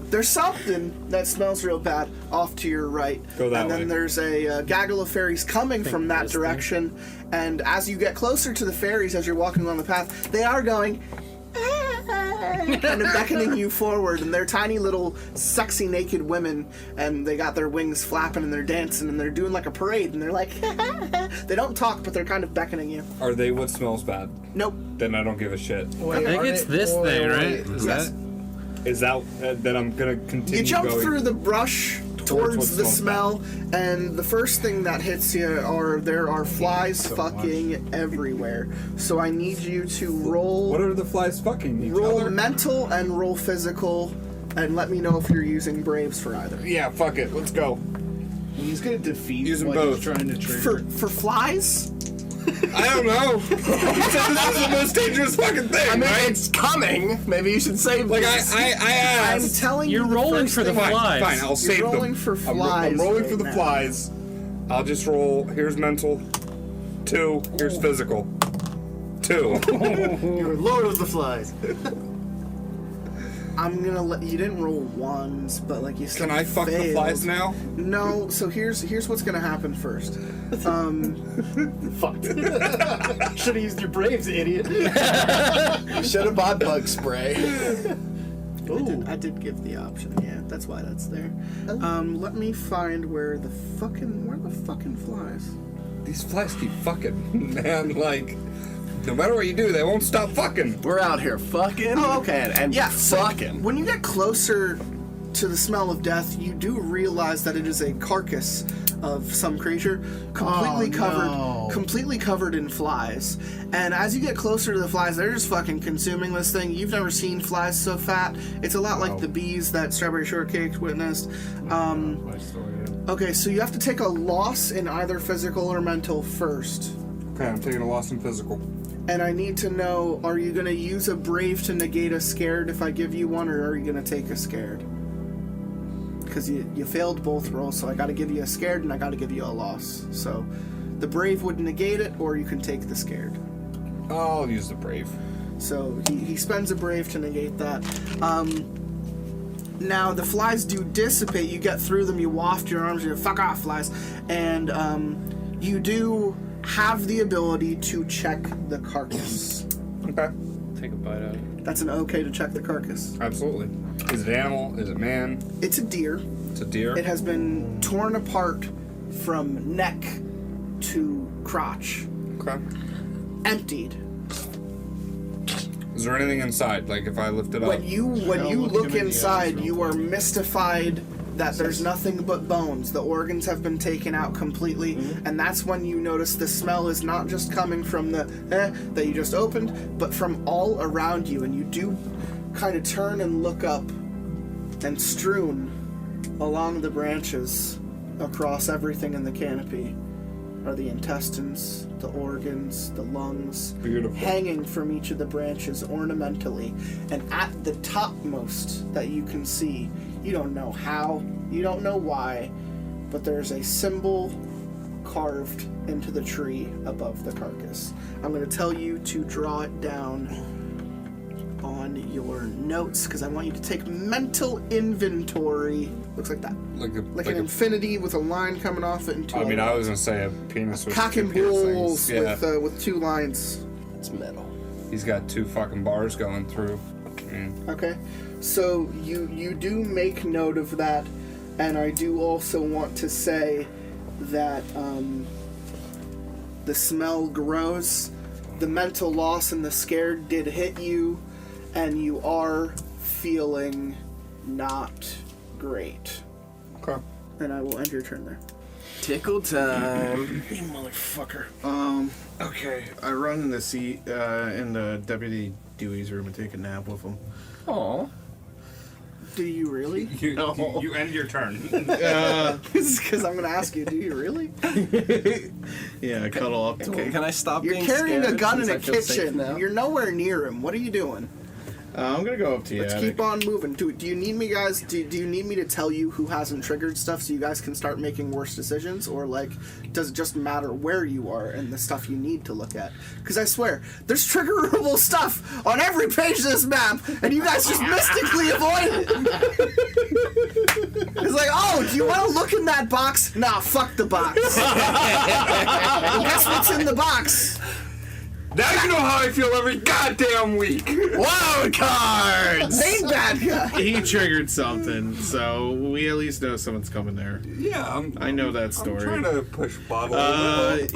there's something that smells real bad off to your right. Go that and then way. there's a gaggle of fairies coming from that direction. And as you get closer to the fairies, as you're walking along the path, they are going kind of beckoning you forward, and they're tiny little sexy naked women, and they got their wings flapping and they're dancing and they're doing like a parade, and they're like they don't talk, but they're kind of beckoning you. Are they what smells bad? Nope. Then I don't give a shit. I think it's this thing, right? Is Yes. Is that then I'm gonna continue You jump going. through the brush towards what the smells smell, and the first thing that hits you there are flies fucking everywhere. So I need you to roll. What are the flies fucking each Roll other? mental and roll physical, and let me know if you're using braves for either. Yeah, fuck it. Let's go. He's gonna defeat Use them what both. he's trying to trigger. For flies? I don't know. You said this is the most dangerous fucking thing, I mean, right? it's coming. Maybe you should save Like this. I I'm asked. telling You're you, the rolling first for the thing- flies. Fine, I'll save them. rolling for I'm flies rolling right for the now. flies. I'll just roll. Here's mental. 2. Here's physical. 2. You're Lord of the Flies. I'm gonna let you didn't roll ones, but like you still Can I fuck the failed. flies now? No. So here's what's gonna happen first. Fuck. Should have used your braves, idiot. You should have bought bug spray. I did give the option. Yeah, that's why that's there. Let me find where the fucking flies. These flies keep fucking, man. Like, no matter what you do, they won't stop fucking. We're out here fucking. Oh, okay. And Yeah, so fucking. when you get closer to the smell of death, you do realize that it is a carcass of some creature, completely covered in flies. And as you get closer to the flies, they're just fucking consuming this thing. You've never seen flies so fat. It's a lot like the bees that Strawberry Shortcake witnessed. Okay, so you have to take a loss in either physical or mental first. Okay, I'm taking a loss in physical. And I need to know, are you going to use a brave to negate a scared if I give you one, or are you going to take a scared? Because you failed both rolls, so I got to give you a scared and I got to give you a loss. So the brave would negate it, or you can take the scared. I'll use the brave. So he spends a brave to negate that. Now the flies do dissipate. You get through them, you waft your arms, you fuck off flies, and you do have the ability to check the carcass. Okay. Take a bite out of it. That's an okay to check the carcass. Absolutely. Is it animal? Is it man? It's a deer. It's a deer. It has been torn apart from neck to crotch. Okay. Emptied. Is there anything inside? Like if I lift it up? When you look inside, you are mystified that there's nothing but bones. The organs have been taken out completely, and that's when you notice the smell is not just coming from the that you just opened, but from all around you. And you do kind of turn and look up, and strewn along the branches across everything in the canopy are the intestines, the organs, the lungs, beautiful, hanging from each of the branches ornamentally. And at the topmost that you can see, you don't know how, you don't know why, but there's a symbol carved into the tree above the carcass. I'm going to tell you to draw it down on your notes because I want you to take mental inventory. Looks like that. Like an infinity with a line coming off it. And two. I mean, I was gonna say a penis with cock two and balls piercings. Yeah. with two lines. It's metal. He's got two fucking bars going through. Okay, so you do make note of that, and I do also want to say that the smell grows, the mental loss and the scare did hit you, and you are feeling not great. Okay. And I will end your turn there. Tickle time. You motherfucker. Okay, I run in the Deputy Dewey's room and take a nap with him. Aw. Do you really? You end your turn. This is because I'm going to ask you, do you really? Yeah, I cuddle up to him. Can I stop You're being carrying scared a gun in since a I feel safe kitchen. now? You're nowhere near him. What are you doing? I'm gonna go up to you. Let's keep on moving. Do you need me, guys? Do you need me to tell you who hasn't triggered stuff so you guys can start making worse decisions? Or, like, does it just matter where you are and the stuff you need to look at? Because I swear, there's triggerable stuff on every page of this map, and you guys just mystically avoid it. It's like, oh, do you want to look in that box? Nah, fuck the box. Well, guess what's in the box? Now you know how I feel every goddamn week. Wild cards! Main bad guy. He triggered something, so we at least know someone's coming there. Yeah, I know that story. I'm trying to push bottle. I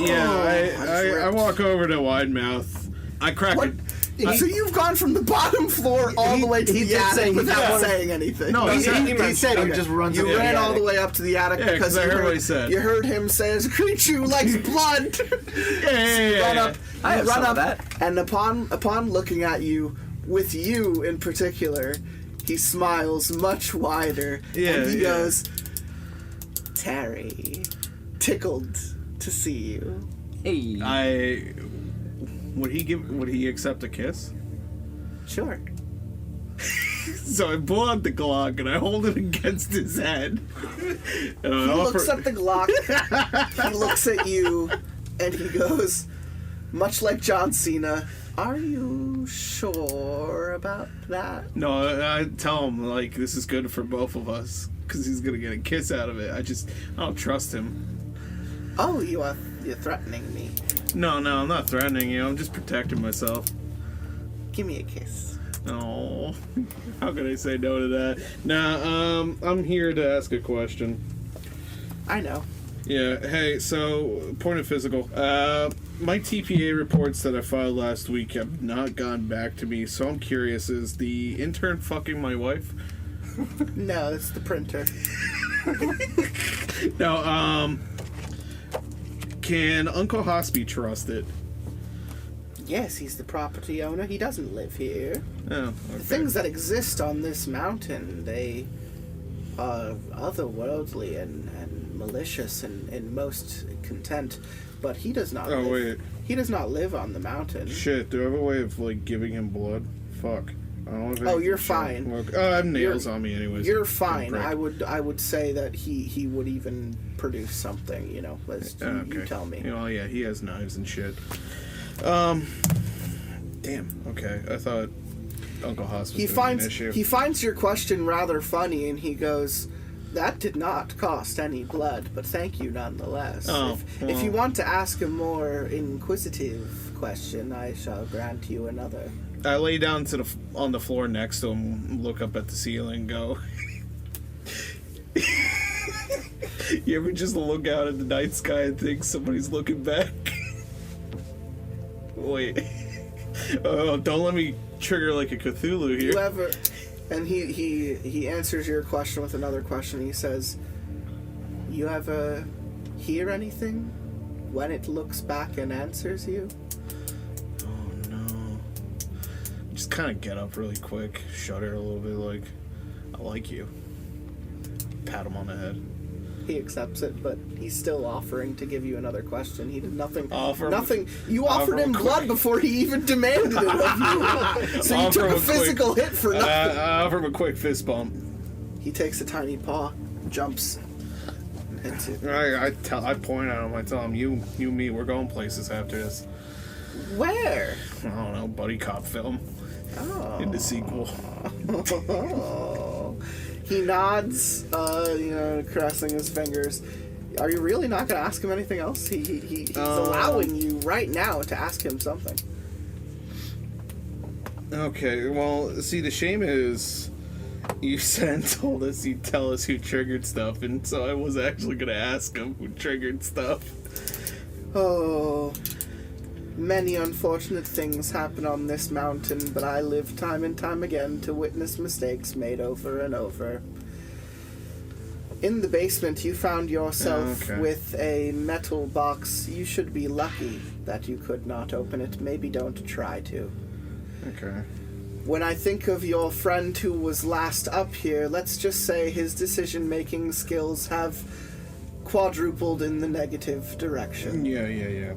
walk over to Widemouth. I crack it. So you've gone from the bottom floor all the way to the attic without saying anything. No, he said he just runs. You ran all the way up to the attic because I heard what he said. You heard him say, "As a creature who likes blood." Run up. I have run some up, of that. and upon looking at you, with you in particular, he smiles much wider, and he goes, "Terry, tickled to see you." Hey. Would he accept a kiss? Sure. So I pull out the Glock and I hold it against his head. And He looks at the Glock, he looks at you, and he goes, much like John Cena, "Are you sure about that?" No, I tell him, like, this is good for both of us, because he's going to get a kiss out of it. I don't trust him. Oh, you're threatening me. No, I'm not threatening you. I'm just protecting myself. Give me a kiss. Oh, how can I say no to that? Nah, I'm here to ask a question. I know. Yeah, hey, so, point of physical. My TPA reports that I filed last week have not gone back to me, so I'm curious, is the intern fucking my wife? No, it's the printer. No, can Uncle Haas be trusted? Yes, he's the property owner. He doesn't live here. Oh, okay. The things that exist on this mountain, they are otherworldly and malicious and in most content, but he does not live. Wait. He does not live on the mountain. Shit, do I have a way of, like, giving him blood? Fuck. I don't have Oh, you're anything fine. to show. I have nails on me anyways. You're fine. I would say that he would even produce something, you know, as you tell me. Oh, yeah, he has knives and shit. Damn, okay. I thought Uncle Haas was an issue. He finds your question rather funny, and he goes, "That did not cost any blood, but thank you nonetheless. If you want to ask a more inquisitive question, I shall grant you another." I lay down on the floor next to him, look up at the ceiling, go. You ever just look out at the night sky and think somebody's looking back? Wait. Oh, don't let me trigger like a Cthulhu here. You ever... And he answers your question with another question. He says, you ever hear anything when it looks back and answers you? Oh, no. Just kind of get up really quick, shudder a little bit like, I like you. Pat him on the head. He accepts it, but he's still offering to give you another question. He did nothing. You offer offered him blood before he even demanded it of you. So you took a physical hit for nothing. I offer him a quick fist bump. He takes a tiny paw, jumps, and hits it. I point at him. I tell him, you, me, we're going places after this. Where? I don't know, buddy cop film. Oh. In the sequel. He nods, crossing his fingers. Are you really not going to ask him anything else? He's allowing you right now to ask him something. Okay, well, see, the shame is you told us you'd tell us who triggered stuff, and so I was actually going to ask him who triggered stuff. Oh, many unfortunate things happen on this mountain, but I live time and time again to witness mistakes made over and over. In the basement, you found yourself with a metal box. You should be lucky that you could not open it. Maybe don't try to. Okay. When I think of your friend who was last up here, let's just say his decision-making skills have quadrupled in the negative direction. Yeah.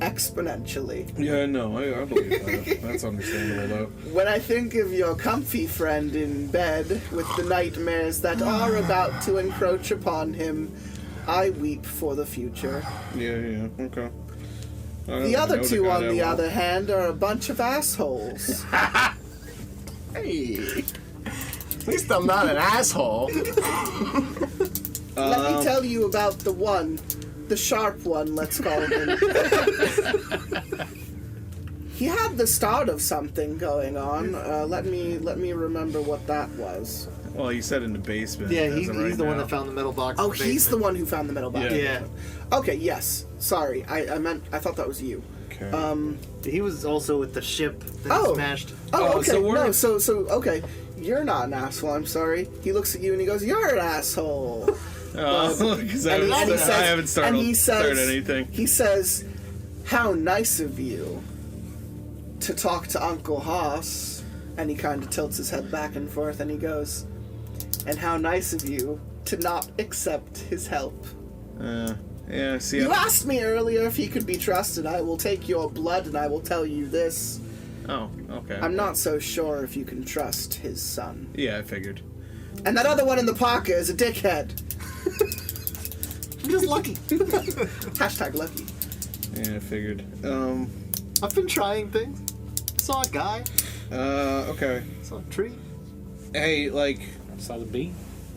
Exponentially. Yeah, no, I believe that. That's understandable, though. When I think of your comfy friend in bed with the nightmares that are about to encroach upon him, I weep for the future. Yeah, okay. The other two, on the other hand, are a bunch of assholes. Hey. At least I'm not an asshole. Let me tell you about the one. The sharp one, let's call him. He had the start of something going on. Let me remember what that was. Well, he said in the basement. Yeah, he's the one that found the metal box. Oh, he's the one who found the metal box. Yeah. Okay, yes. Sorry, I thought that was you. Okay. He was also with the ship that smashed. Oh, okay. So okay. You're not an asshole. I'm sorry. He looks at you and he goes, "You're an asshole." Because I haven't started anything. He says, "How nice of you to talk to Uncle Hoss," and he kind of tilts his head back and forth, and he goes, "And how nice of you to not accept his help." Yeah, see. You asked me earlier if he could be trusted. I will take your blood, and I will tell you this. Oh, okay. I'm not so sure if you can trust his son. Yeah, I figured. And that other one in the pocket is a dickhead. I'm just lucky. Hashtag lucky. Yeah, I figured. I've been trying things. Saw a guy. Okay. Saw a tree. Hey, saw the bee.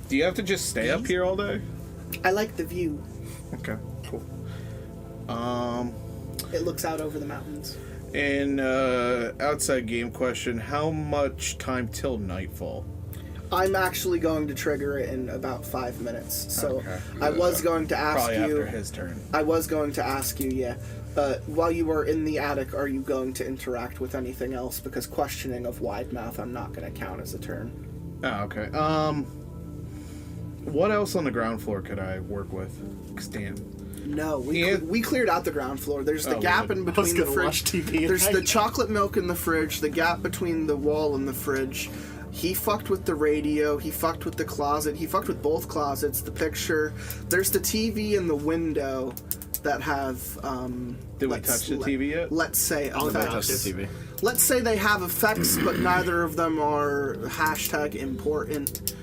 Do you have to just stay up here all day? I like the view. Okay, cool. It looks out over the mountains. And outside game question: how much time till nightfall? I'm actually going to trigger it in about 5 minutes. So okay. I was going to ask Probably you. after his turn. I was going to ask you, yeah. While you were in the attic, are you going to interact with anything else? Because questioning of Widemouth, I'm not going to count as a turn. Oh, okay. What else on the ground floor could I work with? 'Cause damn. No, we cleared out the ground floor. There's the gap in between the fridge. Watch TV There's the chocolate milk in the fridge, the gap between the wall and the fridge. He fucked with the radio, he fucked with the closet, he fucked with both closets, the picture. There's the TV and the window that have, Did we touch the TV yet? Let's say effects. the TV. Let's say they have effects, but neither of them are #important.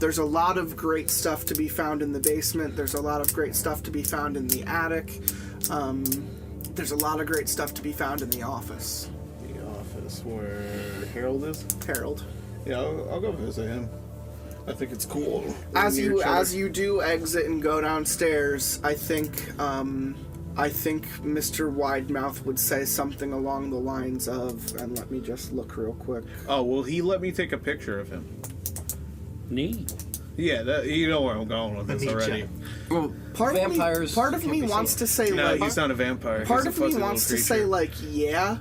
There's a lot of great stuff to be found in the basement. There's a lot of great stuff to be found in the attic. There's a lot of great stuff to be found in the office. The office where Harold is? Harold. Yeah, I'll go visit him. I think it's cool. As you do exit and go downstairs, I think Mr. Widemouth would say something along the lines of, and let me just look real quick. Oh, will he let me take a picture of him? Neat. Yeah, you know where I'm going with this already. Well, part of me wants to say no, like he's not a vampire. Part he's of me wants to say like yeah,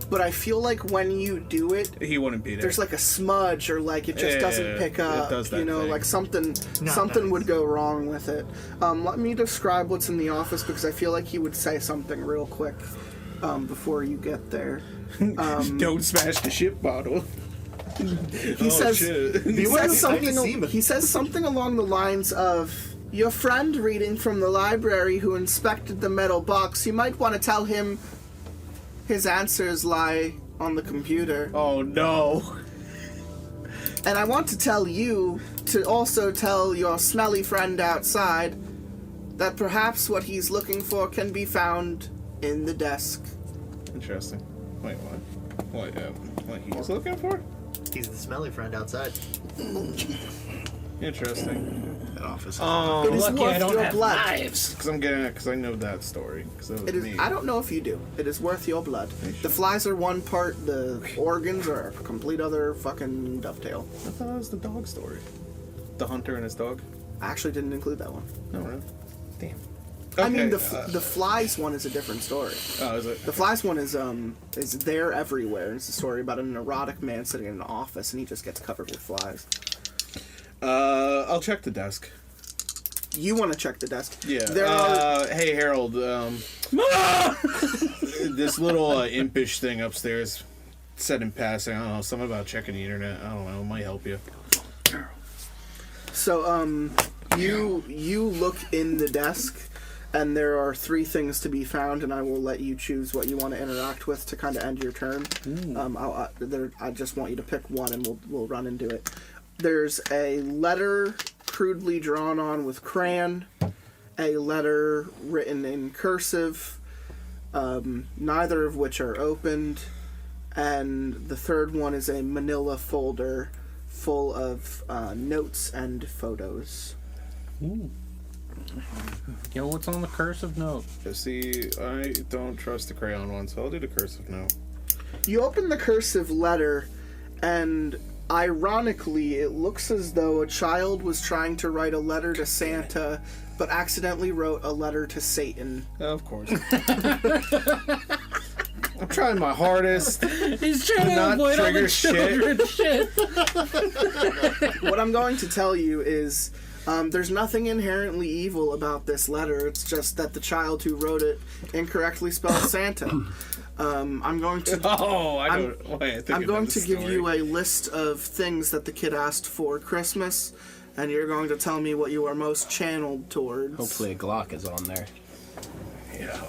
but I feel like when you do it, he wouldn't be there. There's like a smudge or like it just doesn't pick up. It does that thing. Like something would go wrong with it. Let me describe what's in the office because I feel like he would say something real quick before you get there. Don't smash the ship bottle. He says something along the lines of, your friend reading from the library who inspected the metal box, you might want to tell him his answers lie on the computer. Oh no. And I want to tell you to also tell your smelly friend outside that perhaps what he's looking for can be found in the desk. Interesting. Wait, what? What he's looking for? He's the smelly friend outside. Interesting. That office. It is lucky worth I don't your have blood. knives. Because I know that story. It is. I don't know if you do. It is worth your blood. The flies are one part. The organs are a complete other fucking dovetail. I thought that was the dog story. The hunter and his dog. I actually didn't include that one. No, really? Damn. I mean, the flies one is a different story. Oh, is it? The flies one is there everywhere. It's a story about an erotic man sitting in an office and he just gets covered with flies. I'll check the desk. You want to check the desk? Yeah. There are... Hey, Harold. This little impish thing upstairs said in passing, I don't know, something about checking the internet. I don't know. It might help you. So, you look in the desk, and there are 3 things to be found, and I will let you choose what you want to interact with to kind of end your turn. I just want you to pick one, and we'll run into it. There's a letter crudely drawn on with crayon, a letter written in cursive, neither of which are opened, and the third one is a manila folder full of notes and photos. Ooh. Yo, what's on the cursive note? See, I don't trust the crayon one, so I'll do the cursive note. You open the cursive letter, and ironically, it looks as though a child was trying to write a letter to Santa, but accidentally wrote a letter to Satan. Of course. I'm trying my hardest. He's trying to not avoid all trigger the children shit. What I'm going to tell you is there's nothing inherently evil about this letter. It's just that the child who wrote it incorrectly spelled Santa. I'm going to. Oh, I don't. Wait, I think I'm I know going the to give story. you a list of things that the kid asked for Christmas, and you're going to tell me what you are most channeled towards. Hopefully a Glock is on there. Yeah.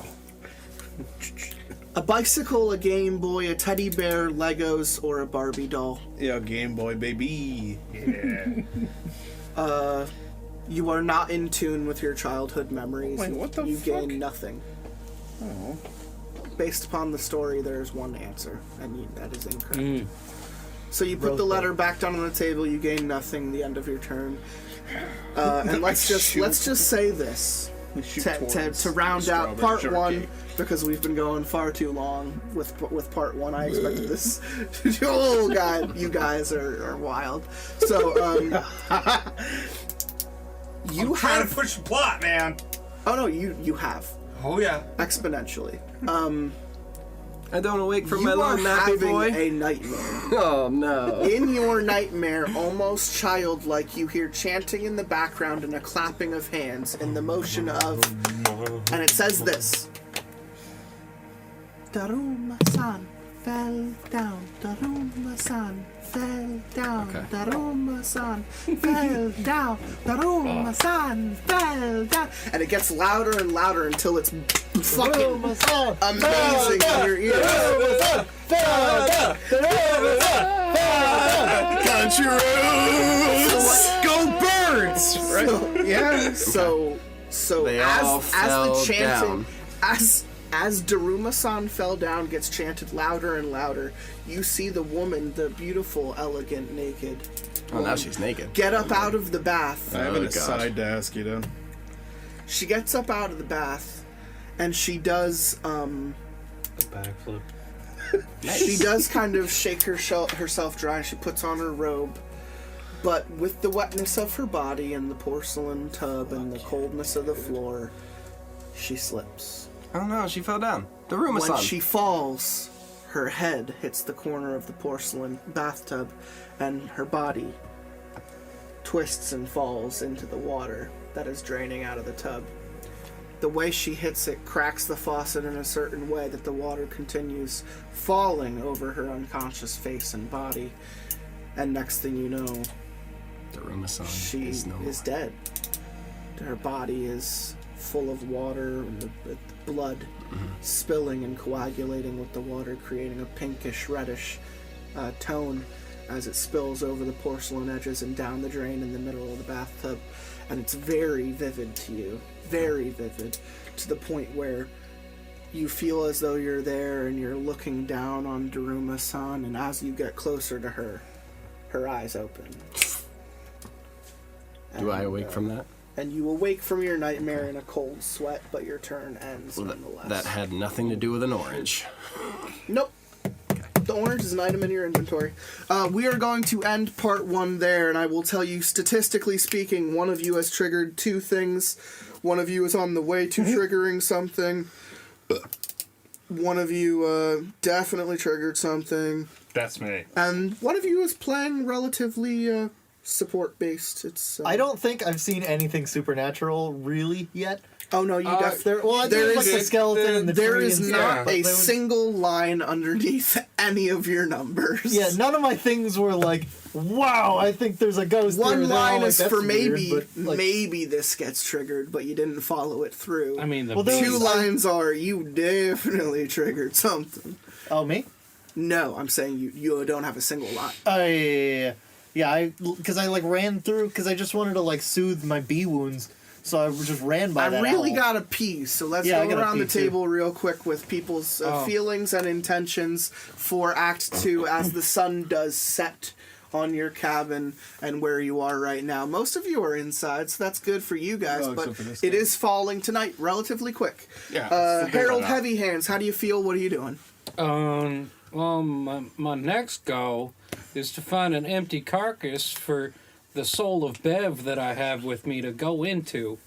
A bicycle, a Game Boy, a teddy bear, Legos, or a Barbie doll. Yeah, Game Boy, baby. Yeah. You are not in tune with your childhood memories. Wait, what the you fuck? gain nothing. Oh. Based upon the story, there's one answer, and that is incorrect. So you put the letter back down on the table. You gain nothing. The end of your turn. And let's just say this to round out part one, because we've been going far too long with part one. I expected this. Oh God, you guys are wild. So you I'm trying have to push the plot, man. Oh no, you have. Oh yeah. Exponentially. I don't awake from my You are little nappy having boy. a nightmare. Oh no. In your nightmare, almost childlike, you hear chanting in the background and a clapping of hands in the motion of... And it says this. Daruma-san fell down. Daruma-san fell down. Okay. Daruma-san fell down. Daruma-san fell down. And it gets louder and louder until it's fucking amazing in your ears. Country roads, go birds! Right? Yeah. So They all as fell the chanting, down. as Daruma-san fell down gets chanted louder and louder, you see the woman, the beautiful, elegant, naked. Oh, now she's naked. Get up out of the bath. I have an God. aside to ask you, then. She gets up out of the bath, and she does A backflip. she does kind of shake herself dry. She puts on her robe, But with the wetness of her body and the porcelain tub and the coldness of the floor, she slips. Oh no, she fell down. The room is on. When she falls, her head hits the corner of the porcelain bathtub, and her body twists and falls into the water that is draining out of the tub. The way she hits it cracks the faucet in a certain way that the water continues falling over her unconscious face and body. And next thing you know, the Rumasan she is dead. Her body is full of water and the blood spilling and coagulating with the water, creating a pinkish, reddish tone as it spills over the porcelain edges and down the drain in the middle of the bathtub. And it's very vivid to you. Very vivid, to the point where you feel as though you're there and you're looking down on Daruma-san, and as you get closer to her, her eyes open. Do I awake from that? And you awake from your nightmare in a cold sweat, but your turn ends nonetheless. That had nothing to do with an orange. Nope. The orange is an item in your inventory. We are going to end part 1 there, and I will tell you, statistically speaking, one of you has triggered 2 things. One of you is on the way to triggering something. One of you definitely triggered something. That's me. And one of you is playing relatively support-based. It's. I don't think I've seen anything supernatural really yet. Oh no, you definitely. There is like the skeleton and the there tree is and not stuff, a single line underneath any of your numbers. Yeah, none of my things were like, wow, I think there's a ghost. One here. line like, is "That's for weird," maybe, but, like, maybe this gets triggered, but you didn't follow it through. I mean, Well, 2 lines are you definitely triggered something. Oh, me? No, I'm saying you don't have a single line. Yeah, because I like ran through because I just wanted to like soothe my bee wounds, so I just ran by that. I really owl. gotta pee, so let's Yeah, I go gotta around the pee, too. table real quick with people's feelings and intentions for Act 2 as the sun does set on your cabin and where you are right now. Most of you are inside, so that's good for you guys, but it is falling tonight relatively quick. Yeah. Harold Heavy Hands, how do you feel? What are you doing? Well, my next goal is to find an empty carcass for the soul of Bev that I have with me to go into.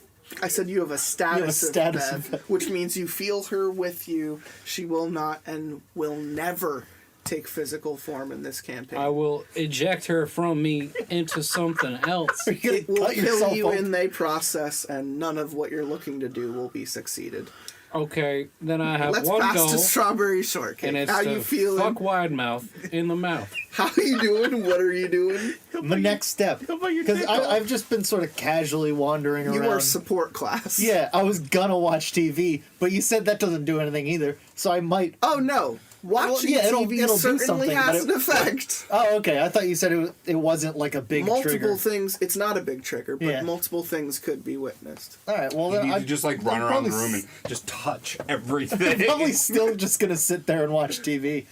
I said you have a status, of Bev, which means you feel her with you. She will not and will never take physical form in this campaign. I will eject her from me into something else. It will kill you in the process, and none of what you're looking to do will be succeeded. Okay, then I have Let's one pass goal. to Strawberry Shortcake. And it's How to you feeling? fuck wide mouth in the mouth. How are you doing? What are you doing? The next step, because I've just been sort of casually wandering around. You are support class. Yeah, I was gonna watch TV, but you said that doesn't do anything either, so I might. Oh no. Watching TV it'll do certainly something, has but an effect. Oh, okay. I thought you said it wasn't like a big Multiple trigger. things. It's not a big trigger, but Yeah. multiple things could be witnessed. All right. Well, You then need I to just like run around the room and just touch everything. I'm probably still just gonna sit there and watch TV.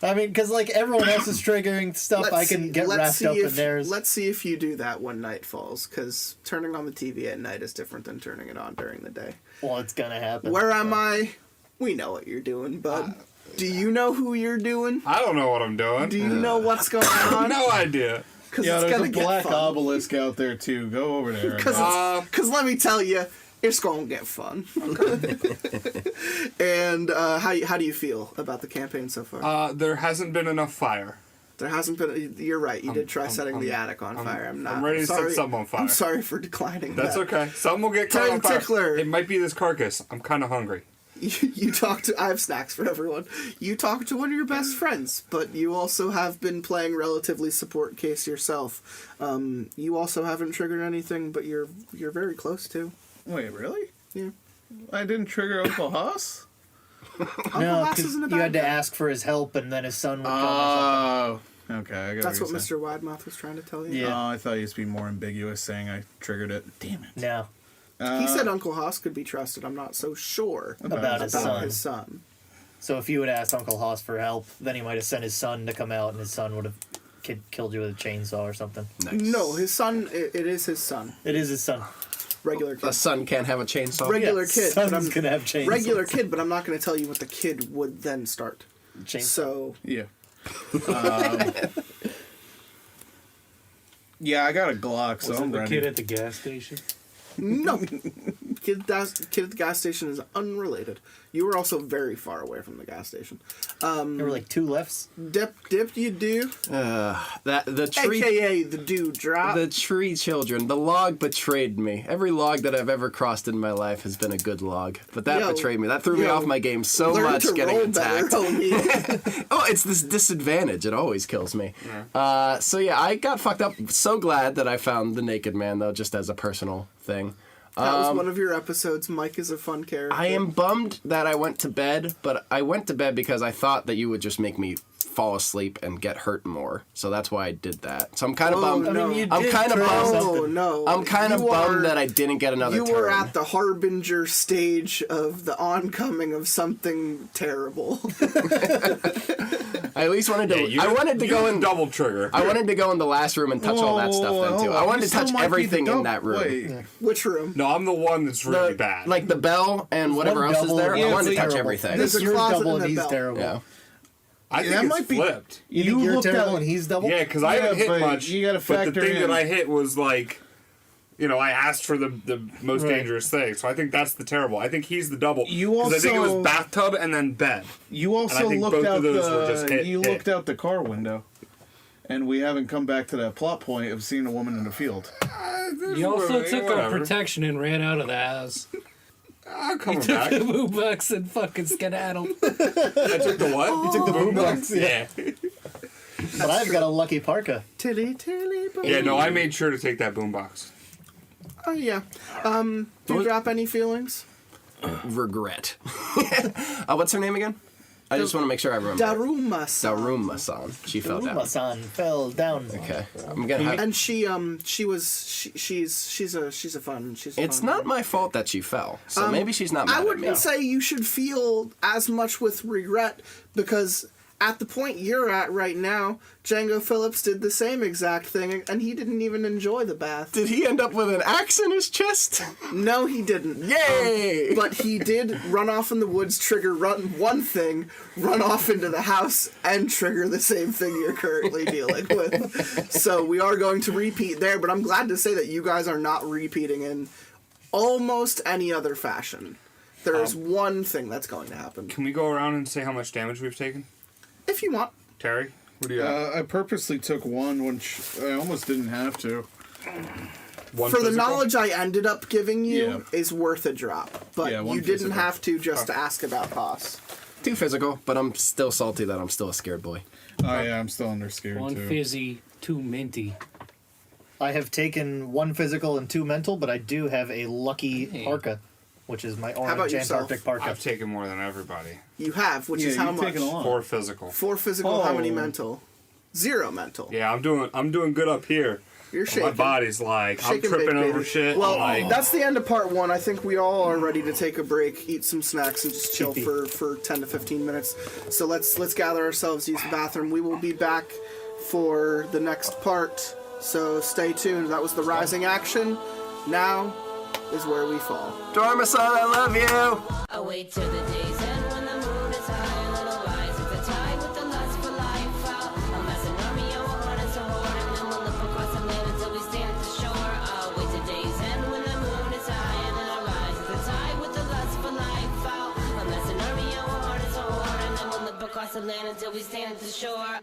I mean, because like everyone else is triggering stuff, I can get wrapped up in theirs. Let's see if you do that when night falls, because turning on the TV at night is different than turning it on during the day. Well, it's gonna happen. Where am I? We know what you're doing, bud. Do you know who you're doing? I don't know what I'm doing. Do you know what's going on? No idea. Because Yeah, it's there's gonna a get black fun. obelisk out there too. Go over there. Because let me tell you, it's gonna get fun. And how do you feel about the campaign so far? There hasn't been enough fire. There hasn't been. You're right. You did try setting the attic on fire. I'm ready to set something on fire. I'm sorry for declining. That's that. okay. Some will get caught Time on fire. tickler. It might be this carcass. I'm kind of hungry. You talk to. I have snacks for everyone. You talk to one of your best friends, but you also have been playing relatively support case yourself. You also haven't triggered anything, but you're very close to. Wait, really? Yeah. I didn't trigger Uncle Haas? No, Haas 'cause isn't a you bad had to guy. ask for his help, and then his son would come. Oh, okay. I got That's what you're Mr. Widemouth was trying to tell you. Yeah. Oh, I thought he used to be more ambiguous, saying I triggered it. Damn it. No. He said Uncle Haas could be trusted. I'm not so sure About his son. his son. So if you would ask Uncle Haas for help, then he might have sent his son to come out, and his son would have killed you with a chainsaw or something. No, his son. It is his son. It is his son. Regular kid. A son can't have a chainsaw. Regular Yeah, kid. But son's I'm gonna have chainsaws. regular kid, but I'm not going to tell you what the kid would then start. Chainsaw. So Yeah. Yeah, I got a Glock, so Was I'm it the ready. kid at the gas station? No. Kid at the gas station is unrelated. You were also very far away from the gas station. There were like 2 lefts. Dip, you do. The tree, AKA the dude drop. the tree children. The log betrayed me. Every log that I've ever crossed in my life has been a good log, but that betrayed me. That threw me off my game so learn much to getting roll better, attacked. homie. Oh, it's this disadvantage. It always kills me. So yeah, I got fucked up. So glad that I found the naked man though, just as a personal thing. That was one of your episodes. Mike is a fun character. I am bummed that I went to bed, but I went to bed because I thought that you would just make me fall asleep and get hurt more. So that's why I did that. So I'm kind of bummed. No. I'm kind of bummed. No. I'm kind of bummed that I didn't get another turn. You were at the harbinger stage of the oncoming of something terrible. I at least wanted to. I wanted to go in double trigger. I wanted to go in the last room and touch all that stuff then too. I wanted to touch everything in that room. Wait. Which room? No, I'm the one that's really bad. Like the bell and whatever else is there. I wanted to touch everything. There's a You're closet double in and the he's bell. terrible. Yeah. I think that it's might be- flipped. You think you're looked terrible at- and he's double? Yeah, because I haven't hit but much. you gotta but the factor thing in- that I hit was like, I asked for the most Right. dangerous thing. So I think that's the terrible. I think he's the double. You 'Cause I think it also- was bathtub and then bed. You And I also think looked both out of those were just hit. looked out the car window, and we haven't come back to that plot point of seeing a woman in the field. You also took our Whatever. protection and ran out of the house. I'm coming Took back. the boombox and fucking skedaddled. I took the what? You took the boombox. Yeah. But I've got a lucky parka. Tilly, boom. Yeah, no, I made sure to take that boombox. Oh, yeah. Do you drop any feelings? Regret. What's her name again? I just want to make sure I remember. Daruma-san. Daruma-san. She fell down. Daruma-san fell down. Okay. I'm gonna have. And she's a fun. It's not my fault that she fell, so maybe she's not mad I at me. wouldn't say you should feel as much with regret because at the point you're at right now, Django Phillips did the same exact thing and he didn't even enjoy the bath. Did he end up with an axe in his chest? No, he didn't. Yay! But he did run off in the woods, run off into the house, and trigger the same thing you're currently dealing with. So we are going to repeat there, but I'm glad to say that you guys are not repeating in almost any other fashion. There is one thing that's going to happen. Can we go around and say how much damage we've taken? If you want. Terry, what do you have? I purposely took one, which I almost didn't have to. One For the physical? knowledge I ended up giving you Yeah. is worth a drop. But Yeah, one you didn't physical. have to just to ask about costs. 2 physical, but I'm still salty that I'm still a scared boy. Oh yeah, I'm still under scared One too. fizzy, 2 minty. I have taken 1 physical and 2 mental, but I do have a lucky Hey. parka, which is my about orange yourself? Antarctic parka. I've taken more than everybody. You have, which is Yeah, how you've much? taken a lot. 4 physical. 4 physical, how many Oh. mental? 0 mental. Yeah, I'm doing good up here. You're My shaking. body's like, I'm Shaking tripping big, over baby. shit. Well, like, that's the end of part 1. I think we all are ready to take a break, eat some snacks, and just chill for 10 to 15 minutes. So let's gather ourselves, use the bathroom. We will be back for the next part. So stay tuned. That was the rising action. Now is where we fall. Darma-san, I love you! I wait till the day's end when the moon is high and little rise with the tide with the lust for life out. I'm as an army, I will run as a horde and then we'll look across the land until we stand at the shore. I'll wait till day's end when the moon is high and little rise with the tide with the lust for life out. I'm as an army, I will run as a horde and then we'll look across the land until we stand at the shore.